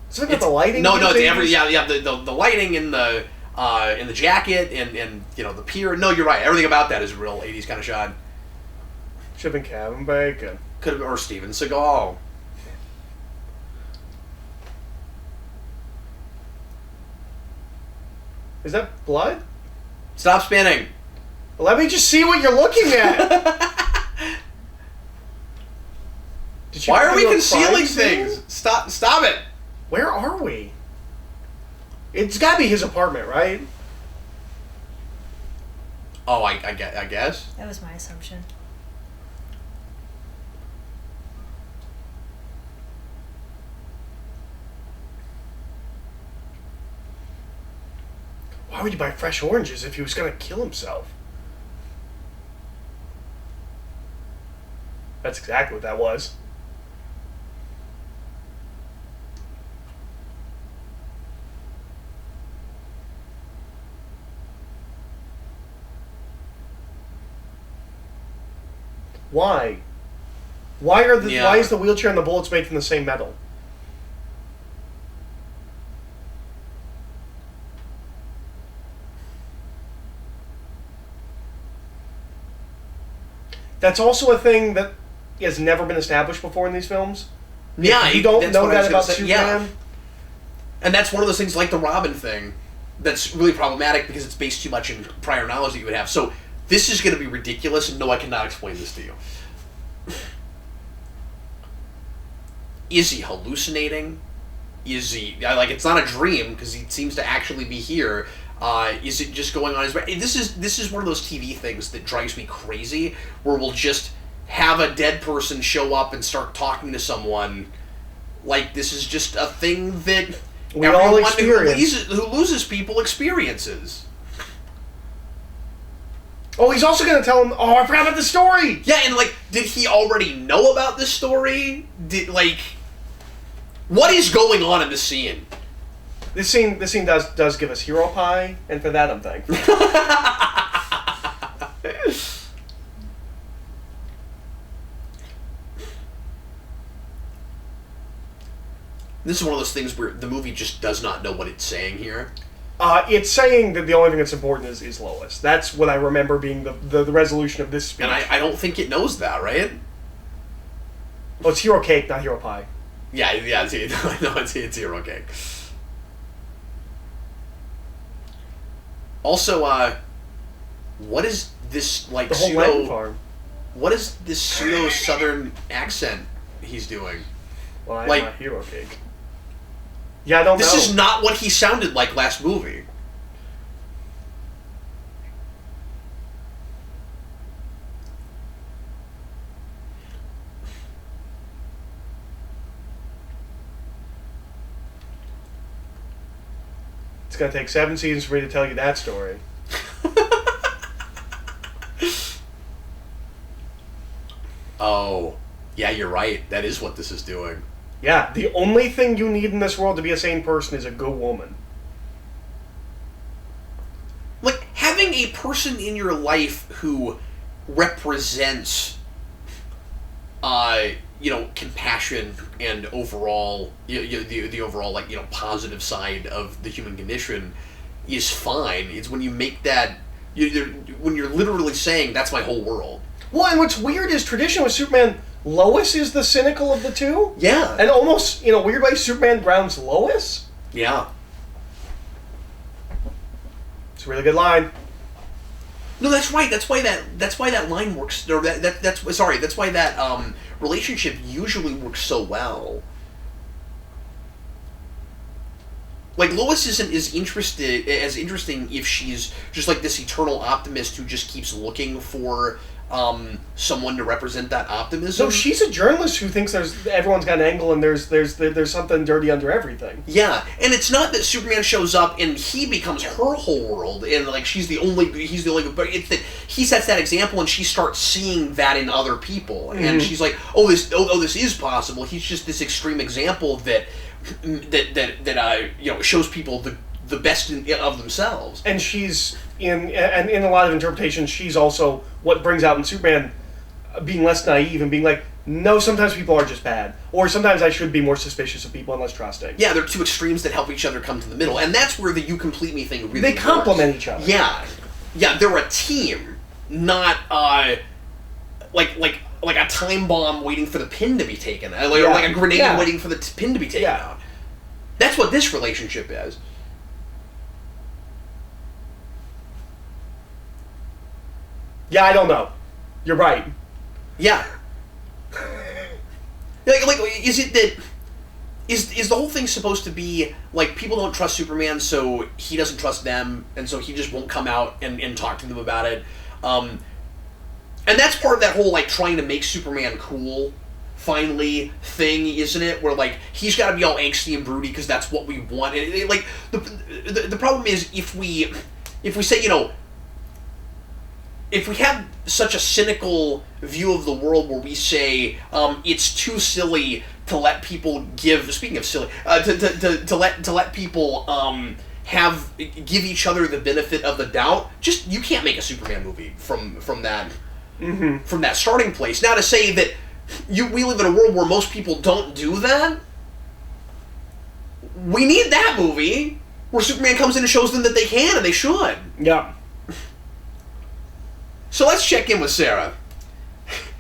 something about the lighting. No, it's the lighting in the jacket and the pier. No, you're right. Everything about that is a real 80s kind of shot. Should have been Kevin Bacon. Could have, or Steven Seagal. Is that blood? Stop spinning. Let me just see what you're looking at. Why are we concealing things? Stop it. Where are we? It's got to be his apartment, right? Oh, I guess. That was my assumption. Why would you buy fresh oranges if he was going to kill himself? That's exactly what that was. Why? Why is the wheelchair and the bullets made from the same metal? That's also a thing that has never been established before in these films. Yeah, you don't know that about Superman. Yeah. And that's one of those things like the Robin thing that's really problematic because it's based too much in prior knowledge that you would have. So this is going to be ridiculous, and no, I cannot explain this to you. Is he hallucinating? Is he like it's not a dream because he seems to actually be here? Is it just going on his brain? This is one of those TV things that drives me crazy, where we'll just have a dead person show up and start talking to someone. Like this is just a thing that we all experience. Who loses people experiences. Oh, he's also going to tell him, oh, I forgot about the story! Yeah, and, like, did he already know about the story? What is going on in the scene? This scene does give us hero pie, and for that I'm thankful. This is one of those things where the movie just does not know what it's saying here. It's saying that the only thing that's important is Lois. That's what I remember being the resolution of this speech. And I don't think it knows that, right? Well, it's hero cake, not hero pie. Yeah, it's hero cake. Also, what is this, like, the whole land farm. What is this pseudo-southern accent he's doing? Well, I'm not hero cake. Yeah, I don't know. This is not what he sounded like last movie. It's going to take 7 seasons for me to tell you that story. Oh, yeah, you're right. That is what this is doing. Yeah, the only thing you need in this world to be a sane person is a good woman. Like, having a person in your life who represents, compassion and overall, the overall, like, positive side of the human condition is fine. It's when you make that, when you're literally saying, that's my whole world. Well, and what's weird is tradition with Superman, Lois is the cynical of the two. Yeah. And almost, in a weird way, Superman grounds Lois. Yeah. It's a really good line. No, that's right. That's why that line works. Or that's why that relationship usually works so well. Like, Lois isn't as interesting if she's just like this eternal optimist who just keeps looking for someone to represent that optimism. No, she's a journalist who thinks everyone's got an angle and there's something dirty under everything. Yeah, and it's not that Superman shows up and he becomes her whole world and like he's the only, but it's that he sets that example and she starts seeing that in other people, and she's like, this is possible. He's just this extreme example that shows people the best of themselves. And she's in a lot of interpretations, she's also what brings out in Superman being less naive and being like, no, sometimes people are just bad, or sometimes I should be more suspicious of people and less trusting. Yeah, they're two extremes that help each other come to the middle, and that's where the "you complete me" thing really they complement each other. Yeah, they're a team, not like a time bomb waiting for the pin to be taken, like a grenade waiting for the pin to be taken out. That's what this relationship is. Yeah, I don't know. You're right. Yeah. Like, is it that... Is the whole thing supposed to be, like, people don't trust Superman, so he doesn't trust them, and so he just won't come out and talk to them about it? And that's part of that whole, like, trying to make Superman cool finally thing, isn't it? Where like he's got to be all angsty and broody because that's what we want. Like the problem is if we say, you know, if we have such a cynical view of the world where we say it's too silly to let people give. Speaking of silly, to let people give each other the benefit of the doubt. Just you can't make a Superman movie from that from that starting place. Now to say that we live in a world where most people don't do that. We need that movie where Superman comes in and shows them that they can and they should. Yeah. So let's check in with Sarah.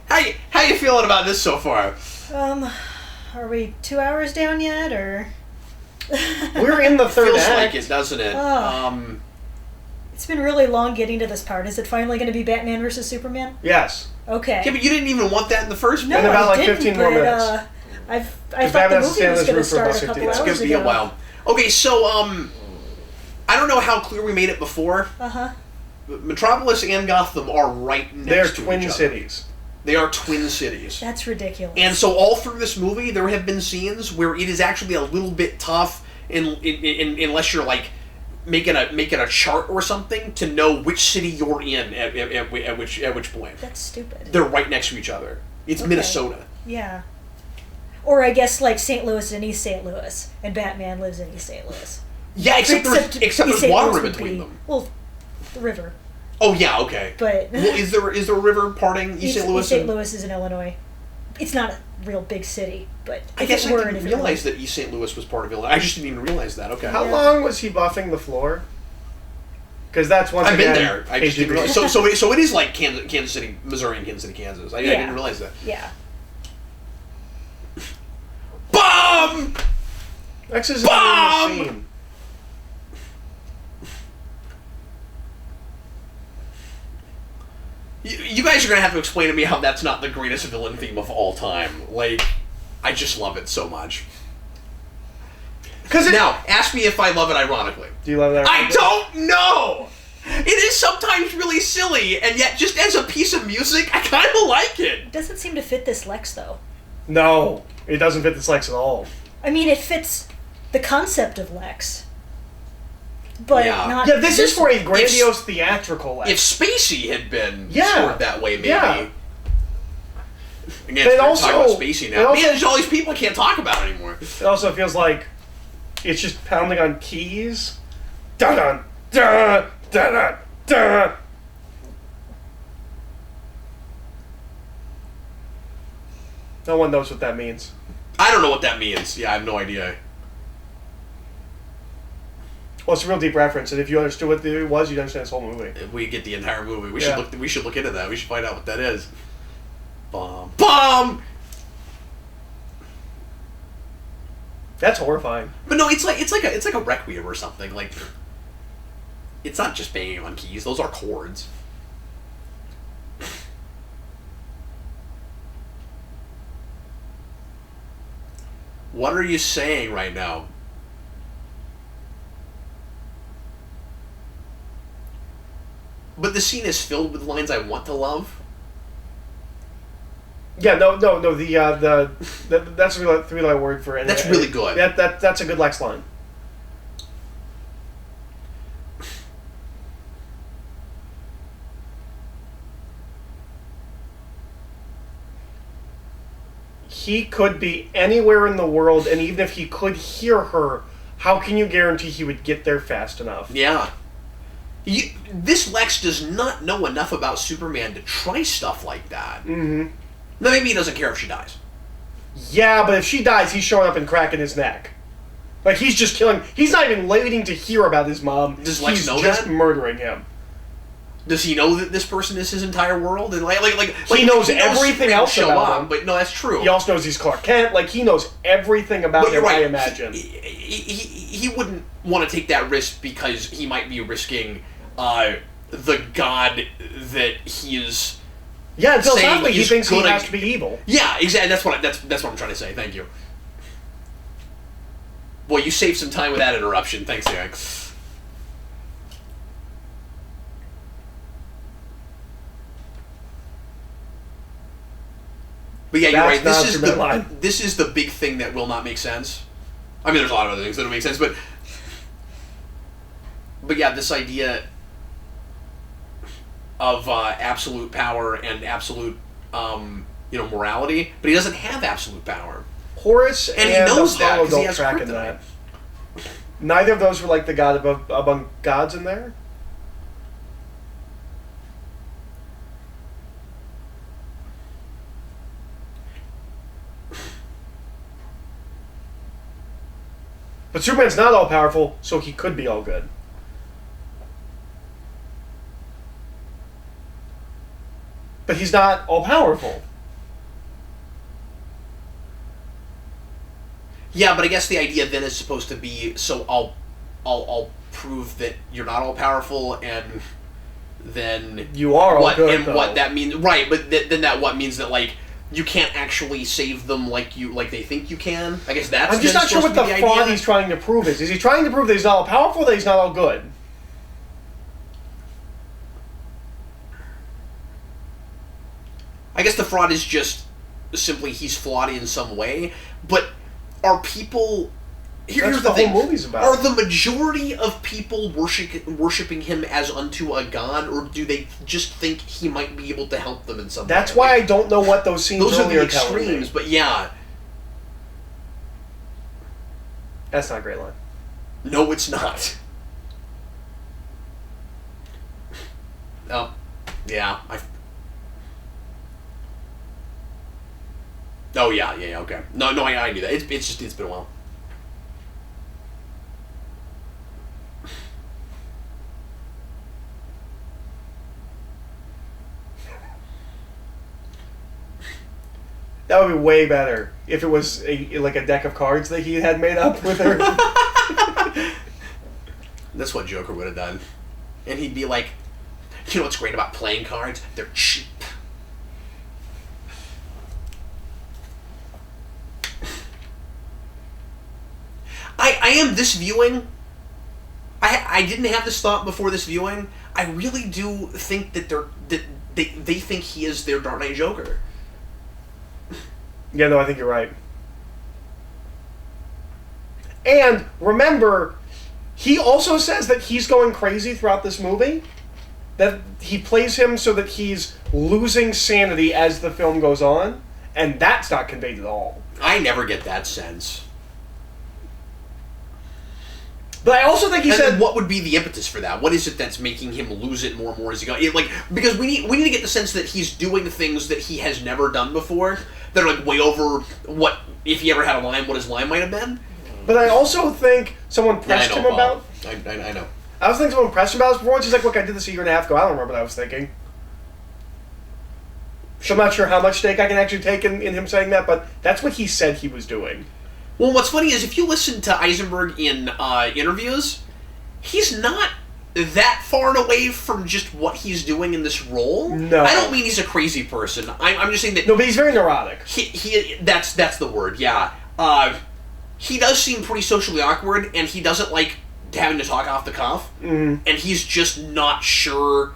How you feeling about this so far? Are we 2 hours down yet, or? We're in the third Feels act. like it, doesn't it? Oh. It's been really long getting to this part. Is it finally going to be Batman versus Superman? Yes. Okay. Yeah, but you didn't even want that in the first No, place. In about I like didn't, 15 more but, minutes. I Batman thought the has to movie stay on was this going to roof for about start a 15 couple minutes. hours It's going to be ago. a while. Okay, so I don't know how clear we made it before. Metropolis and Gotham are right next They're to twin each other. cities. They are twin cities. That's ridiculous. And so all through this movie, there have been scenes where it is actually a little bit tough, unless you're like making a chart or something to know which city you're in at which point. That's stupid. They're right next to each other. It's Okay. Minnesota. Yeah. Or I guess like St. Louis and East St. Louis, and Batman lives in East St. Louis. Yeah, except there's East water St. Louis in would between be- them. Well, the river. Oh yeah, okay. But Well, is there a river parting East St. Louis? East St. Louis is in Illinois. It's not a real big city, but I if guess it I were, didn't and if it realize were- that East St. Louis was part of Illinois. I just didn't even realize that. Okay. How Yeah. long was he buffing the floor? Because that's once I've again. been there. I just didn't KGB. realize. So it is like Kansas City, Missouri, and Kansas City, Kansas. I didn't realize that. Yeah. Bomb! X is in Bomb! the scene. You guys are gonna have to explain to me how that's not the greatest villain theme of all time. Like, I just love it so much. Now, ask me if I love it ironically. Do you love that? I don't know! It is sometimes really silly, and yet just as a piece of music, I kind of like it. It doesn't seem to fit this Lex though. No, it doesn't fit this Lex at all. I mean, it fits the concept of Lex, but Yeah. not. Yeah, this is for a grandiose theatrical Lex. If Spacey had been Yeah. scored that way, maybe. Yeah. Again, But we're also- talking about Spacey it now. also- Man, there's all these people I can't talk about anymore. It also feels like it's just pounding on keys. Dun dun dun dun dun. No one knows what that means. I don't know what that means. Yeah, I have no idea. Well, it's a real deep reference, and if you understood what it was, you'd understand this whole movie. If we get the entire movie, we Yeah. should look into that. We should find out what that is. Bomb. That's horrifying. But no, it's like a requiem or something. Like, it's not just banging on keys; those are chords. What are you saying right now? But the scene is filled with lines I want to love. Yeah, no. That's a three-line word for it. That's really good. That's a good Lex line. He could be anywhere in the world, and even if he could hear her, how can you guarantee he would get there fast enough? Yeah. This Lex does not know enough about Superman to try stuff like that. Mm-hmm. Now, maybe he doesn't care if she dies. Yeah, but if she dies, he's showing up and cracking his neck. Like, he's just killing... He's not even waiting to hear about his mom. Does Lex he's know just that? murdering him. Does he know that this person is his entire world? And He knows everything Superman else show about up, him. but no, that's true. He also knows he's Clark Kent. Like, he knows everything about But you're him, right. I imagine. He wouldn't want to take that risk because he might be risking the god that he is. Yeah, and saying philosophically, he he's thinks he gonna- has to be evil. Yeah, exactly. That's what I'm trying to say. Thank you. Boy, you saved some time with that interruption. Thanks, Eric. But yeah, you're right. That's not This is the big thing that will not make sense. I mean, there's a lot of other things that don't make sense, but yeah, this idea of absolute power and absolute, morality. But he doesn't have absolute power. Horus and he knows that Apollo because he don't has track in kryptonite. that. Neither of those were like the god among gods in there. But Superman's not all powerful, so he could be all good. But he's not all powerful. Yeah, but I guess the idea then is supposed to be, so I'll prove that you're not all powerful, and then you are all good. And what that means, right? But then that what means that like you can't actually save them like they think you can. I guess that's. I'm just not sure what the fraud he's trying to prove is. Is he trying to prove that he's not all powerful, or that he's not all good? I guess the fraud is just simply he's flawed in some way, but are people... Here's the thing. Whole movie's about. Are the majority of people worshiping him as unto a god, or do they just think he might be able to help them in some way? That's why I don't know what those scenes those are the are extremes, but yeah. That's not a great line. No, it's not. Oh, yeah. Oh, yeah, okay. No, I knew that. It's been a while. That would be way better if it was like a deck of cards that he had made up with her. That's what Joker would have done. And he'd be like, you know what's great about playing cards? They're cheap. I am this viewing. I didn't have this thought before this viewing. I really do think that they think he is their Dark Knight Joker. Yeah, no, I think you're right. And remember, he also says that he's going crazy throughout this movie. That he plays him so that he's losing sanity as the film goes on, and that's not conveyed at all. I never get that sense. But I also think he said, what would be the impetus for that? What is it that's making him lose it more and more as he goes? Because we need to get the sense that he's doing things that he has never done before, that are like way over what, if he ever had a line, what his line might have been. But I also think someone pressed him about... I know. I was thinking someone pressed him about his performance. He's like, look, I did this a year and a half ago. I don't remember what I was thinking. So I'm not sure how much stake I can actually take in him saying that, but that's what he said he was doing. Well, what's funny is if you listen to Eisenberg in interviews, he's not that far and away from just what he's doing in this role. No. I don't mean he's a crazy person. I'm just saying that... No, but he's very neurotic. That's the word, yeah. He does seem pretty socially awkward, and he doesn't like having to talk off the cuff. Mm. And he's just not sure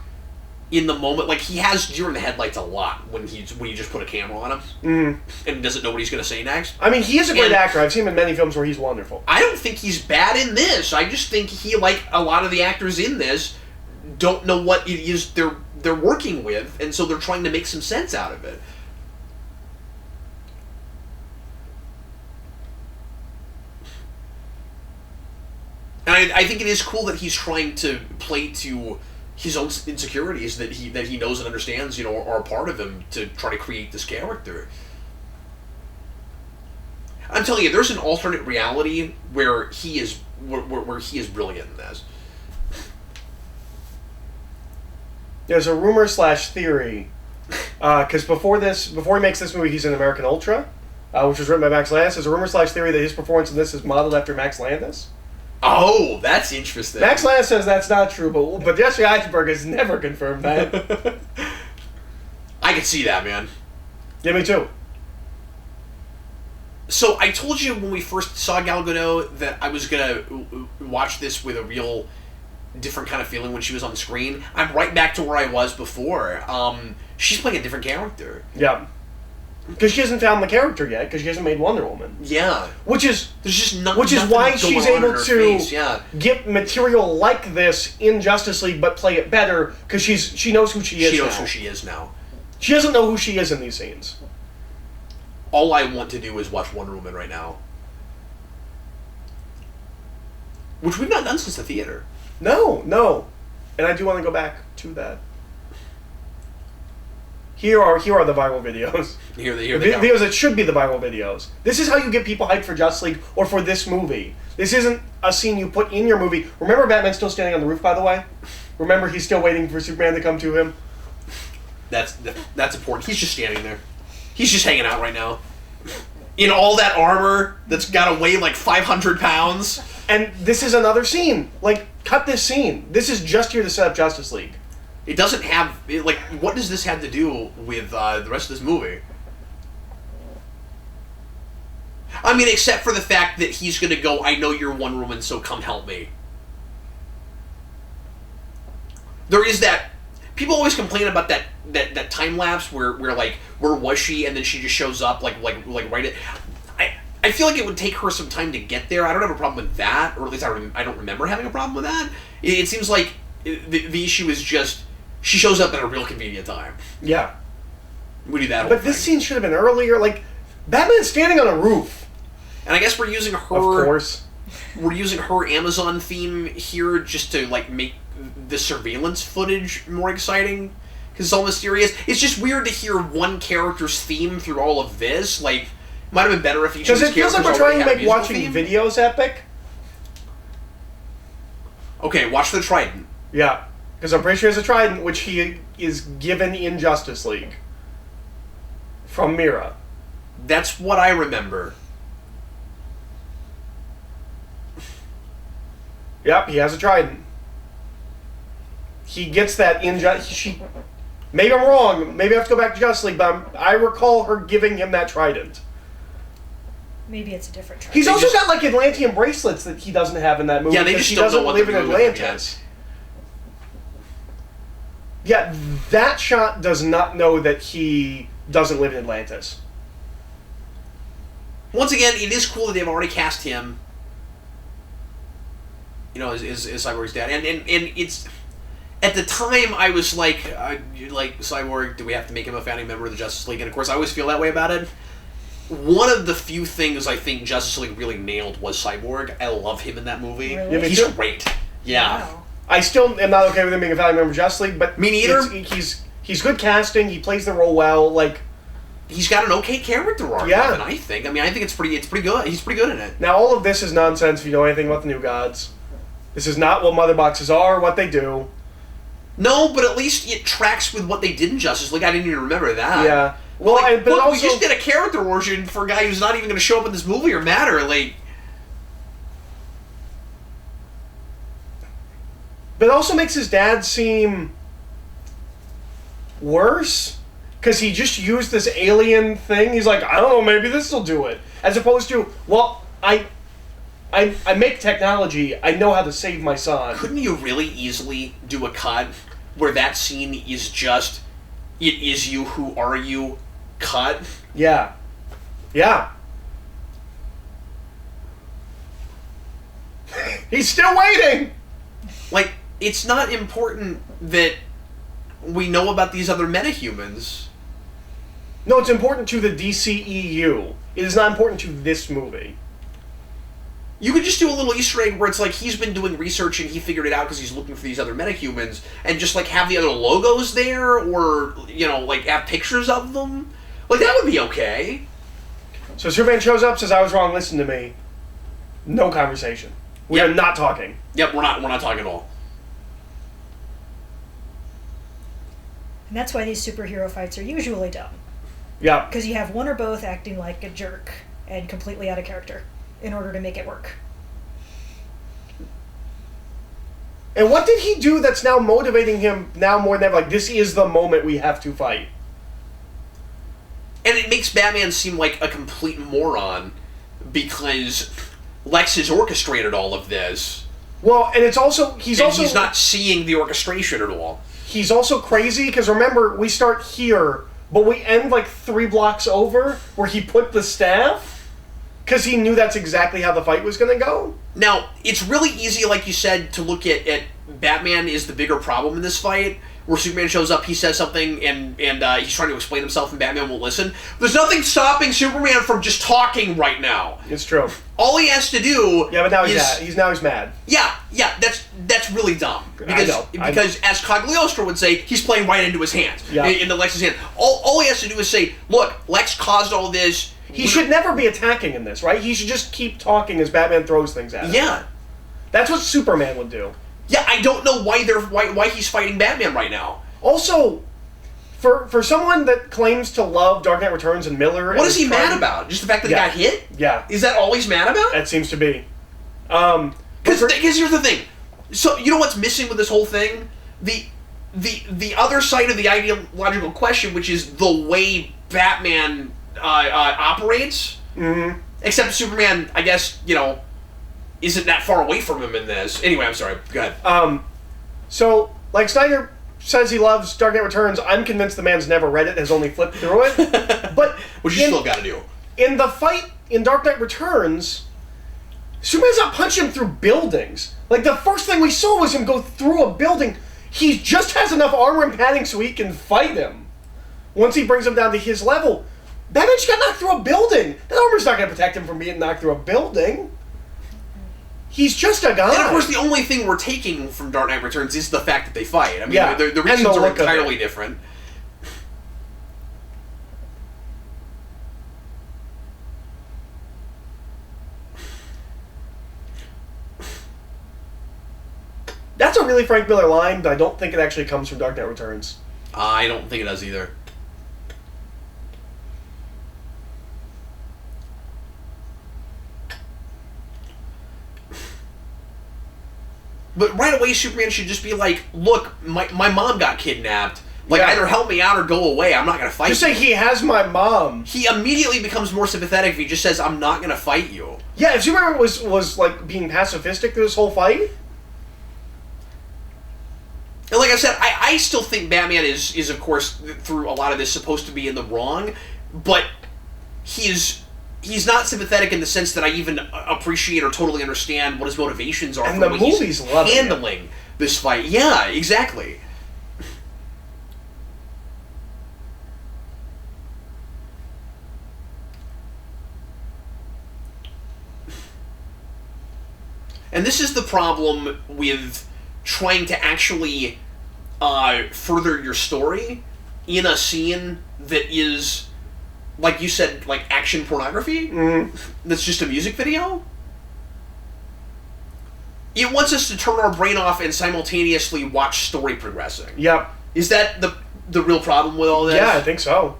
in the moment. Like, he has deer in the headlights a lot when you just put a camera on him. Mm. And doesn't know what he's going to say next. I mean, he is a great actor. I've seen him in many films where he's wonderful. I don't think he's bad in this. I just think he, like a lot of the actors in this, don't know what it is they're working with, and so they're trying to make some sense out of it. And I think it is cool that he's trying to play to his own insecurities that he knows and understands, are a part of him to try to create this character. I'm telling you, there's an alternate reality where he is brilliant in this. There's a rumor/theory, because before he makes this movie, he's in American Ultra, which was written by Max Landis. There's a rumor/theory that his performance in this is modeled after Max Landis. Oh, that's interesting. Max Landis says that's not true, but Jesse Eisenberg has never confirmed that. I can see that, man. Yeah, me too. So I told you when we first saw Gal Gadot that I was gonna watch this with a real different kind of feeling when she was on the screen. I'm right back to where I was before. She's playing a different character. Yeah. Because she hasn't found the character yet, because she hasn't made Wonder Woman. Yeah. Which is There's just which is why she's able to yeah. get material like this in Justice League, but play it better, because she knows who she is now. She knows who she is now. She doesn't know who she is in these scenes. All I want to do is watch Wonder Woman right now. Which we've not done since the theater. No. And I do want to go back to that. Here are the viral videos. Here they videos that should be the viral videos. This is how you get people hyped for Justice League or for this movie. This isn't a scene you put in your movie. Remember Batman still standing on the roof, by the way? Remember he's still waiting for Superman to come to him? That's important. He's just standing there. He's just hanging out right now. In all that armor that's got to weigh like 500 pounds. And this is another scene. Like, cut this scene. This is just here to set up Justice League. It doesn't have... what does this have to do with the rest of this movie? I mean, except for the fact that he's going to go, I know you're Wonder Woman, so come help me. There is that... People always complain about that time lapse where like, where was she, and then she just shows up, like right at... I feel like it would take her some time to get there. I don't have a problem with that, or at least I don't remember having a problem with that. It seems like the issue is just... She shows up at a real convenient time. Yeah. We do that. But this scene should have been earlier. Like, Batman's standing on a roof. And I guess we're using her... Of course. We're using her Amazon theme here just to, like, make the surveillance footage more exciting. Because it's all mysterious. It's just weird to hear one character's theme through all of this. Like, might have been better if each of these characters... Because it feels like we're trying to make watching videos epic. Okay, watch the Trident. Yeah. Because I'm pretty sure it's a trident, which he is given in Justice League. From Mira. That's what I remember. Yep, he has a trident. He gets that in maybe I'm wrong. Maybe I have to go back to Justice League, but I recall her giving him that trident. Maybe it's a different trident. He's also got, like, Atlantean bracelets that he doesn't have in that movie. Yeah, they just he don't doesn't know what live to in do with him Atlantis. Yeah, that shot does not know that he doesn't live in Atlantis. Once again, it is cool that they've already cast him. You know, as Cyborg's dad, and it's at the time I was like Cyborg, do we have to make him a founding member of the Justice League? And of course, I always feel that way about it. One of the few things I think Justice League really nailed was Cyborg. I love him in that movie. Really? Yeah, He's great. Yeah. Wow. I still am not okay with him being a founding member of Justice League, but me neither. He's good casting. He plays the role well. Like, he's got an okay character arc. Yeah. Even, I think. I mean, I think it's pretty good. He's pretty good in it. now all of this is nonsense if you know anything about the New Gods. This is not what Mother Boxes are, what they do. No, but at least it tracks with what they did in Justice League. I didn't even remember that. Yeah. Well, like, but look, also, we just did a character origin for a guy who's not even going to show up in this movie or matter. Like, but it also makes his dad seem worse because he just used this alien thing. He's like, I don't know, maybe this will do it. As opposed to, well, I make technology. I know how to save my son. couldn't you really easily do a cut where that scene is just, it is you, who are you, cut? Yeah. Yeah. He's still waiting! Like, it's not important that we know about these other metahumans. No, it's important to the DCEU. It is not important to this movie. You could just do a little Easter egg where it's like he's been doing research and he figured it out because he's looking for these other metahumans, and just like have the other logos there, or, you know, like have pictures of them. Like, that would be okay. So Superman shows up, says, I was wrong, listen to me. No conversation. We are not talking. Yep, we're not talking at all. And that's why these superhero fights are usually dumb. Yeah. Because you have one or both acting like a jerk and completely out of character in order to make it work. And what did he do that's now motivating him now more than ever? Like, this is the moment we have to fight. And it makes Batman seem like a complete moron because Lex has orchestrated all of this. Well, and it's also... He's not seeing the orchestration at all. He's also crazy, because remember, we start here but we end like 3 blocks over where he put the staff because he knew that's exactly how the fight was going to go. Now, it's really easy, like you said, to look at Batman is the bigger problem in this fight, where Superman shows up, he says something, and he's trying to explain himself, and Batman won't listen. There's nothing stopping Superman from just talking right now. It's true. All he has to do but now he's mad. Yeah, that's really dumb. Because as Cagliostro would say, he's playing right into his hands, into Lex's hand. All he has to do is say, look, Lex caused all this. He should never be attacking in this, right? He should just keep talking as Batman throws things at him. Yeah. That's what Superman would do. Yeah, I don't know why he's fighting Batman right now. Also, for someone that claims to love Dark Knight Returns and Miller... What is he mad about? Just the fact that he got hit? Yeah. Is that all he's mad about? That seems to be. Because here's the thing. So, you know what's missing with this whole thing? The other side of the ideological question, which is the way Batman operates. Mm-hmm. Except Superman, I guess, isn't that far away from him in this. Anyway, I'm sorry. Go ahead. So, like Snyder says he loves Dark Knight Returns, I'm convinced the man's never read it, has only flipped through it. But which you still got to do. In the fight in Dark Knight Returns, Superman's not punching him through buildings. Like, the first thing we saw was him go through a building. He just has enough armor and padding so he can fight him. Once he brings him down to his level, Batman just got knocked through a building. That armor's not going to protect him from being knocked through a building. He's just a guy. And of course, the only thing we're taking from Dark Knight Returns is the fact that they fight. I mean, the reasons are entirely different. That's a really Frank Miller line, but I don't think it actually comes from Dark Knight Returns. I don't think it does either. But right away, Superman should just be like, look, my mom got kidnapped. Like, either help me out or go away. I'm not going to fight you. Just say he has my mom. He immediately becomes more sympathetic if he just says, I'm not going to fight you. Yeah, if Superman was like, being pacifistic through this whole fight... And like I said, I still think Batman is, of course, through a lot of this, supposed to be in the wrong, but he's not sympathetic in the sense that I even appreciate or totally understand what his motivations are and for the the way movie's he's loving handling this fight. Yeah, exactly. And this is the problem with trying to actually further your story in a scene that is, like you said, like action pornography. That's just a music video. It wants us to turn our brain off and simultaneously watch story progressing. Yep. Is that the real problem with all this? Yeah, I think so.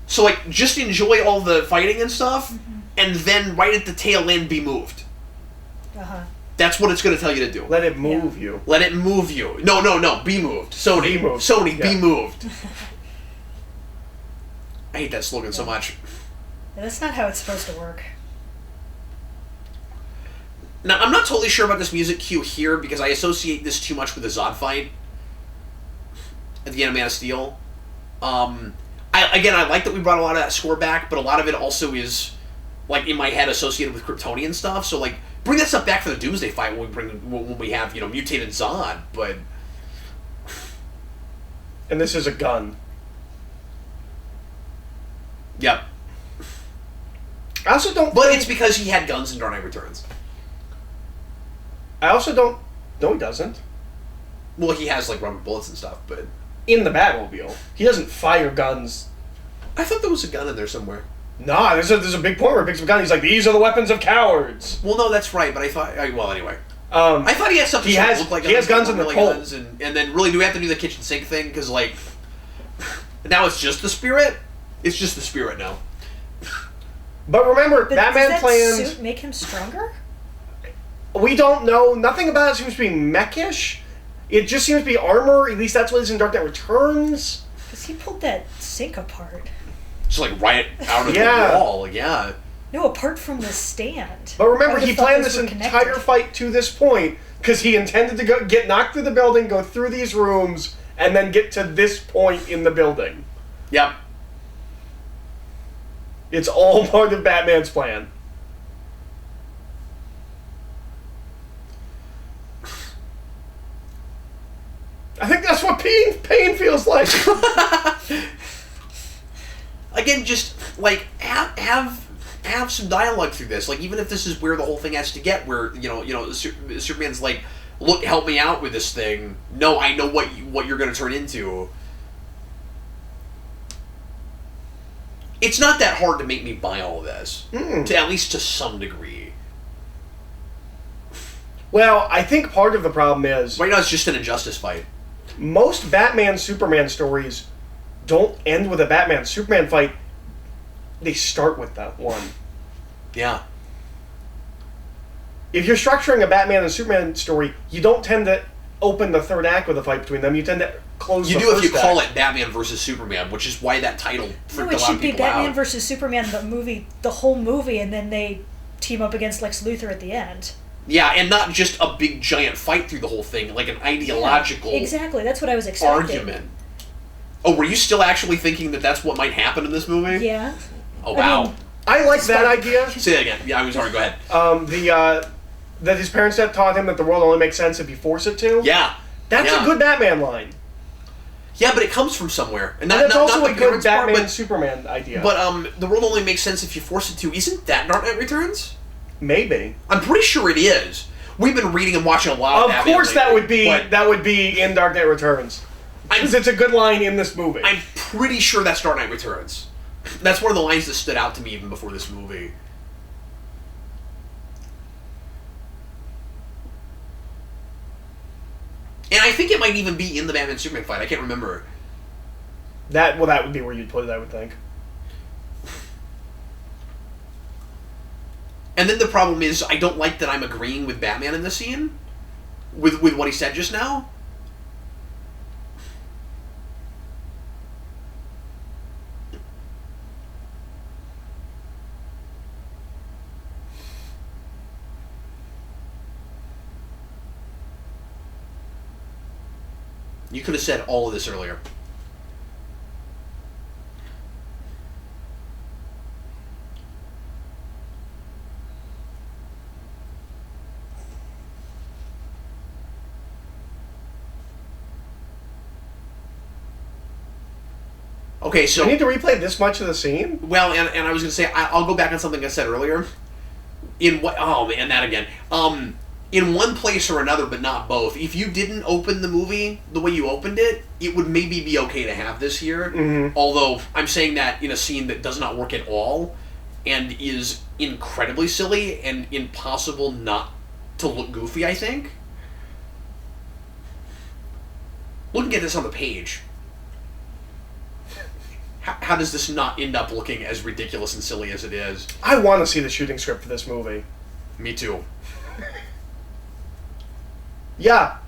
So, like, just enjoy all the fighting and stuff, and then right at the tail end, be moved. That's what it's going to tell you to do. Let it move you. Let it move you. No, be moved. Sony. Be moved. Sony, be moved. I hate that slogan so much. That's not how it's supposed to work. Now, I'm not totally sure about this music cue here, because I associate this too much with the Zod fight at the end of Man of Steel. I like that we brought a lot of that score back, but a lot of it also is, like, in my head associated with Kryptonian stuff. So, like, bring that stuff back for the Doomsday fight when we have, mutated Zod, but... And this is a gun. Yep. I also don't But it's because he had guns in Dark Knight Returns. I also don't... No, he doesn't. Well, he has, like, rubber bullets and stuff, but... In the Batmobile. He doesn't fire guns. I thought there was a gun in there somewhere. Nah, there's a big point where he picks up a gun. He's like, these are the weapons of cowards. Well, no, that's right, but I thought... well, anyway. I thought he had something that looked like he has guns in the Colt. And then, really, do we have to do the kitchen sink thing? Because, like... Now it's just the spirit? It's just the spirit now. But remember, Batman does that plans... suit make him stronger? We don't know. Nothing about it seems to be mechish. It just seems to be armor. At least that's what is in Dark Knight Returns. Because he pulled that sink apart. Just, like, right out of the wall, No, apart from the stand. But remember, he planned this entire connected. fight to this point Because he intended to get knocked through the building, go through these rooms, and then get to this point in the building. Yep. It's all part of Batman's plan. I think that's what pain feels like. Again, just like have some dialogue through this. Like, even if this is where the whole thing has to get, where Superman's like, look, help me out with this thing. No, I know what you're going to turn into. It's not that hard to make me buy all of this, at least to some degree. Well, I think part of the problem is right now it's just an injustice fight. Most Batman-Superman stories don't end with a Batman-Superman fight. They start with that one. Yeah. If you're structuring a Batman and Superman story, you don't tend to open the third act with a fight between them. You tend to close the first act. You do if you call it Batman versus Superman, which is why that title freaked a lot of people out. No, it should be Batman versus Superman, the whole movie, and then they team up against Lex Luthor at the end. Yeah, and not just a big giant fight through the whole thing, like an ideological exactly, that's what I was expecting. Argument. Oh, were you still actually thinking that that's what might happen in this movie? Yeah. Oh, wow. I like that idea. Say that again. Yeah, I'm sorry, go ahead. That his parents had taught him that the world only makes sense if you force it to. Yeah. That's a good Batman line. Yeah, but it comes from somewhere. And that's also a good Batman-Superman idea. But the world only makes sense if you force it to. Isn't that Dark Knight Returns? Maybe. I'm pretty sure it is. We've been reading and watching a lot of Batman. Of course that would be in Dark Knight Returns. Because it's a good line in this movie. I'm pretty sure that's Dark Knight Returns. That's one of the lines that stood out to me even before this movie. And I think it might even be in the Batman-Superman fight. I can't remember. That would be where you'd put it, I would think. And then the problem is, I don't like that I'm agreeing with Batman in this scene. With what he said just now. You could have said all of this earlier. Okay, so do we need to replay this much of the scene? Well, and I was going to say, I'll go back on something I said earlier. In what? Oh man, that again. In one place or another, but not both. If you didn't open the movie the way you opened it, it would maybe be okay to have this here. Mm-hmm. Although I'm saying that in a scene that does not work at all, and is incredibly silly and impossible not to look goofy. I think. Looking at this on the page. How does this not end up looking as ridiculous and silly as it is? I want to see the shooting script for this movie. Me too. Yeah.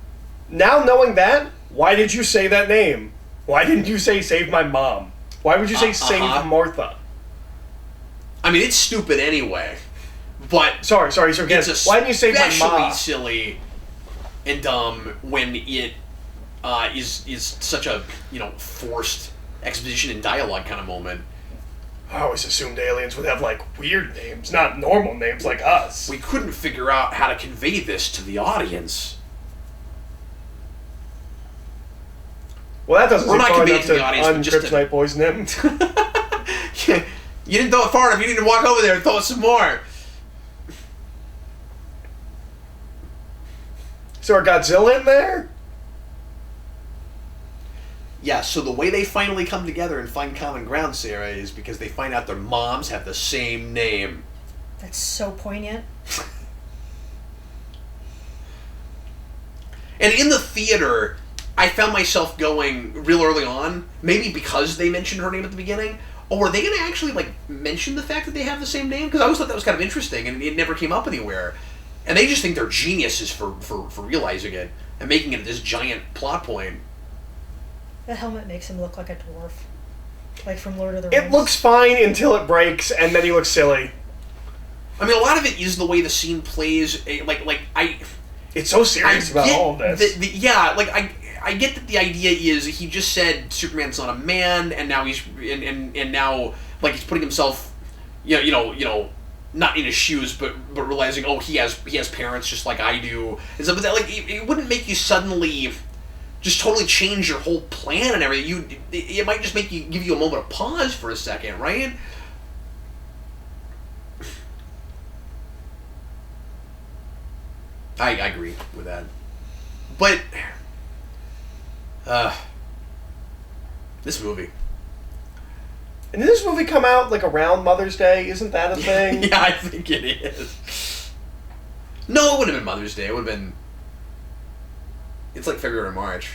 Now knowing that, why did you say that name? Why didn't you say save my mom? Why would you say save Martha? I mean, it's stupid anyway. But sorry. So again, why didn't you save my mom? Especially silly and dumb when it is such a forced exposition and dialogue kind of moment. I always assumed aliens would have weird names, not normal names like us. We couldn't figure out how to convey this to the audience. Well, that doesn't We're not conveying it to the audience, but just Kryptonite poison him. Yeah, you didn't throw it far enough. You need to walk over there and throw it some more. Is there a Godzilla in there? Yeah, so the way they finally come together and find common ground, Sarah, is because they find out their moms have the same name. That's so poignant. And in the theater, I found myself going real early on, maybe because they mentioned her name at the beginning, or are they going to actually mention the fact that they have the same name? Because I always thought that was kind of interesting, and it never came up anywhere. And they just think they're geniuses for realizing it and making it this giant plot point. The helmet makes him look like a dwarf. Like from Lord of the Rings. It looks fine until it breaks, and then he looks silly. I mean, a lot of it is the way the scene plays. It's so serious about all of this. I get that the idea is he just said Superman's not a man, and now he's and now like he's putting himself, not in his shoes, but realizing he has parents just like I do, and so but that it wouldn't make you suddenly just totally change your whole plan and everything. It might just give you a moment of pause for a second, right? I agree with that, but this movie. And did this movie come out like around Mother's Day? Isn't that a thing? Yeah, I think it is. No, it wouldn't have been Mother's Day. It would have been. It's like February or March.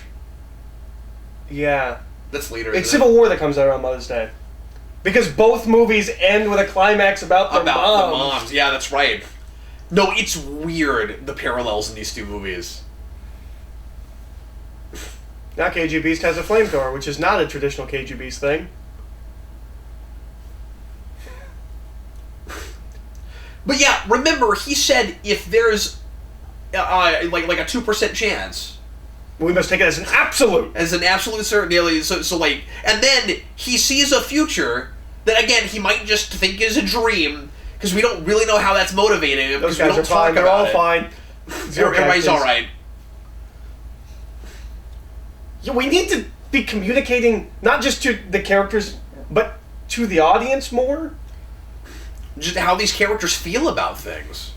Yeah. That's later. It's Civil War that comes out around Mother's Day. Because both movies end with a climax about the moms. Yeah, that's right. No, it's weird, the parallels in these two movies. Now KG Beast has a flamethrower, which is not a traditional KG Beast thing. But yeah, remember, he said if there's like a 2% chance. We must take it as an absolute. As an absolute certainty. So and then he sees a future that, again, he might just think is a dream, because we don't really know how that's motivating him. Those guys are fine. They're all fine. Everybody's all right. Yeah, we need to be communicating not just to the characters, but to the audience more. Just how these characters feel about things.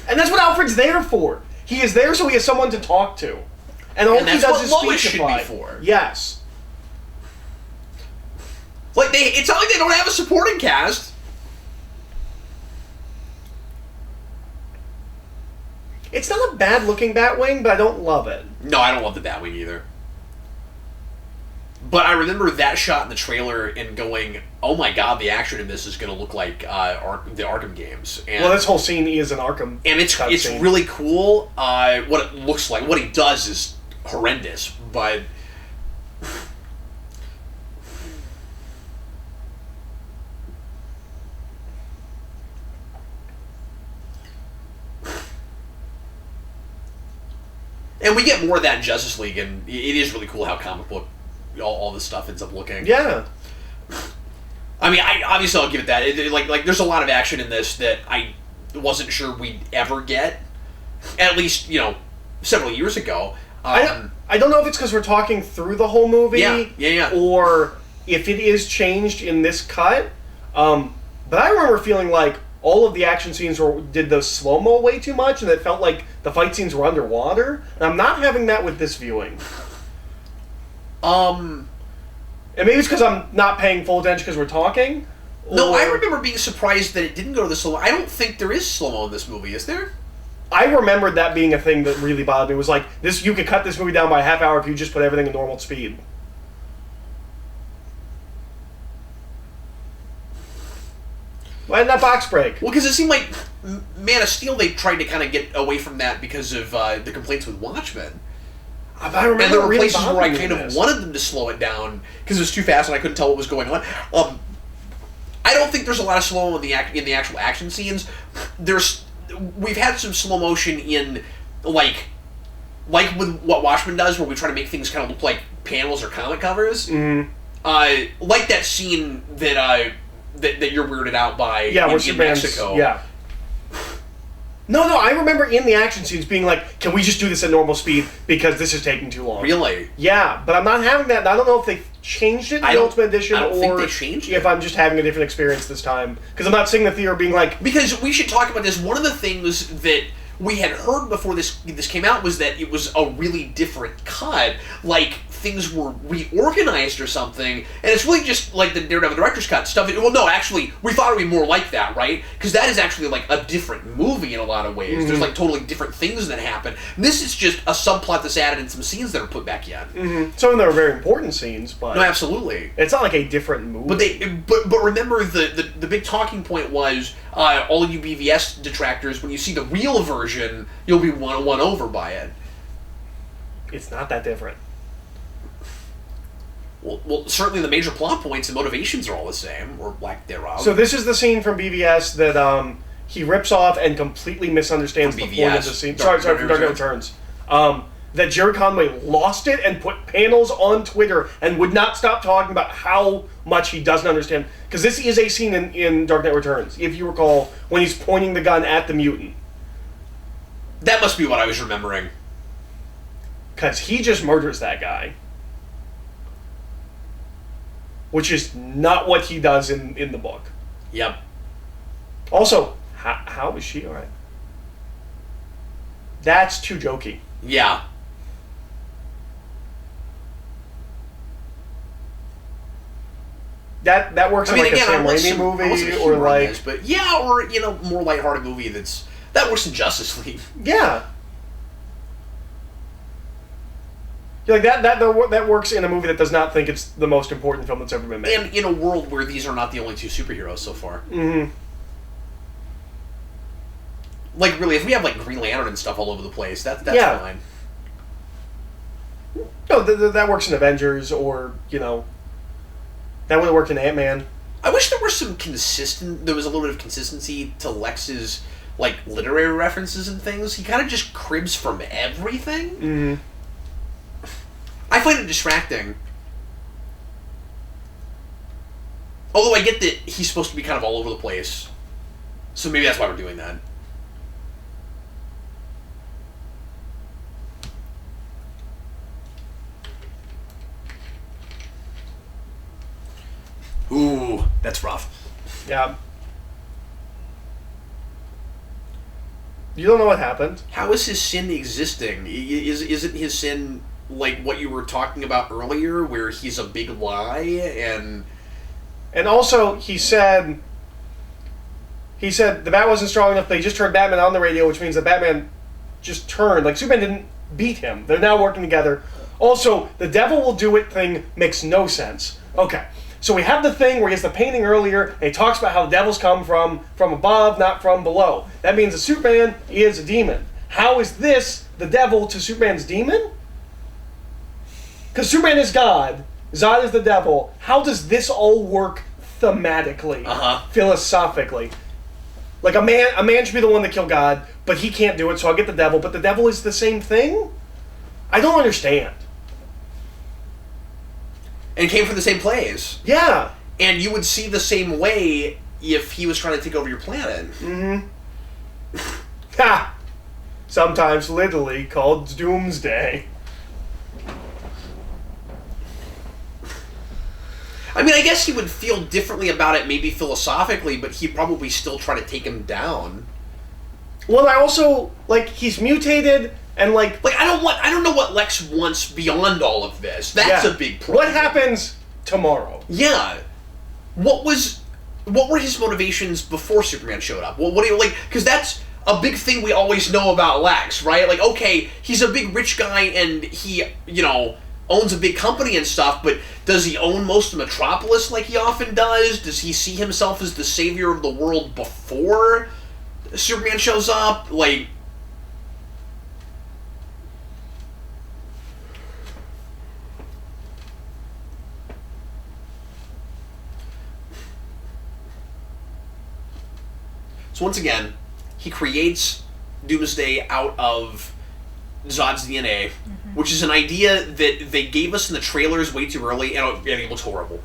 And that's what Alfred's there for. He is there so he has someone to talk to. And all he does is Lois should speechify. be for. Yes. It's not like they don't have a supporting cast. It's not a bad looking Batwing, but I don't love it. No, I don't love the Batwing either. But I remember that shot in the trailer and going, "Oh my god, the action in this is going to look like the Arkham games." And, well, this whole scene is an Arkham. And it's really cool. What it looks like, what he does is horrendous, but. And we get more of that in Justice League, and it is really cool how comic book all this stuff ends up looking. Yeah. I mean, obviously I'll give it that. There's a lot of action in this that I wasn't sure we'd ever get, at least several years ago. I don't know if it's because we're talking through the whole movie, yeah, or if it is changed in this cut. But I remember feeling like all of the action scenes did the slow-mo way too much, and it felt like the fight scenes were underwater. And I'm not having that with this viewing. And maybe it's because I'm not paying full attention because we're talking. No, I remember being surprised that it didn't go to the slow-mo. I don't think there is slow-mo in this movie, is there? I remembered that being a thing that really bothered me. It was like, you could cut this movie down by a half hour if you just put everything in normal speed. Why didn't that box break? Well, because it seemed like Man of Steel, they tried to kind of get away from that because of the complaints with Watchmen. I remember and there were really places where I kind of this. wanted them to slow it down because it was too fast and I couldn't tell what was going on. I don't think there's a lot of slow-mo in the actual action scenes. We've had some slow motion in like with what Watchmen does, where we try to make things kind of look like panels or comic covers. Mm-hmm. Like that scene that you're weirded out by in Mexico. Yeah. No, I remember in the action scenes being like, can we just do this at normal speed because this is taking too long? Really? Yeah, but I'm not having that. I don't know if they changed it in the Ultimate Edition think they changed if I'm just having a different experience this time. Because I'm not sitting in the theater being like... Because we should talk about this. One of the things that we had heard before this came out was that it was a really different cut. Like, things were reorganized or something, and it's really just like the Daredevil Director's Cut stuff. Well, no, actually, we thought it would be more like that, right? Because that is actually like a different movie in a lot of ways. Mm-hmm. There's like totally different things that happen. This is just a subplot that's added and some scenes that are put back in. Mm-hmm. Some of them are very important scenes, but... No, absolutely. It's not like a different movie. But remember, the big talking point was, all you BVS detractors, when you see the real version, you'll be won over by it. It's not that different. Well, certainly the major plot points and motivations are all the same, or lack thereof. So this is the scene from BVS that he rips off and completely misunderstands the point of the scene. Sorry, from Dark Knight Returns. That Jerry Conway lost it and put panels on Twitter and would not stop talking about how much he doesn't understand. Because this is a scene in Dark Knight Returns, if you recall, when he's pointing the gun at the mutant. That must be what I was remembering. Because he just murders that guy. Which is not what he does in the book. Yep. Also, how is she alright? That's too jokey. Yeah. That works in like a Sam Raimi movie or like... This, but yeah, or, more lighthearted movie that works in Justice League. Yeah. Like that works in a movie that does not think it's the most important film that's ever been made. And in a world where these are not the only two superheroes so far. Mm-hmm. Like, really, if we have, like, Green Lantern and stuff all over the place, that's fine. No, that works in Avengers, or, that would have worked in Ant-Man. I wish there was there was a little bit of consistency to Lex's, like, literary references and things. He kind of just cribs from everything. Mm-hmm. I find it distracting. Although I get that he's supposed to be kind of all over the place. So maybe that's why we're doing that. Ooh, that's rough. Yeah. You don't know what happened. How is his sin existing? Isn't his sin like what you were talking about earlier, where he's a big lie and... And also, he said the bat wasn't strong enough, but he just turned Batman on the radio, which means that Batman just turned. Like, Superman didn't beat him. They're now working together. Also, the devil will do it thing makes no sense. Okay. So we have the thing where he has the painting earlier, and he talks about how the devils come from above, not from below. That means that Superman is a demon. How is this the devil to Superman's demon? Because Superman is God, Zod is the devil. How does this all work thematically, philosophically? Like, a man should be the one to kill God, but he can't do it, so I'll get the devil. But the devil is the same thing? I don't understand. And came from the same place. Yeah. And you would see the same way if he was trying to take over your planet. Mm-hmm. Ha! Sometimes literally called Doomsday. I mean, I guess he would feel differently about it, maybe philosophically, but he'd probably still try to take him down. Well, I also, like, he's mutated... And like I don't know what Lex wants beyond all of this. That's a big problem. What happens tomorrow? Yeah. What were his motivations before Superman showed up? What do you like? Because that's a big thing we always know about Lex, right? Like, okay, he's a big rich guy and he, owns a big company and stuff, but does he own most of Metropolis like he often does? Does he see himself as the savior of the world before Superman shows up? Like, so once again, he creates Doomsday out of Zod's DNA, which is an idea that they gave us in the trailers way too early, and it looks horrible.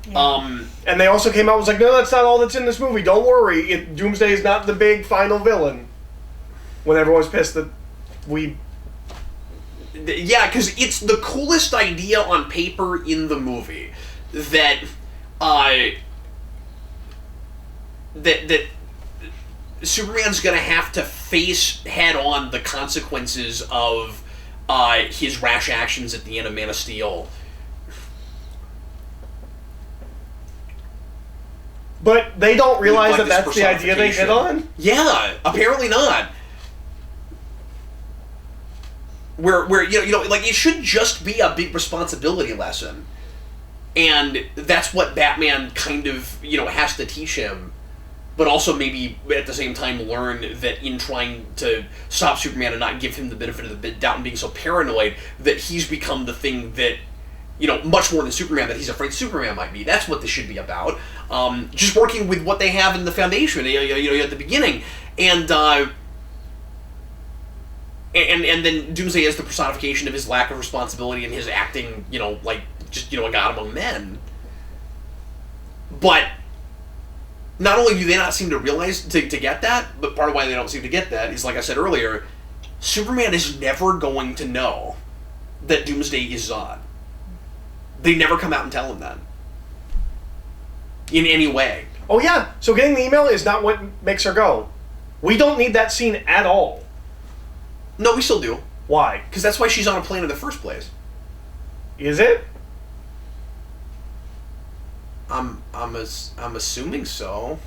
Yeah. And they also came out and was like, no, that's not all that's in this movie. Don't worry. Doomsday is not the big final villain. When everyone's pissed that we... Yeah, because it's the coolest idea on paper in the movie that Superman's gonna have to face head-on the consequences of his rash actions at the end of Man of Steel. But they don't realize that that's the idea they hit on? Yeah, apparently not. Where like, it should just be a big responsibility lesson. And that's what Batman kind of, has to teach him. But also maybe at the same time learn that in trying to stop Superman and not give him the benefit of the doubt and being so paranoid that he's become the thing that much more than Superman, that he's afraid Superman might be. That's what this should be about. Just working with what they have in the Foundation, at the beginning. And then Doomsday is the personification of his lack of responsibility and his acting, like just, a god among men. But not only do they not seem to realize, to get that, but part of why they don't seem to get that is, like I said earlier, Superman is never going to know that Doomsday is Zod. They never come out and tell him that. In any way. Oh yeah, so getting the email is not what makes her go. We don't need that scene at all. No, we still do. Why? Because that's why she's on a plane in the first place. Is it? I'm assuming so.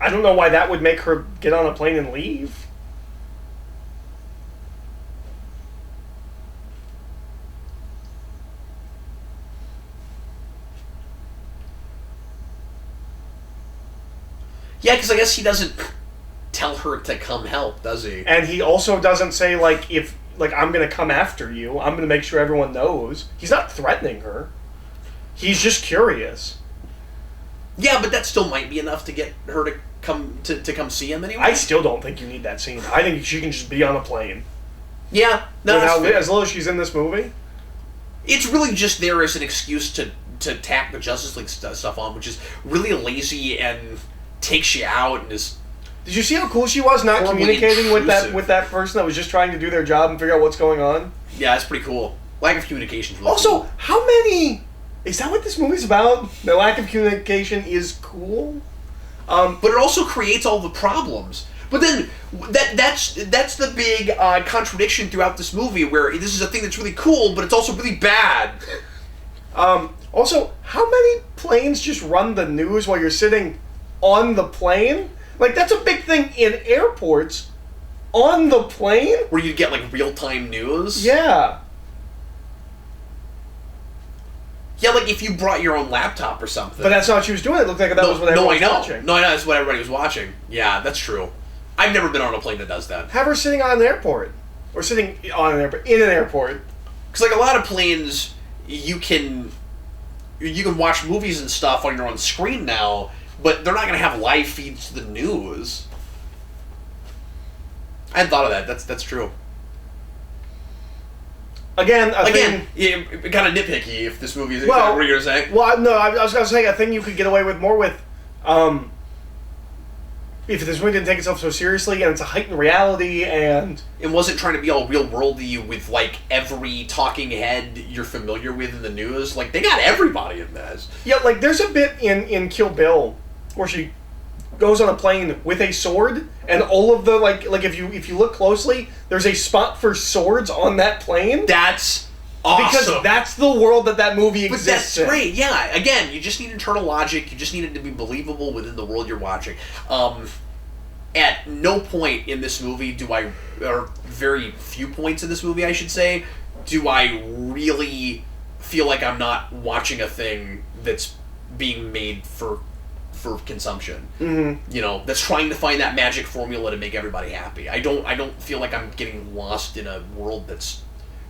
I don't know why that would make her get on a plane and leave. Yeah, because I guess he doesn't tell her to come help, does he? And he also doesn't say, I'm going to come after you. I'm going to make sure everyone knows. He's not threatening her. He's just curious. Yeah, but that still might be enough to get her to come see him anyway. I still don't think you need that scene. I think she can just be on a plane. Yeah, no, as long as she's in this movie. It's really just there as an excuse to tack the Justice League stuff on, which is really lazy and takes you out and is. Did you see how cool she was not communicating with that person that was just trying to do their job and figure out what's going on? Yeah, it's pretty cool. Lack of communication is really also, cool. How many? Is that what this movie's about? The lack of communication is cool? But it also creates all the problems. But then, that's the big contradiction throughout this movie, where this is a thing that's really cool, but it's also really bad. Also, how many planes just run the news while you're sitting on the plane? Like, that's a big thing in airports. On the plane? Where you get, real-time news? Yeah. Yeah, if you brought your own laptop or something. But that's not what she was doing. It looked like that was what everyone was watching. No, I know. That's what everybody was watching. Yeah, that's true. I've never been on a plane that does that. Have her sitting on an airport. Or sitting on an airport. In an airport. Because, a lot of planes, you can watch movies and stuff on your own screen now, but they're not going to have live feeds to the news. I hadn't thought of that. That's true. Again, yeah, kind of nitpicky if this movie is exactly what you're saying. Well, no, I was going to say a thing you could get away with more with, if this movie didn't take itself so seriously and it's a heightened reality and... It wasn't trying to be all real-worldy with, every talking head you're familiar with in the news. They got everybody in this. Yeah, there's a bit in Kill Bill where she goes on a plane with a sword, and all of the, if you look closely, there's a spot for swords on that plane. That's awesome. Because that's the world that movie exists in. But that's great, yeah. Again, you just need internal logic. You just need it to be believable within the world you're watching. At no point in this movie or very few points in this movie, I should say, do I really feel like I'm not watching a thing that's being made for consumption. Mm-hmm. That's trying to find that magic formula to make everybody happy. I don't feel like I'm getting lost in a world that's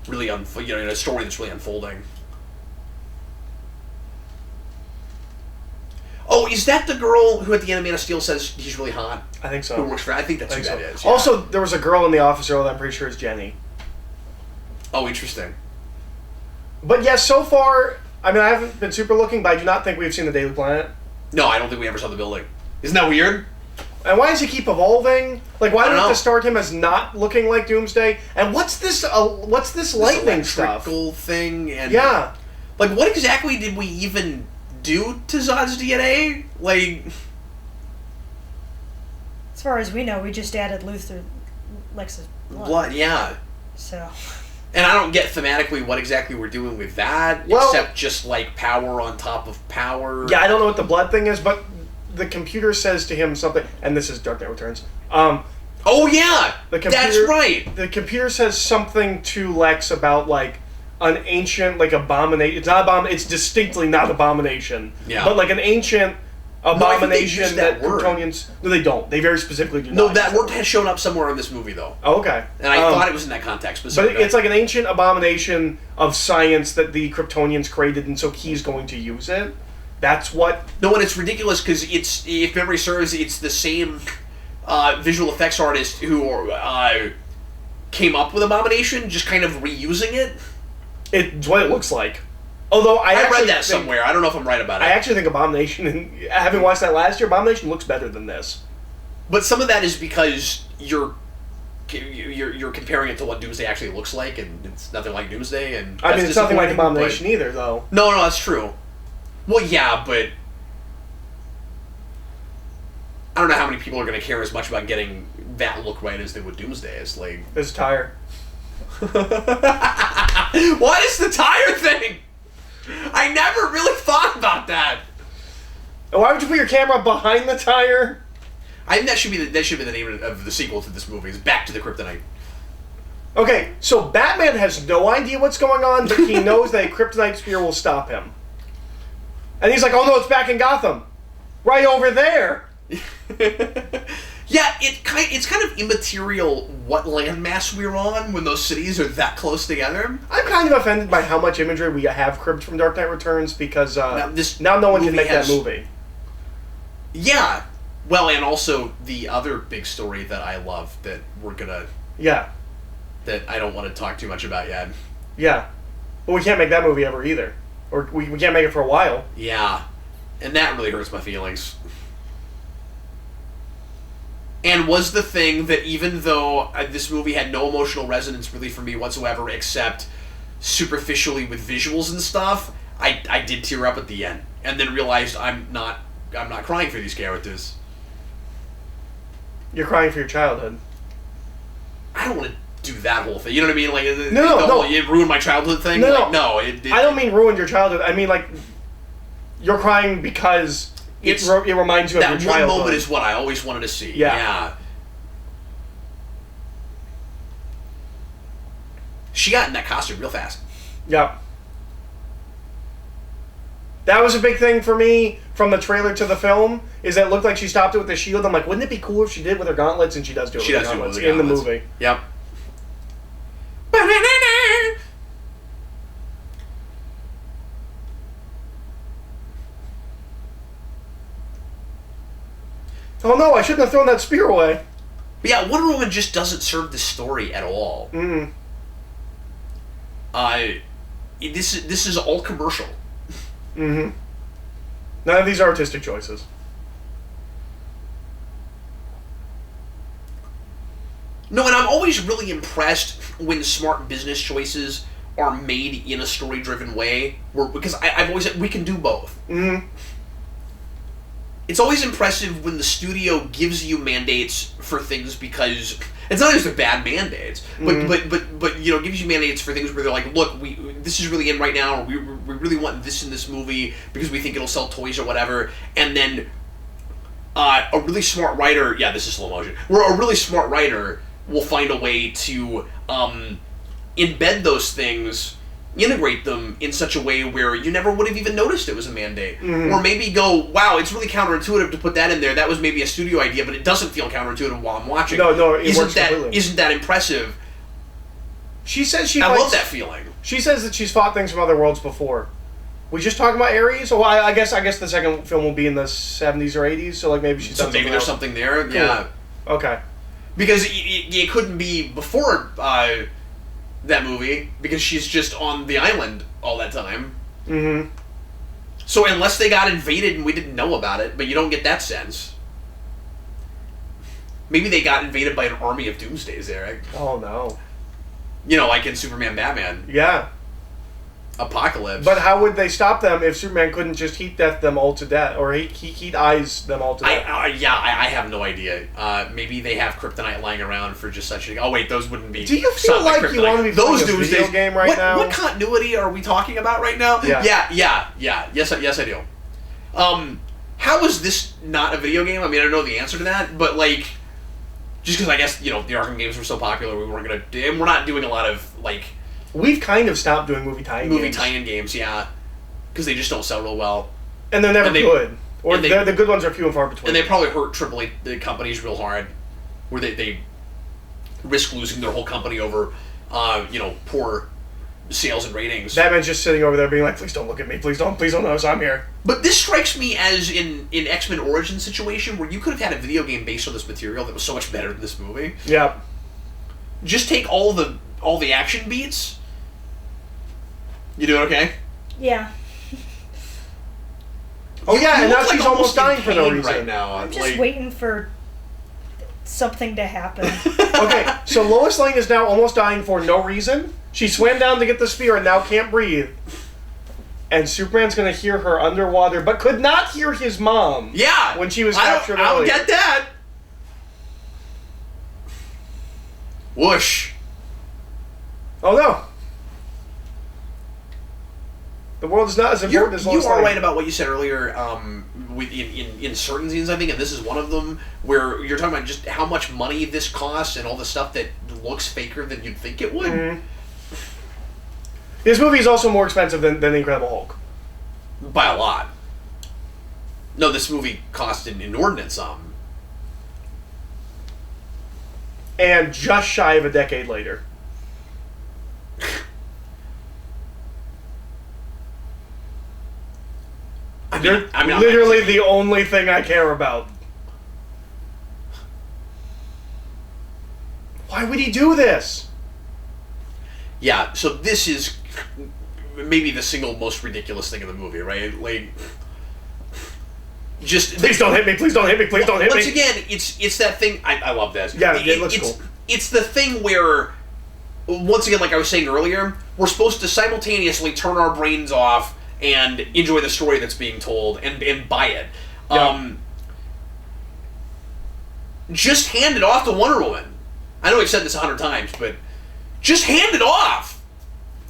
really in a story that's really unfolding. Oh, is that the girl who at the end of Man of Steel says he's really hot? I think so. Who works for? I think that's who that is. Yeah. Also, there was a girl in the office role that I'm pretty sure is Jenny. Oh, interesting. But yes, so far, I haven't been super looking, but I do not think we've seen the Daily Planet. No, I don't think we ever saw the building. Isn't that weird? And why does he keep evolving? Why do we have to start him as not looking like Doomsday? And what's this lightning stuff? Electrical thing and... Yeah. What exactly did we even do to Zod's DNA? As far as we know, we just added Luthor Lex's blood. Yeah. So... And I don't get thematically what exactly we're doing with that, except just power on top of power. Yeah, I don't know what the blood thing is, but the computer says to him something, and this is Dark Knight Returns. Oh yeah, that's right. The computer says something to Lex about an ancient abomination. It's not abomination. It's distinctly not abomination. Yeah. But an ancient abomination use that that word. Kryptonians... No, they don't. They very specifically do No, not. that word has shown up somewhere in this movie, though. Oh, okay. And I thought it was in that context But specifically. it's like an ancient abomination of science that the Kryptonians created, and so he's going to use it. That's what... No, and it's ridiculous because it's, if memory serves, it's the same visual effects artist who came up with Abomination, just kind of reusing it. It's what it looks like. Although I read that somewhere. I don't know if I'm right about it. I actually think Abomination, and having watched that last year, Abomination looks better than this. But some of that is because you're comparing it to what Doomsday actually looks like, and it's nothing like Doomsday. And I mean, it's nothing like disappointing, Abomination either, though. No, that's true. Well, yeah, but I don't know how many people are going to care as much about getting that look right as they would Doomsday. It's like... This tire. What is the tire thing? I never really thought about that. And why would you put your camera behind the tire? I think that should be the name of the sequel to this movie. Is Back to the Kryptonite. Okay, so Batman has no idea what's going on, but he knows that a kryptonite spear will stop him. And he's like, "Oh no, it's back in Gotham, right over there." Yeah, it's kind of immaterial what landmass we're on when those cities are that close together. I'm kind of offended by how much imagery we have cribbed from Dark Knight Returns because now no one can make that movie. Yeah, well, and also the other big story that I love that we're gonna... Yeah. That I don't want to talk too much about yet. Yeah. Well, we can't make that movie ever either. Or we can't make it for a while. Yeah. And that really hurts my feelings. And was the thing that even though this movie had no emotional resonance really for me whatsoever, except superficially with visuals and stuff, I did tear up at the end, and then realized I'm not crying for these characters. You're crying for your childhood. I don't want to do that whole thing. You know what I mean? Like No. It ruined my childhood thing. No, like, no. I don't mean ruined your childhood. I mean like you're crying because it reminds you of your childhood. That one moment is what I always wanted to see. Yeah. She got in that costume real fast. Yep. That was a big thing for me from the trailer to the film, is that it looked like she stopped it with the shield. I'm like, wouldn't it be cool if she did it with her gauntlets? And she does do it with her gauntlets in the movie. Yep. Oh no, I shouldn't have thrown that spear away. But yeah, Wonder Woman just doesn't serve the story at all. Mm-hmm. This is all commercial. Mm-hmm. None of these are artistic choices. No, and I'm always really impressed when smart business choices are made in a story-driven way, because I've always said we can do both. Mm-hmm. It's always impressive when the studio gives you mandates for things because it's not always they're bad mandates, but you know, gives you mandates for things where they're like, look, this is really in right now, or we really want this in this movie because we think it'll sell toys or whatever, and then a really smart writer, yeah, this is slow motion, where a really smart writer will find a way to embed those things, integrate them in such a way where you never would have even noticed it was a mandate. Mm-hmm. Or maybe go, wow, it's really counterintuitive to put that in there. That was maybe a studio idea, but it doesn't feel counterintuitive while I'm watching. No, it works completely. Isn't that impressive? She says I love that feeling. She says that she's fought things from other worlds before. We just talking about Ares? So I guess the second film will be in the 70s or 80s, so like maybe she's done maybe there's something there. Cool. Yeah. Okay. Because it couldn't be before that movie, because she's just on the island all that time. Mm-hmm. So unless they got invaded and we didn't know about it, but you don't get that sense. Maybe they got invaded by an army of Doomsdays, Eric. Oh no. You know, like in Superman Batman. Yeah. Apocalypse. But how would they stop them if Superman couldn't just heat death them all to death, or heat eyes them all to death? I have no idea. Maybe they have kryptonite lying around for just such a... Oh wait, those wouldn't be... Do you feel like you want to be playing a video game right now? What continuity are we talking about right now? Yeah. Yes, I do. How is this not a video game? I mean, I don't know the answer to that, but like... Just because I guess, you know, the Arkham games were so popular, we weren't going to... And we're not doing a lot of, like... We've kind of stopped doing movie tie-in games. Movie tie-in games, yeah. Because they just don't sell real well. And they're never good. Or the good ones are few and far between. And they probably hurt AAA the companies real hard, where they risk losing their whole company over, poor sales and ratings. Batman's just sitting over there being like, please don't look at me, please don't notice I'm here. But this strikes me as in X-Men Origins situation where you could have had a video game based on this material that was so much better than this movie. Yeah. Just take all the action beats. You doing okay? Yeah. Oh yeah, and now she's like almost dying for no reason. Right now. I'm just waiting for something to happen. Okay, so Lois Lane is now almost dying for no reason. She swam down to get the spear and now can't breathe. And Superman's gonna hear her underwater, but could not hear his mom. Yeah! When she was captured earlier. I don't get that! Whoosh. Oh no. The world is not as important as Lois You are Lane. right about what you said earlier. In certain scenes, I think, and this is one of them, where you're talking about just how much money this costs and all the stuff that looks faker than you'd think it would. Mm-hmm. This movie is also more expensive than The Incredible Hulk. By a lot. No, this movie cost an inordinate sum. And just shy of a decade later. You're literally the only thing I care about. Why would he do this? Yeah, so this is maybe the single most ridiculous thing in the movie, right? Like, just please don't hit me! Please don't hit me! Please don't hit me! Once again, it's that thing. I love this. Yeah, it looks cool. It's the thing where, once again, like I was saying earlier, we're supposed to simultaneously turn our brains off and enjoy the story that's being told and buy it. Yeah. Just hand it off to Wonder Woman. I know we've said this 100 times, but just hand it off.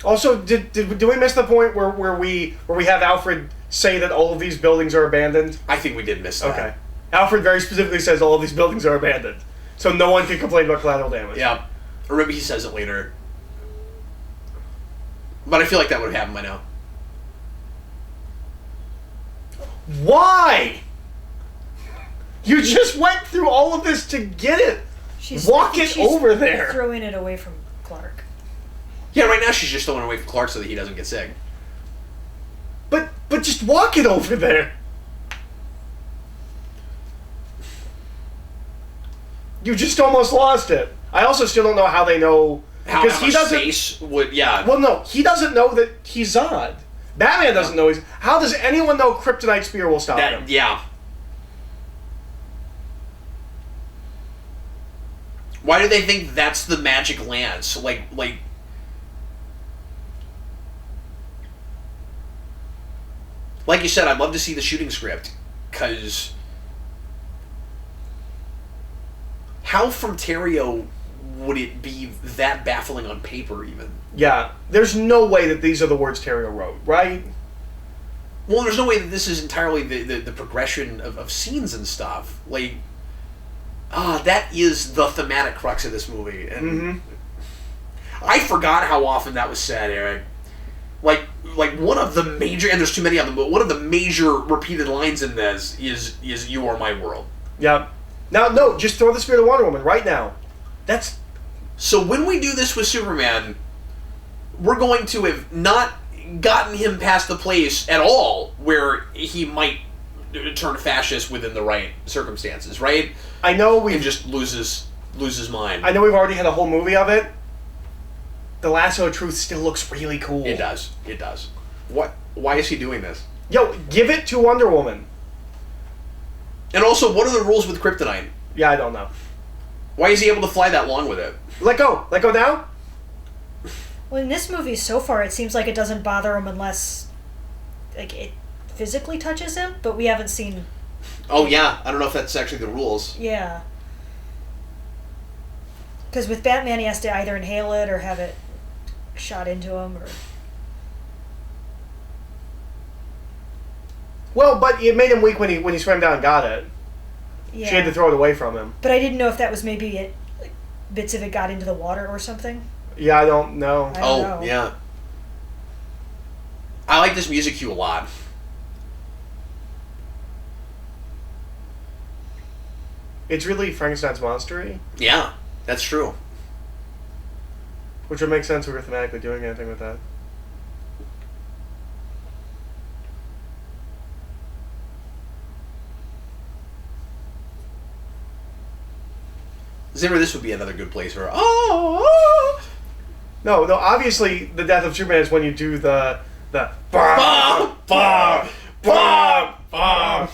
Also, did we miss the point where we have Alfred say that all of these buildings are abandoned? I think we did miss that. Okay. Alfred very specifically says all of these buildings are abandoned, so no one can complain about collateral damage. Yeah. Or maybe he says it later. But I feel like that would have happened by now. Why? You just went through all of this to get it. Walk it over there. Throwing it away from Clark. Yeah, right now she's just throwing it away from Clark so that he doesn't get sick. But just walk it over there. You just almost lost it. I also still don't know how they know because he doesn't. Space would Well, no, he doesn't know that he's Zod. Batman doesn't know he's. How does anyone know Kryptonite Spear will stop him? Yeah. Why do they think that's the magic lance? Like you said, I'd love to see the shooting script, because how from Terrio would it be that baffling on paper, even? Yeah, there's no way that these are the words Terrio wrote, right? Well, there's no way that this is entirely the progression of scenes and stuff. Like, that is the thematic crux of this movie. And I forgot how often that was said, Eric. Like one of the major, and there's too many of them, but one of the major repeated lines in this is "You are my world." Yeah. Now, no, just throw the Spirit of Wonder Woman right now. That's... So when we do this with Superman, we're going to have not gotten him past the place at all where he might turn fascist within the right circumstances, right? I know we and just lose his mind. I know we've already had a whole movie of it. The Lasso of Truth still looks really cool. It does. Why is he doing this? Yo, give it to Wonder Woman. And also, what are the rules with kryptonite? Yeah, I don't know. Why is he able to fly that long with it? Let go now. Well, in this movie so far, it seems like it doesn't bother him unless, like, it physically touches him. But we haven't seen. Oh yeah, I don't know if that's actually the rules. Yeah. Because with Batman, he has to either inhale it or have it shot into him, or. Well, but it made him weak when he swam down and got it. Yeah. She had to throw it away from him. But I didn't know if that was maybe it, like, bits of it got into the water or something. Yeah, I don't know. I don't know. Yeah. I like this music cue a lot. it's really Frankenstein's monster-y. Yeah, that's true. Which would make sense if we were thematically doing anything with that. Zimmer, this would be another good place where No, obviously the death of Superman is when you do the bomb, bomb, bomb, bomb.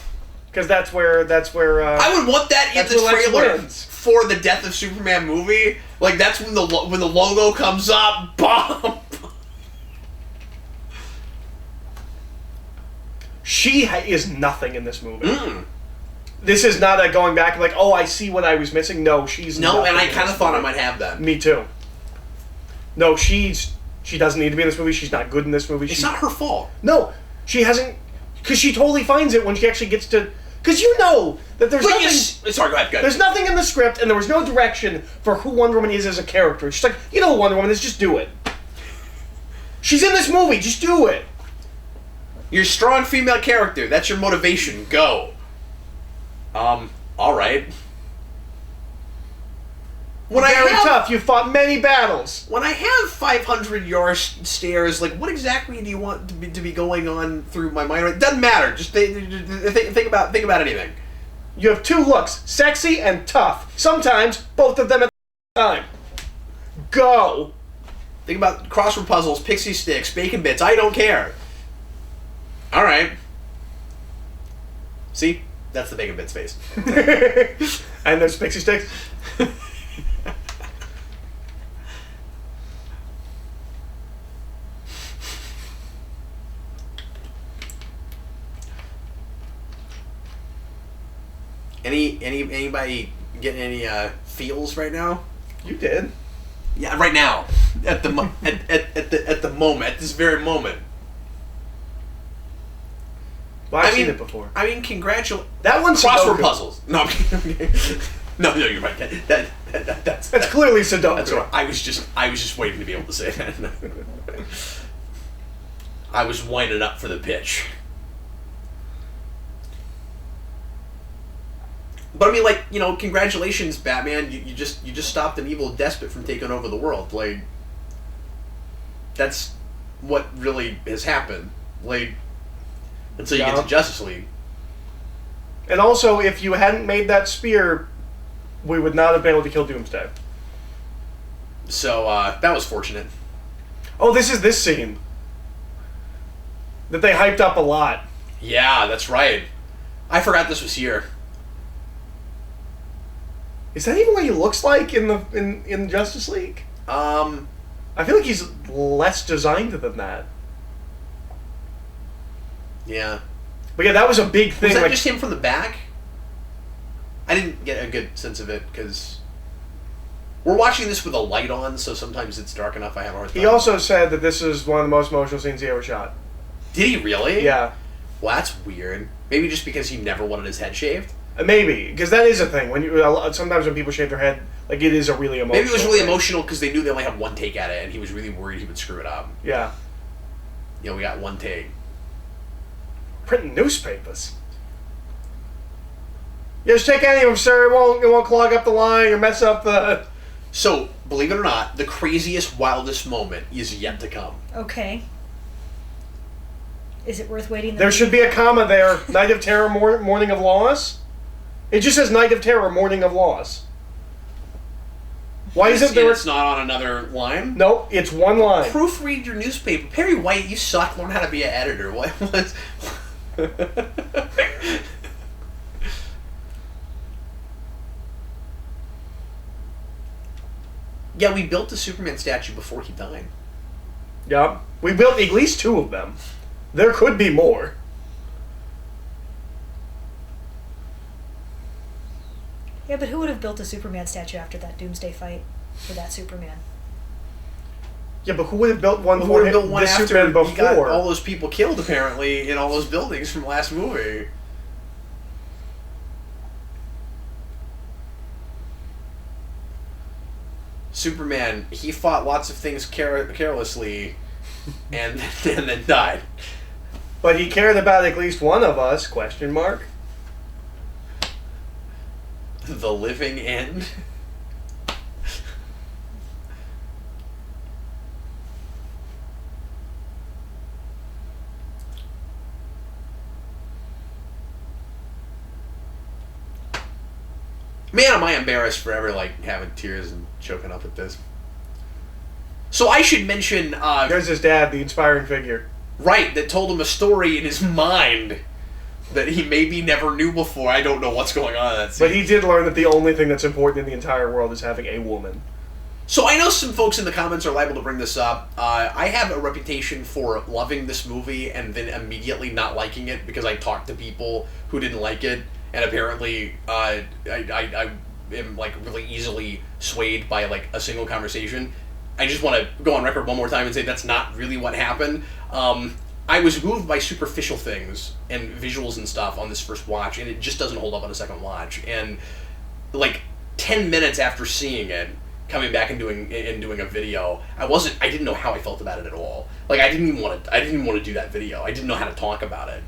Because that's where I would want that in the Lex trailer wins. for the Death of Superman movie. Like that's when the logo comes up. Bomb. She is nothing in this movie. This is not a going back and like, oh, I see what I was missing. No, she's no, nothing and I in kind this of thought I movie. might have that. Me too. No, she doesn't need to be in this movie. She's not good in this movie. It's not her fault. No, she hasn't, because she totally finds it when she actually gets to. Because you know that there's nothing. Sorry, go ahead. There's nothing in the script, and there was no direction for who Wonder Woman is as a character. She's like, you know who Wonder Woman is, just do it. She's in this movie, just do it. You're a strong female character. That's your motivation. Go. All right. Very tough. You fought many battles. When I have 500-yard stairs, like what exactly do you want to be going on through my mind? It doesn't matter. Just think about anything. You have two looks: sexy and tough. Sometimes both of them at the same time. Go. Think about crossword puzzles, pixie sticks, bacon bits. I don't care. All right. See, that's the bacon bits face. And there's pixie sticks. Anybody getting any feels right now? You did. Yeah, right now, at the moment, at this very moment. Well, I've seen it before. I mean, congratulations. That one's crossword Sudoku. Puzzles. No, no, you're right. That's clearly Sudoku. That's right. I was just waiting to be able to say that. I was winding up for the pitch. But I mean, like, you know, congratulations, Batman. You just stopped an evil despot from taking over the world. Like, that's what really has happened. Like, until you get to Justice League. And also, if you hadn't made that spear, we would not have been able to kill Doomsday. So that was fortunate. Oh, this is this scene that they hyped up a lot. Yeah, that's right. I forgot this was here. Is that even what he looks like in Justice League? I feel like he's less designed than that. Yeah. But yeah, that was a big thing. Was that like, just him from the back? I didn't get a good sense of it because we're watching this with a light on, so sometimes it's dark enough I have a hard time. He also said that this is one of the most emotional scenes he ever shot. Did he really? Yeah. Well, that's weird. Maybe just because he never wanted his head shaved? Maybe, because that is a thing. When you sometimes when people shave their head, like it is a really emotional. Maybe it was really thing. emotional because they knew they only had one take at it, and he was really worried he would screw it up. Yeah. You know, we got one take. Printing newspapers. Yeah, just take any of them, sir. It won't clog up the line or mess up the. So, believe it or not, the craziest, wildest moment is yet to come. Okay. Is it worth waiting? There should be a comma there. Night of Terror, Morning of Loss. It just says Night of Terror, Morning of Loss. Why isn't there? It's not on another line? Nope, it's one line. Proofread your newspaper. Perry White, you suck. Learn how to be an editor. What? Yeah, we built the Superman statue before he died. Yep. We built at least two of them. There could be more. Yeah, but who would have built a Superman statue after that Doomsday fight for that Superman? Yeah, but who would have built one Who for would have built one this after Superman he got before? all those people killed, apparently, in all those buildings from last movie? Superman, he fought lots of things carelessly, and then died. But he cared about at least one of us, question mark. The Living End? Man, am I embarrassed for ever, like, having tears and choking up at this. So I should mention... There's his dad, the inspiring figure. Right, that told him a story in his mind that he maybe never knew before. I don't know what's going on in that scene. But he did learn that the only thing that's important in the entire world is having a woman. So I know some folks in the comments are liable to bring this up. I have a reputation for loving this movie and then immediately not liking it because I talked to people who didn't like it. And apparently, I am, like, really easily swayed by, like, a single conversation. I just want to go on record one more time and say that's not really what happened. I was moved by superficial things and visuals and stuff on this first watch, and it just doesn't hold up on a second watch. And, like, 10 minutes after seeing it, coming back and doing a video, I didn't know how I felt about it at all. Like, I didn't even want to do that video. I didn't know how to talk about it.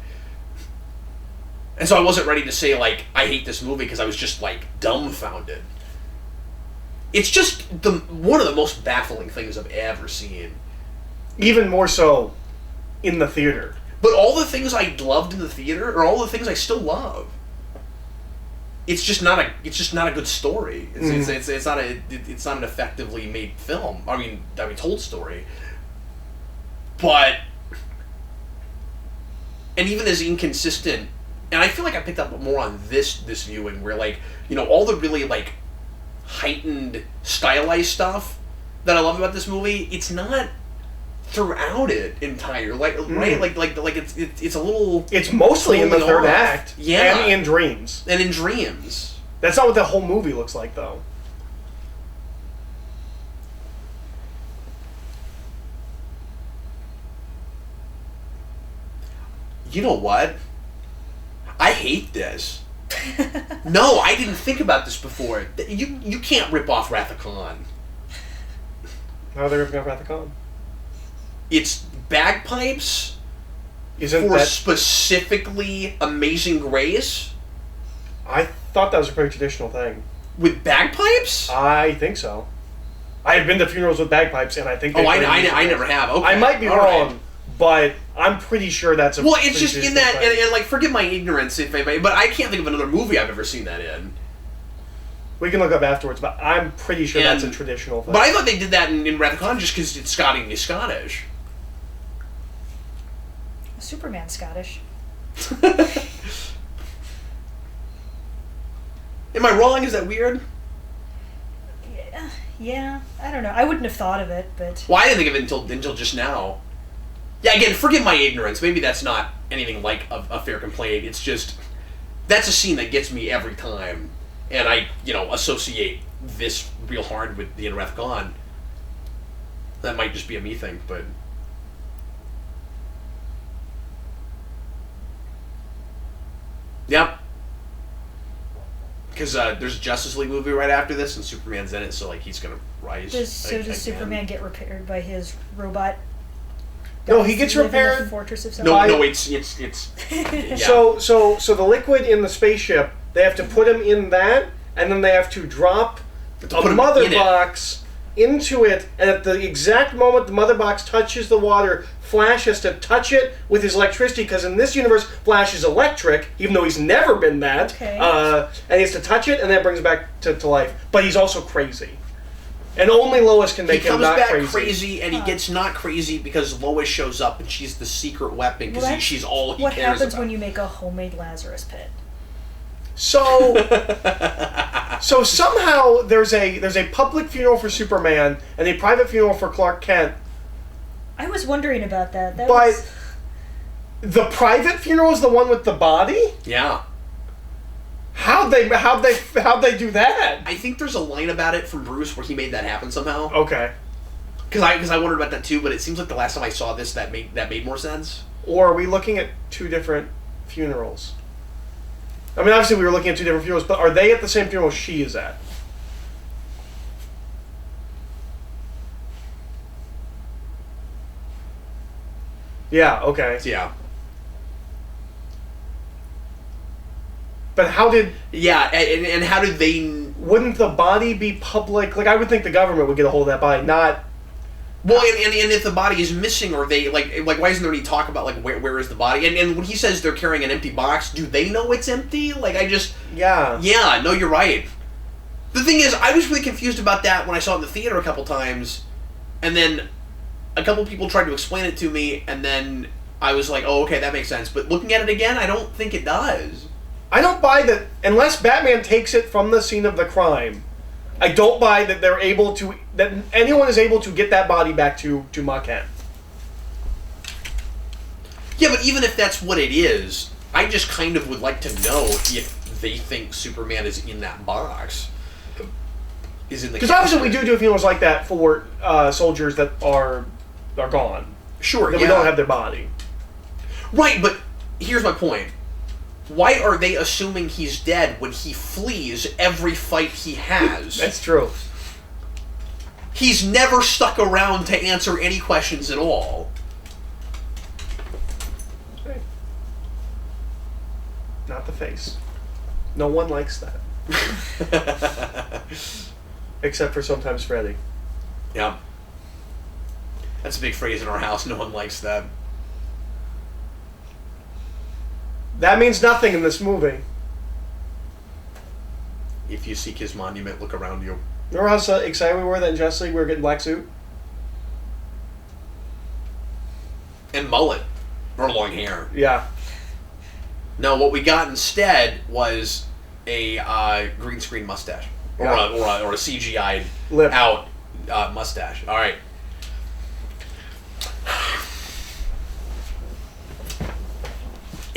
And so I wasn't ready to say, like, I hate this movie because I was just, like, dumbfounded. It's just one of the most baffling things I've ever seen. Even more so in the theater. But all the things I loved in the theater are all the things I still love. It's just not a good story. It's not an effectively made film. I mean told story. But and even as inconsistent. And I feel like I picked up more on this viewing, where, like, you know, all the really, like, heightened, stylized stuff that I love about this movie, it's not throughout it entire, right? Like it's a little. It's mostly in the third act, yeah, and in dreams. That's not what the whole movie looks like, though. You know what? I hate this. No, I didn't think about this before. You can't rip off Wrath of Khan. How are they ripping off Wrath of Khan? It's bagpipes for specifically Amazing Grace. I thought that was a pretty traditional thing. With bagpipes? I think so. I have been to funerals with bagpipes, and I think. I never have. Okay, I might be wrong, but I'm pretty sure that's a. Well, it's just in that, and like, forgive my ignorance if I, but I can't think of another movie I've ever seen that in. We can look up afterwards, but I'm pretty sure that's a traditional thing. But I thought they did that in Wrath of Khan just because it's Scottish. Superman's Scottish. Am I wrong? Is that weird? Yeah, I don't know. I wouldn't have thought of it, but... Well, I didn't think of it until just now. Yeah, again, forgive my ignorance. Maybe that's not anything like a fair complaint. It's just... That's a scene that gets me every time. And I, associate this real hard with the Wrath of Khan. That might just be a me thing, but... Yep. Because there's a Justice League movie right after this, and Superman's in it, so like he's gonna rise. Does Superman get repaired by his robot? No, he gets repaired. In the Fortress of No, it's yeah. So the liquid in the spaceship, they have to put him in that, and then they have to drop a mother box into it, and at the exact moment the mother box touches the water, Flash has to touch it with his electricity, because in this universe, Flash is electric, even though he's never been that. Okay. And he has to touch it, and that brings him back to life. But he's also crazy. And only Lois can make him not crazy. He comes back crazy, and he gets not crazy because Lois shows up, and she's the secret weapon, because she's all he cares about. What happens when you make a homemade Lazarus pit? So somehow there's a public funeral for Superman and a private funeral for Clark Kent. I was wondering about that. But the private funeral is the one with the body? Yeah. How'd they do that? I think there's a line about it from Bruce where he made that happen somehow. Okay. Because I wondered about that too, but it seems like the last time I saw this that made more sense. Or are we looking at two different funerals? I mean, obviously we were looking at two different funerals, but are they at the same funeral she is at? Yeah, okay. Yeah. But how did... Yeah, and how did they... Wouldn't the body be public? Like, I would think the government would get a hold of that body, not... Well, and if the body is missing, or they, like why isn't there any talk about, like, where is the body? And when he says they're carrying an empty box, do they know it's empty? Like, I just... Yeah. Yeah, no, you're right. The thing is, I was really confused about that when I saw it in the theater a couple times, and then a couple people tried to explain it to me, and then I was like, oh, okay, that makes sense. But looking at it again, I don't think it does. I don't buy that, unless Batman takes it from the scene of the crime, I don't buy that they're able to, that anyone is able to get that body back to Ma Kent. Yeah, but even if that's what it is, I just kind of would like to know if they think Superman is in that box. Because obviously we do funerals like that for soldiers that are gone. Sure, that we don't have their body. Right, but here's my point. Why are they assuming he's dead when he flees every fight he has? That's true. He's never stuck around to answer any questions at all. Not the face. No one likes that. Except for sometimes Freddy. Yeah. That's a big phrase in our house. No one likes that. That means nothing in this movie. If you seek his monument, look around you. Remember how excited we were that in Justice League we were getting black suit? And mullet. Or long hair. Yeah. No, what we got instead was a green screen mustache. Or, Yeah. or a CGI'd Lip. out mustache. All right.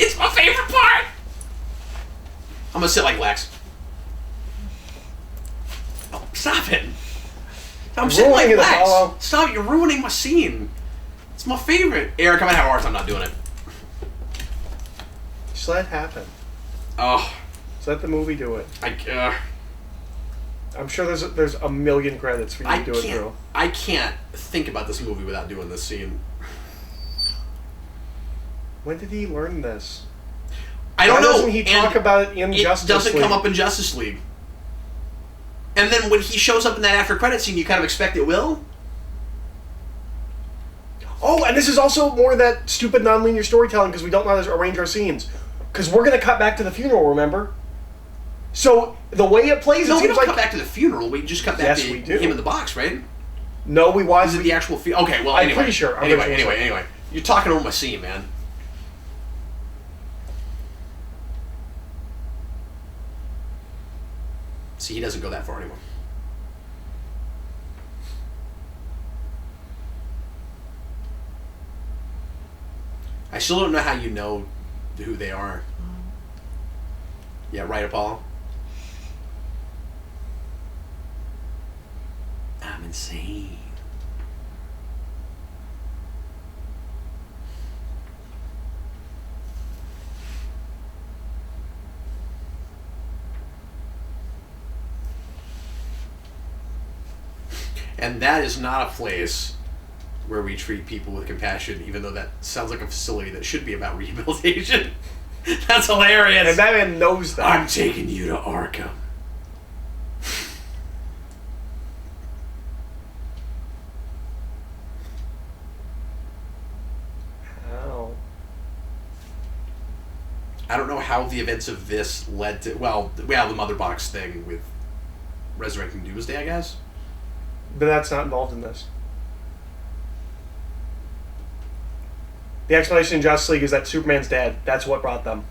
It's my favorite part! I'm gonna sit like Lex. Oh, stop it. I'm sitting like Ruining it, Lex. Apollo. Stop, you're ruining my scene. It's my favorite. Eric, I'm gonna have a hard time not doing it. Just let it happen. Oh. Just let the movie do it. I'm sure there's a million credits for you to do it through. I can't think about this movie without doing this scene. When did he learn this? I don't know. Why doesn't he talk about it in Justice League? It doesn't come up in Justice League. And then when he shows up in that after credit scene, you kind of expect it will? Oh, and this is also more of that stupid non-linear storytelling because we don't know how to arrange our scenes. Because we're going to cut back to the funeral, remember? So, the way it plays, No, it we seems don't like... cut back to the funeral. We just cut back Yes, to we do. him in the box, right? No, we watch... Is it the actual Okay, well, I'm anyway. pretty sure. Anyway. You're talking over my scene, man. See, he doesn't go that far anymore. I still don't know how you know who they are. Yeah, right, Apollo? I'm insane. And that is not a place where we treat people with compassion, even though that sounds like a facility that should be about rehabilitation. That's hilarious. And Batman knows that. I'm taking you to Arkham. How? I don't know how the events of this led to... Well, the Mother Box thing with Resurrecting Doomsday, I guess. But that's not involved in this. The explanation in Justice League is that Superman's dead. That's what brought them.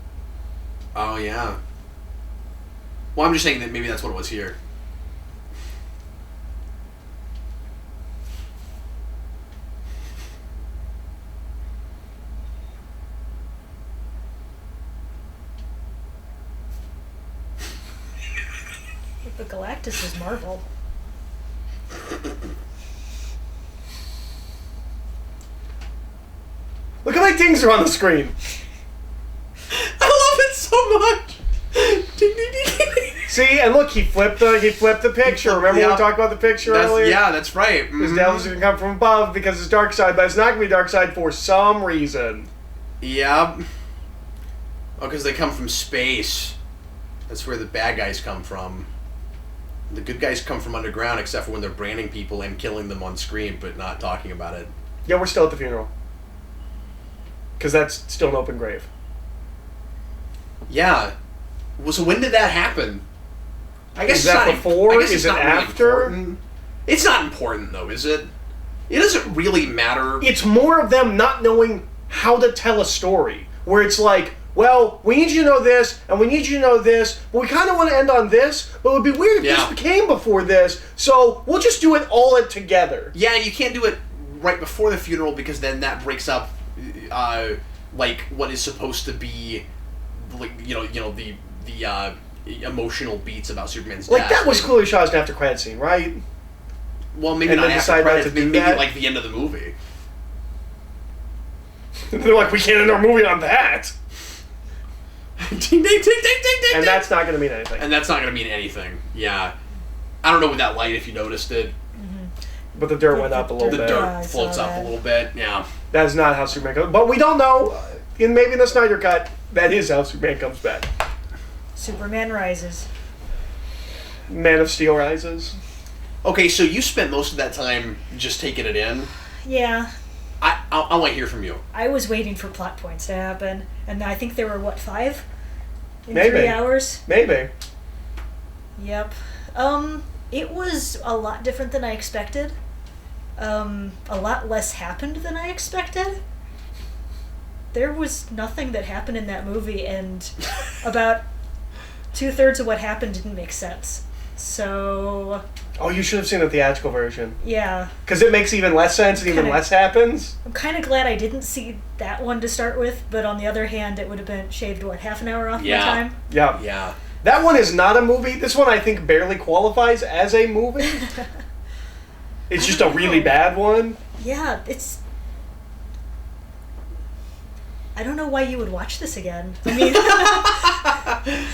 Oh, yeah. Well, I'm just saying that maybe that's what it was here. But Galactus is Marvel. Look how many things are on the screen. I love it so much. Ding, ding, ding, ding. See, and look, he flipped the picture. Remember when we talked about the picture earlier? Yeah, that's right. His devil's gonna come from above because it's dark side, but it's not gonna be dark side for some reason. Yeah. Oh, because they come from space. That's where the bad guys come from. The good guys come from underground, except for when they're branding people and killing them on screen, but not talking about it. Yeah, we're still at the funeral. Because that's still an open grave. Yeah. Well, so when did that happen? I guess Is that it's not before? I guess Is it's it not really after? important. It's not important, though, is it? It doesn't really matter. It's more of them not knowing how to tell a story. Where it's like, well, we need you to know this, and we need you to know this, but we kind of want to end on this, but it would be weird if this came before this, so we'll just do it all together. Yeah, and you can't do it right before the funeral because then that breaks up, like, what is supposed to be, like, the emotional beats about Superman's death. Like, that was clearly shot as an after credit scene, right? Well, maybe And not then after decide not credits, to do maybe that? like the end of the movie. They're like, we can't end our movie on that. Ding, ding, ding, ding, ding, ding, And ding. that's not going to mean anything. And that's not going to mean anything. Yeah. I don't know with that light if you noticed it. But the dirt went up a little The bit. dirt I saw floats up that. a little bit. Yeah. That is not how Superman comes. But we don't know. Maybe in the Snyder Cut, that is how Superman comes back. Superman rises. Man of Steel rises. Okay, so you spent most of that time just taking it in. Yeah. I want to hear from you. I was waiting for plot points to happen, and I think there were, what, 5? In Maybe. 3 hours? Maybe. Yep. It was a lot different than I expected. A lot less happened than I expected. There was nothing that happened in that movie, and about 2/3 of what happened didn't make sense. So, Oh, you should have seen the theatrical version. yeah. Because it makes even less sense and even Kinda- less happens. I'm kind of glad I didn't see that one to start with, but on the other hand, it would have been shaved, what, half an hour off Yeah. my time? Yeah. Yeah. That one is not a movie. This one, I think, barely qualifies as a movie. It's just a really know. bad one. Yeah, it's... I don't know why you would watch this again. I mean...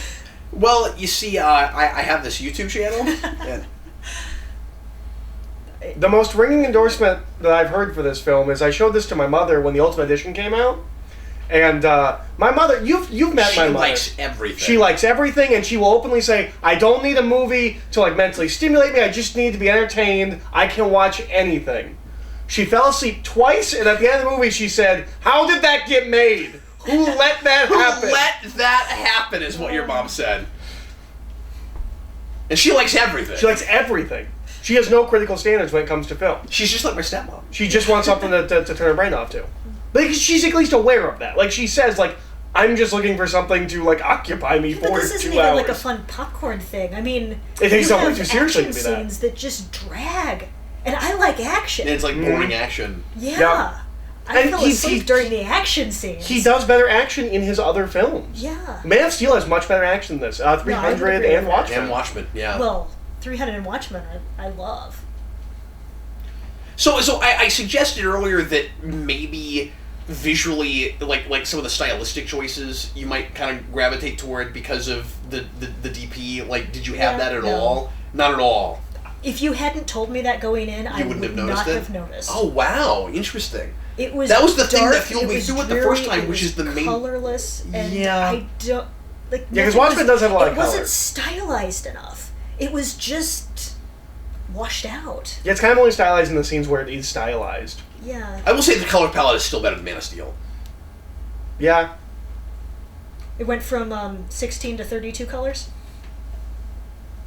Well, you see, I have this YouTube channel. And The most ringing endorsement that I've heard for this film is I showed this to my mother when the Ultimate Edition came out. And my mother, you've met she my mother. likes everything. She likes everything, and she will openly say, I don't need a movie to like mentally stimulate me, I just need to be entertained, I can watch anything. She fell asleep twice, and at the end of the movie she said, how did that get made? Who let that happen? Who let that happen is what your mom said. And she likes everything. She likes everything. She has no critical standards when it comes to film. She's just like my stepmom. She just wants something to turn her brain off to. But she's at least aware of that. Like, she says, like, I'm just looking for something to, like, occupy me But for this isn't 2 even hours. like a fun popcorn thing. I mean, It takes you something have too seriously action to be that. scenes that just drag. And I like action. And it's like boring action. Yeah. Yeah. I And fell he- asleep he- during the action scenes. He does better action in his other films. Yeah. Man of Steel has much better action than this. I would 300 agree and with that. Watchmen. And Watchmen, yeah. Well, 300 and Watchmen, I love. So I suggested earlier that maybe visually, like some of the stylistic choices, you might kind of gravitate toward because of the DP. Like, did you have Yeah, that at no. all? Not at all. If you hadn't told me that going in, I wouldn't would have noticed not it? have noticed. Oh wow, interesting. It was That was the thing dark, that fueled it me was through it the dreary, first time, it which was is the main- colorless, and Yeah. I don't like. Yeah, 'cause nothing Watchmen does have a lot of It wasn't color. stylized enough. It was just washed out. Yeah, it's kind of only stylized in the scenes where it is stylized. Yeah, I will say the color palette is still better than Man of Steel. Yeah. it went from 16 to 32 colors.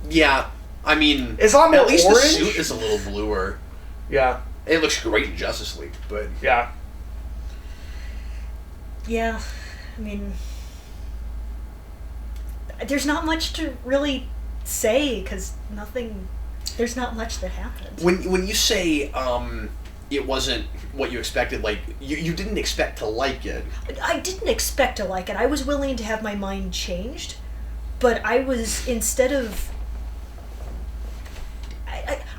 Yeah, I mean, It's a lot more at least orange. the suit is a little bluer. Yeah. It looks great in Justice League, but Yeah. Yeah, I mean, there's not much to really say because nothing. There's not much that happens. when you say it wasn't what you expected, like you didn't expect to like it. I didn't expect to like it. I was willing to have my mind changed, but I was instead of.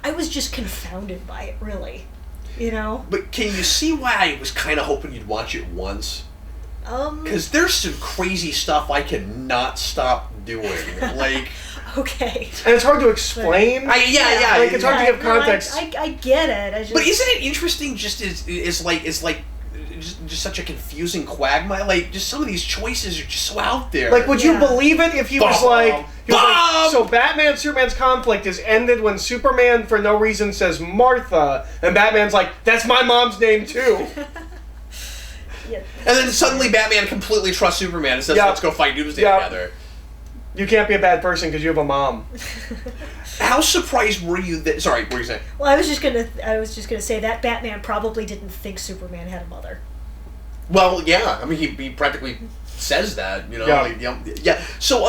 I was just confounded by it, really. You know? But can you see why I was kind of hoping you'd watch it once? Because there's some crazy stuff I cannot stop doing. Like, Okay. And it's hard to explain. yeah. Like, it's hard to give no, context. I get it. I just, But isn't it interesting? Just is like just such a confusing quagmire. Like, just some of these choices are just so out there. Like, would you believe it if he was like, Bob! so Batman Superman's conflict is ended when Superman for no reason says Martha, and Batman's like, that's my mom's name too. Yeah. And then suddenly Batman completely trusts Superman and says, Yep. let's go fight Doomsday Yep. together. You can't be a bad person because you have a mom. How surprised were you that... Sorry, what were you saying? Well, I was just gonna say that Batman probably didn't think Superman had a mother. Well, yeah. I mean, he practically says that, you know? Yeah. Like, yeah. So,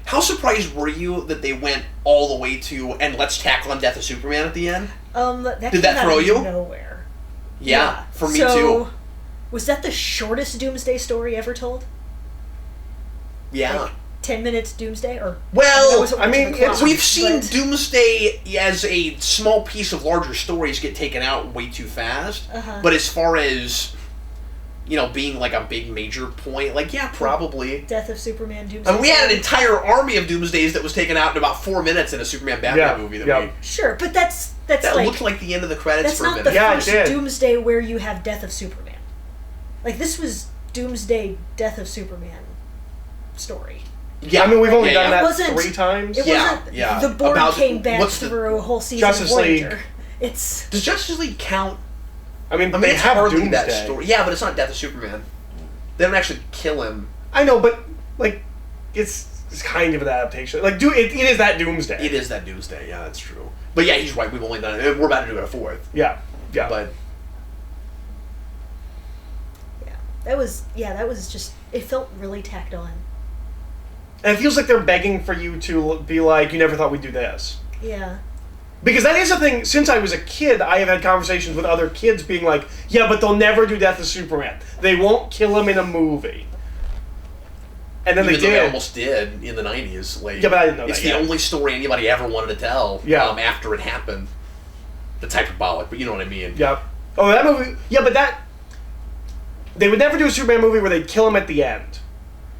how surprised were you that they went all the way to, and let's tackle on Death of Superman at the end? That Did came that out throw of you? Nowhere. Yeah, for me So, too. Was that the shortest Doomsday story ever told? Yeah. Like 10 minutes Doomsday? Or Well, wasn't I much of mean, a clock, we've seen but- Doomsday as a small piece of larger stories get taken out way too fast. Uh-huh. But as far as, you know, being like a big major point, like, yeah, probably. Death of Superman, Doomsday. And we had an entire army of Doomsdays that was taken out in about 4 minutes in a Superman Batman movie that we... Sure, but that's That like... looked like the end of the credits That's for a not minute. the Yeah, it first did. Doomsday where you have Death of Superman. Like, this was Doomsday, Death of Superman story. Yeah, I mean, we've only yeah, done yeah. It that wasn't- 3 times. It Yeah, wasn't yeah. the board About- came back what's the- through a whole season Justice of League. Voyager. It's... Does Justice League count? I mean, I mean, they it's have hardly Doomsday. that story. Yeah, but it's not Death of Superman. They don't actually kill him. I know, but like, it's kind of an adaptation. Like, it is that Doomsday. It is that Doomsday. Yeah, that's true. But yeah, he's right. We've only done it. We're about to do it a 4th. Yeah, yeah. But That was just... It felt really tacked on. And it feels like they're begging for you to be like, you never thought we'd do this. Yeah. Because that is the thing, since I was a kid, I have had conversations with other kids being like, yeah, but they'll never do Death of Superman. They won't kill him in a movie. And then even they though did. they almost did in the 90s. Like, Yeah, but I didn't know it's that the yet. only story anybody ever wanted to tell after it happened. That's hyperbolic, but you know what I mean. Yep. Oh, that movie. Yeah, but that. They would never do a Superman movie where they'd kill him at the end.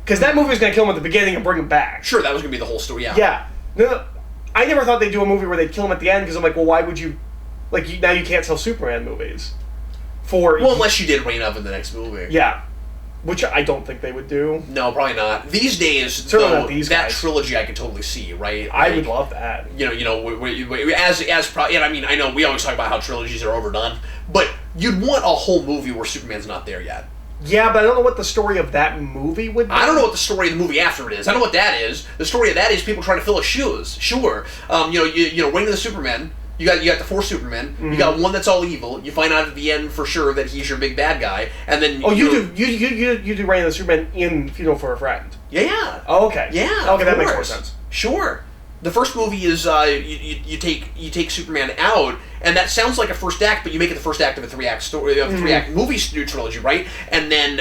Because that movie was going to kill him at the beginning and bring him back. Sure, that was going to be the whole story, yeah. Yeah. No, I never thought they'd do a movie where they'd kill him at the end because I'm like, well, why would you. Like, now you can't sell Superman movies. Well, unless you did Reign Of in the next movie. Yeah. Which I don't think they would do. No, probably not. These days, Certainly though, not these that guys. trilogy I could totally see, right? I Like, would love that. and I mean, I know we always talk about how trilogies are overdone, but you'd want a whole movie where Superman's not there yet. Yeah, but I don't know what the story of that movie would be. I don't know what the story of the movie after it is. I know what that is. The story of that is people trying to fill his shoes. Sure, Reign of the Superman. You got the 4 Supermen. Mm-hmm. You got one that's all evil. You find out at the end for sure that he's your big bad guy, and then you do Reign of the Superman in Funeral for a Friend. Yeah. Oh, okay. Yeah. Okay, of that makes more course. sense. Sure. The first movie is you take Superman out, and that sounds like a first act, but you make it the first act of a 3-act story, of a 3-act movie trilogy, right? And then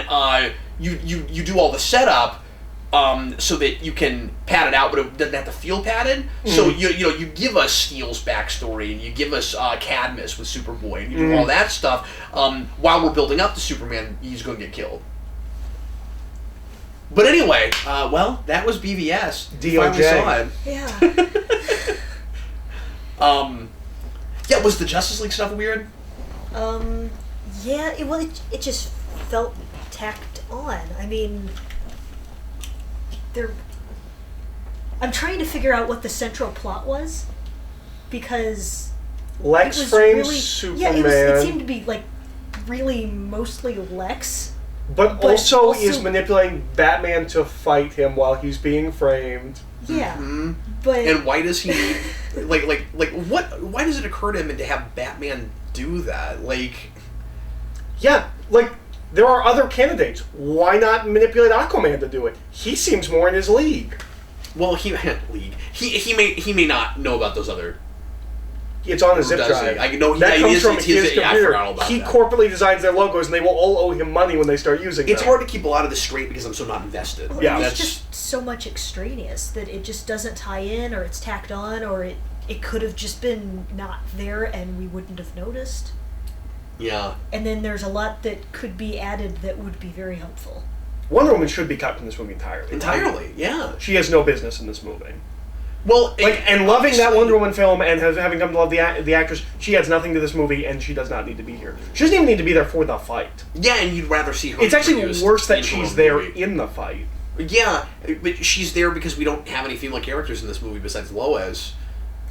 you do all the setup so that you can pad it out, but it doesn't have to feel padded. So you give us Steel's backstory, and you give us Cadmus with Superboy, and you do all that stuff while we're building up to Superman. He's going to get killed. But anyway, that was BVS. DOJ. Finally saw it. Yeah. Was the Justice League stuff weird? Yeah, it just felt tacked on. I mean, I'm trying to figure out what the central plot was, because Lex it was frames really, Superman. Yeah, it seemed to be like really mostly Lex. but but also also- is manipulating Batman to fight him while he's being framed. Yeah, Mhm. but And why does he need what? Why does it occur to him to have Batman do that? Like, Yeah, like, there are other candidates. Why not manipulate Aquaman to do it? He seems more in his league. well, he may not know about those other. It's on a zip does drive. he? I know he- that it comes is- from it's his his- yeah, I computer. forgot all about He that. corporately designs their logos, and they will all owe him money when they start using them. It's hard to keep a lot of this straight because I'm so not invested. well, Yeah. it's just so much extraneous that it just doesn't tie in, or it's tacked on, or it could have just been not there and we wouldn't have noticed. Yeah. And then there's a lot that could be added that would be very helpful. Wonder Woman should be cut from this movie entirely. Entirely. Yeah. She has no business in this movie. Well, and loving that Wonder Woman film and having come to love the actress, she adds nothing to this movie, and she does not need to be here. She doesn't even need to be there for the fight. Yeah, and you'd rather see her. It's actually worse that she's there in the fight. Yeah, but she's there because we don't have any female characters in this movie besides Lois.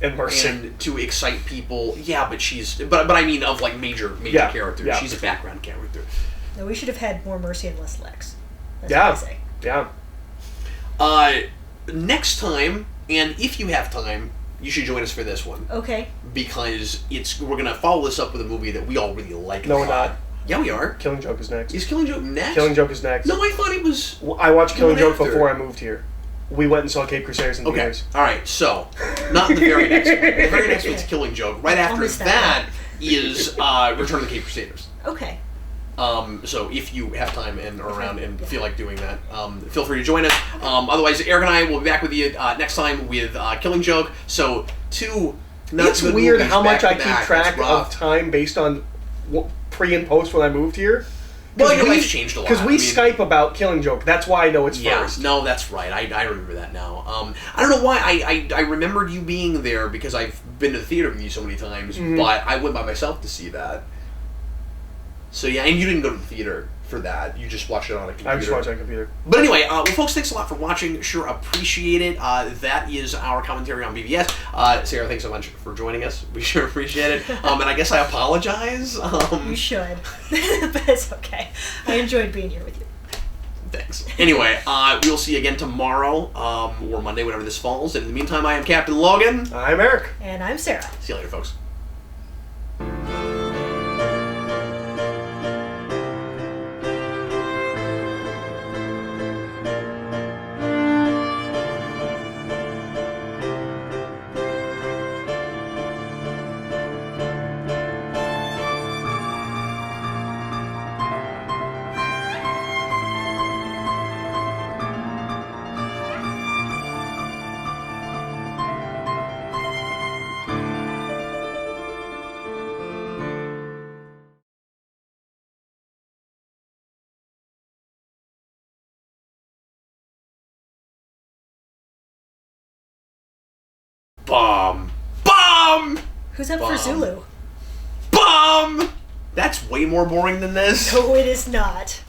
And Mercy. And to excite people, yeah, but she's... But I mean of, like, major characters. Yeah. She's a background character. No, we should have had more Mercy and less Lex. That's what I say. Yeah. Next time, and if you have time, you should join us for this one. Okay. Because we're going to follow this up with a movie that we all really like. No, we're not. Yeah, we are. Killing Joke is next. Is Killing Joke next? Killing Joke is next. No, I thought it was... I watched Killing Joke after. before I moved here. We went and saw Cape Crusaders in theaters. All right, so not the very next one. The very next one's Killing Joke. Right after that is Return of the Cape Crusaders. Okay. So if you have time and are around and feel like doing that, feel free to join us. Otherwise, Eric and I will be back with you next time with Killing Joke. So It's weird how much I keep track of time based on pre and post when I moved here. Well, your life's changed a lot. Because we Skype about Killing Joke. That's why I know it's first. No, that's right. I remember that now. I don't know why. I remembered you being there because I've been to the theater with you so many times, but I went by myself to see that. So yeah, and you didn't go to the theater for that. You just watched it on a computer. I just watched it on a computer. But anyway, well, folks, thanks a lot for watching. Sure appreciate it. That is our commentary on BVS. Sarah, thanks so much for joining us. We sure appreciate it. And I guess I apologize. You should. But it's okay. I enjoyed being here with you. Thanks. Anyway, we'll see you again tomorrow, or Monday, whenever this falls. And in the meantime, I am Captain Logan. I'm Eric. And I'm Sarah. See you later, folks. Bomb. Who's up for Zulu? Bomb! That's way more boring than this. No, it is not.